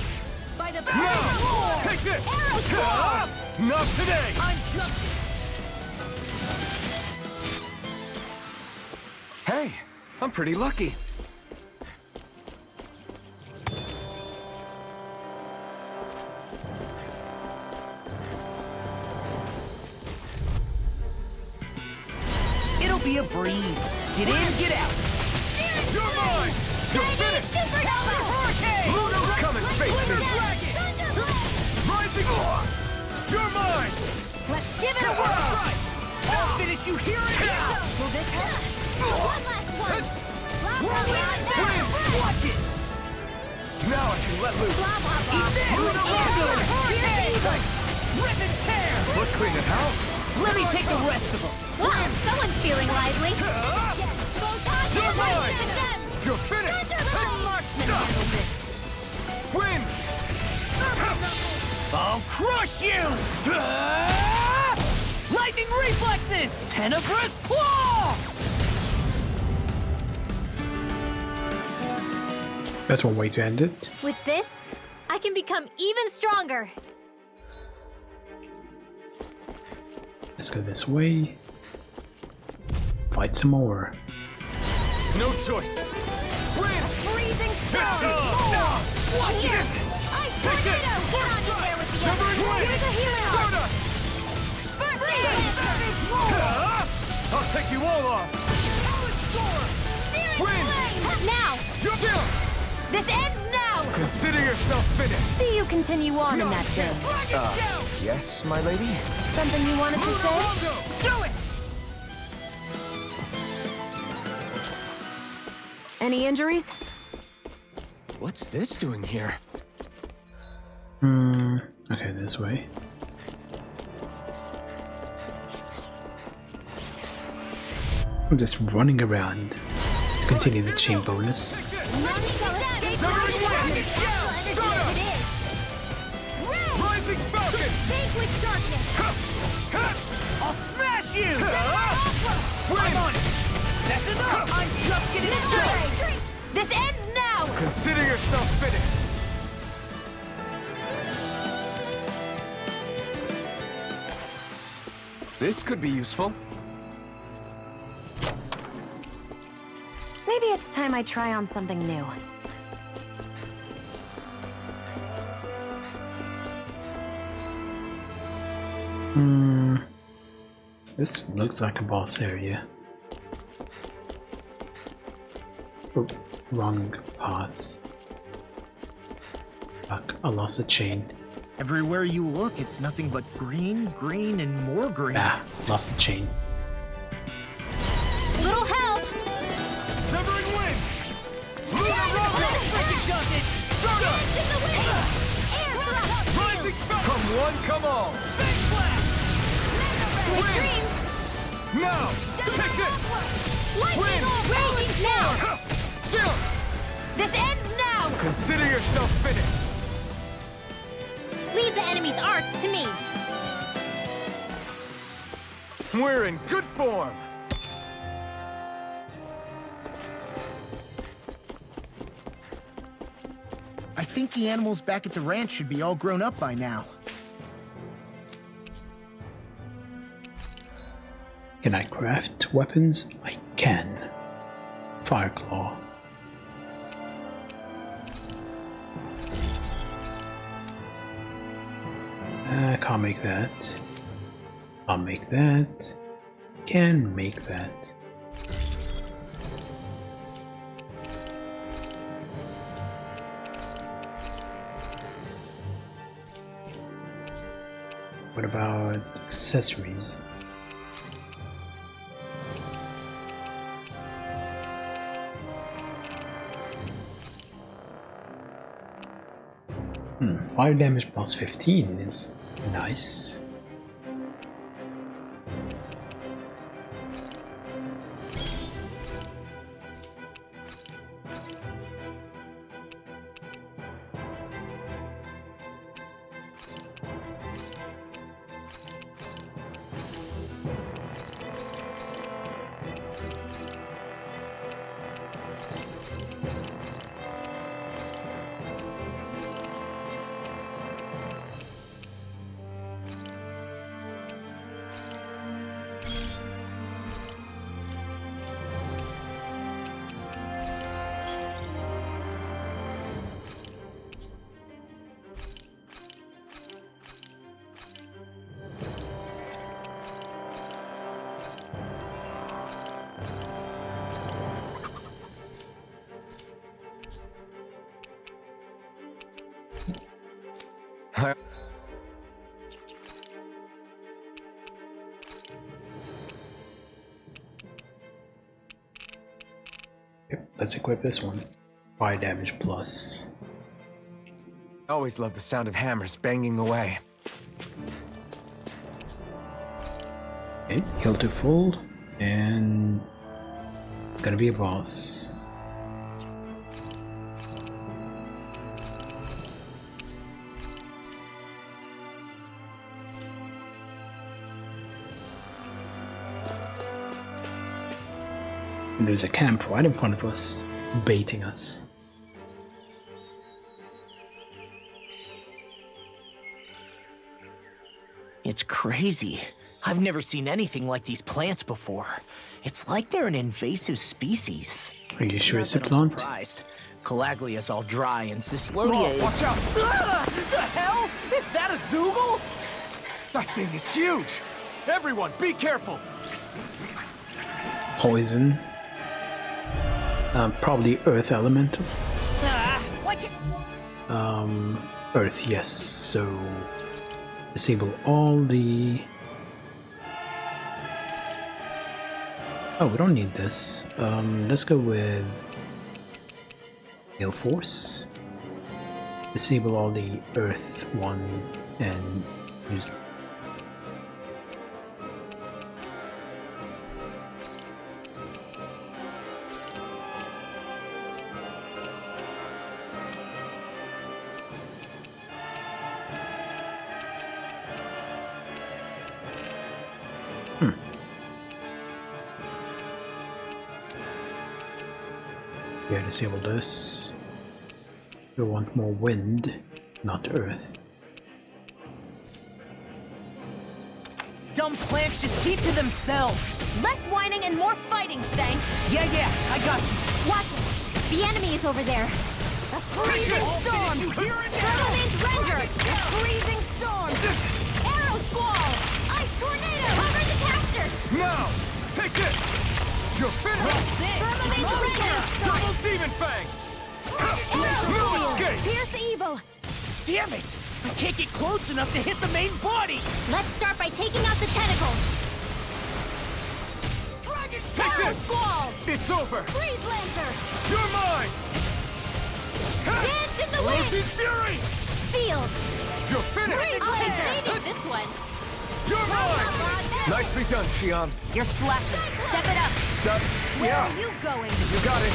By the power Now! of war! Take this! Arrow Claw! Not today! I'm just... Hey, I'm pretty lucky. It'll be a breeze. Get in, get out. You're mine! You're finished! Supernova! Hurricane! Lunar, come and face me! Rising! You're mine! Let's give it a whirl! Right. I'll finish you here and now. Will this help? One last one! Blah, blah, blah, Win! Watch it. Now I can let loose! blah, blah, blah. Eat this! Lunar Rondo! Hurricane! Rip and tear! Let's clean it out! Let me take the rest of them. Wow, someone's feeling lively. You're mine! You're finished! Win! I'll crush you! Lightning reflexes! Tenebrous claw! That's one way to end it. With this, I can become even stronger. Let's go this way. Fight some more. No choice! Win! Freezing Now! storm! Watch Here! it! Ice Take it! tornado! Get on in there with the Severing others. wind! Here's a healing arm! Stardust! I'll take you all on! Searing Win! flame! Now! You're still! This ends now! Consider yourself finished. See you continue on in that vein. Yes, my lady? Something you wanted to say? Do it! Any injuries? What's this doing here? Okay, this way. I'm just running around to continue the chain bonus. Rising Falcon! I'll smash you! I'm on it! That's enough! I'm just getting started! This ends now! Consider yourself finished. This could be useful. Maybe it's time I try on something new. This looks like a boss area. Oh, wrong path. Fuck, I lost the chain. Everywhere you look, it's nothing but green, green, and more green. Ah, lost the chain. Little help! Severing wind! Dance in the wind! Air thrust! Rising Falcon! Come one, come all! Sweet dreams! Now! Take this! Lightning raging now! Chill! This ends now! Consider yourself finished. Leave the enemy's arts to me! We're in good form! I think the animals back at the ranch should be all grown up by now. Can I craft weapons? I can. Fireclaw. I can't make that. I'll make that. Can make that. What about accessories? 5 damage plus 15 is nice. Yep, let's equip this one. 5 damage plus. Always love the sound of hammers banging away. Okay, heal to full, and it's gonna be a boss. And there's a camp right in front of us, baiting us. It's crazy. I've never seen anything like these plants before. It's like they're an invasive species. Are you sure it's a Not that plant? I'm surprised. Calaglia's all dry and Cyslodia is... Watch out! Ah! The hell? Is that a Zoogle? That thing is huge! Everyone, be careful! Poison. Probably earth elemental. Earth, yes. So disable all the... Oh, we don't need this. Let's go with Gale Force. Disable all the earth ones and use them. Yeah, disable this. We want more wind, not earth. Dumb plants just keep to themselves. Less whining and more fighting, thanks. Yeah, I got you. Watch it. The enemy is over there. A freezing storm. Remains rendered. A freezing storm. Arrow squall. Ice tornado. Cover the caster. Now! Take this! You're finished! Remains rendered. Double Demon Fang! Arrow escape! Pierce the evil. Damn it! I can't get close enough to hit the main body! Let's start by taking out the tentacles. Take Arrow this! squall. It's over! Freeze lancer. You're mine! Dance in the wind. Roach's Fury! Sealed. You're finished! Freeze lancer. This one. You're mine! Nicely done, Xion. You're slacking. Step it up. Where are you going? You got it.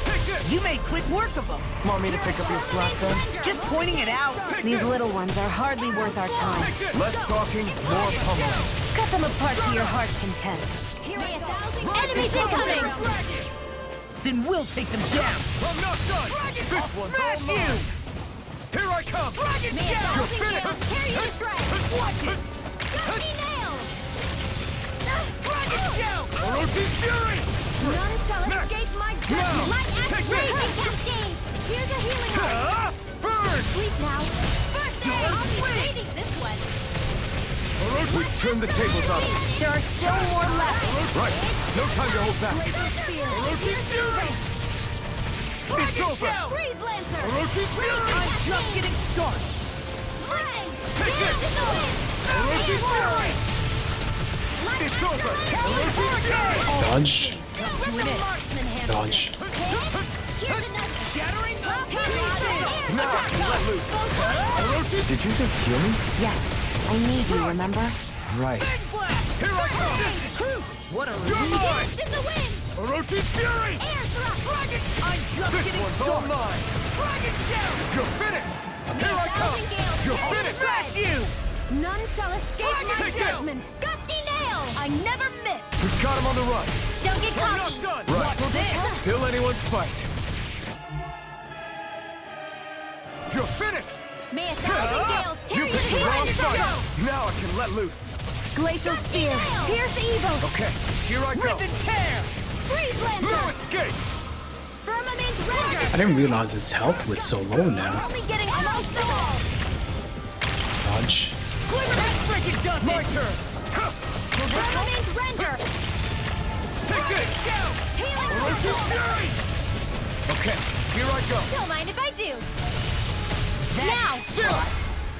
Take this! You made quick work of them. Want me to pick up your slack then? Just pointing it out. These little ones are hardly worth our time. Less talking, more pummeling. Cut them apart to your heart's content. Enemies incoming! Then we'll take them down. I'm not done! This one's all mine! Here I come! You're finished! Carry you to shreds! Watch it! Gusty nails! Orochi's Fury! None shall escape my judgment! My axe raging cascade! Here's a healing art! Burn! Sleep now! First aid! I'll be saving this one! We turned the tables on him. There are still more left! Right, no time to hold back. Orochi's Fury! It's over! Freeze Lancer! Orochi's Fury! I'm just getting started. Lightning! Take Dance it! in the wind! Orochi's It's over! Dodge. Dodge. Did you just heal me? Yes, I need you, remember? Right. Here I come! What a You're relief! mine! In the wind! Orochi's Fury! Air thrust! Dragon! I'm just This getting one's all started! mine! Dragon shout! You're finished! Here I come! You're finished! Smash you! None shall escape Dragon my take it! judgment! Gusty nail! I never miss! We've got him on the run! Don't get We're cocky! not done! What will this? Still anyone's fight! You're finished! May a thousand gales tear You you picked to the wrong shreds! side! Now I can let loose! Glacial spear! Pierce evil! Okay, here I go! Rip and tear! Freeze No lancer! escape! Firmament render! I didn't realize its health was so low now. Only getting close to all! Dodge. Freaking done! My turn! Firmament render! Take it! Healing Orochi's circle! Fury! Okay, here I go! Don't mind if I do! Now!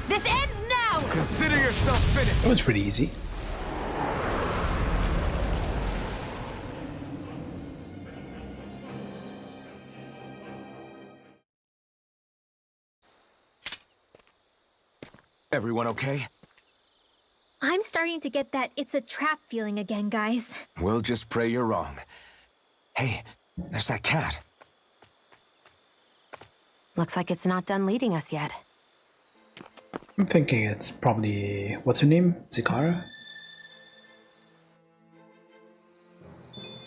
This ends now! Consider yourself finished! That was pretty easy. Everyone okay? I'm starting to get that it's a trap feeling again, guys. We'll just pray you're wrong. Hey, there's that cat. Looks like it's not done leading us yet. I'm thinking it's probably... what's her name? Zikara?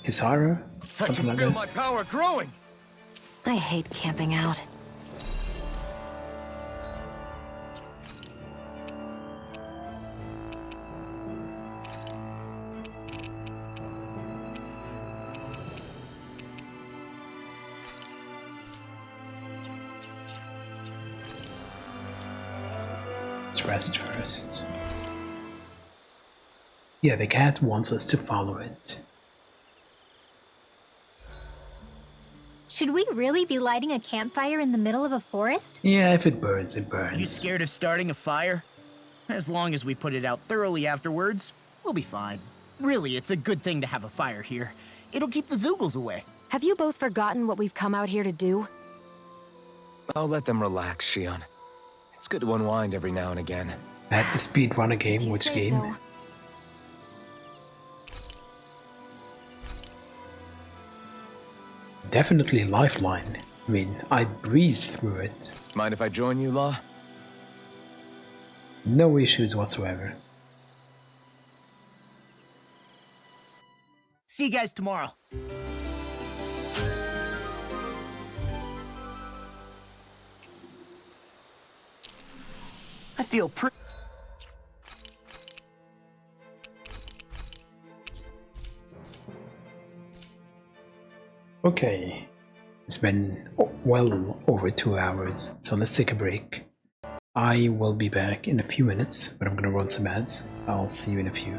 Kisara? I Something can like feel that. my power growing! I hate camping out. Let's rest first. Yeah, the cat wants us to follow it. Should we really be lighting a campfire in the middle of a forest? Yeah, if it burns, it burns. You scared of starting a fire? As long as we put it out thoroughly afterwards, we'll be fine. Really, it's a good thing to have a fire here. It'll keep the Zoogles away. Have you both forgotten what we've come out here to do? I'll let them relax, Shion. It's good to unwind every now and again. I had to speedrun a game. Which game? So. Definitely Lifeline. I mean, I breezed through it. Mind if I join you, Law? No issues whatsoever. See you guys tomorrow. I feel pretty... Okay, it's been well over 2 hours, so let's take a break. I will be back in a few minutes, but I'm gonna run some ads. I'll see you in a few.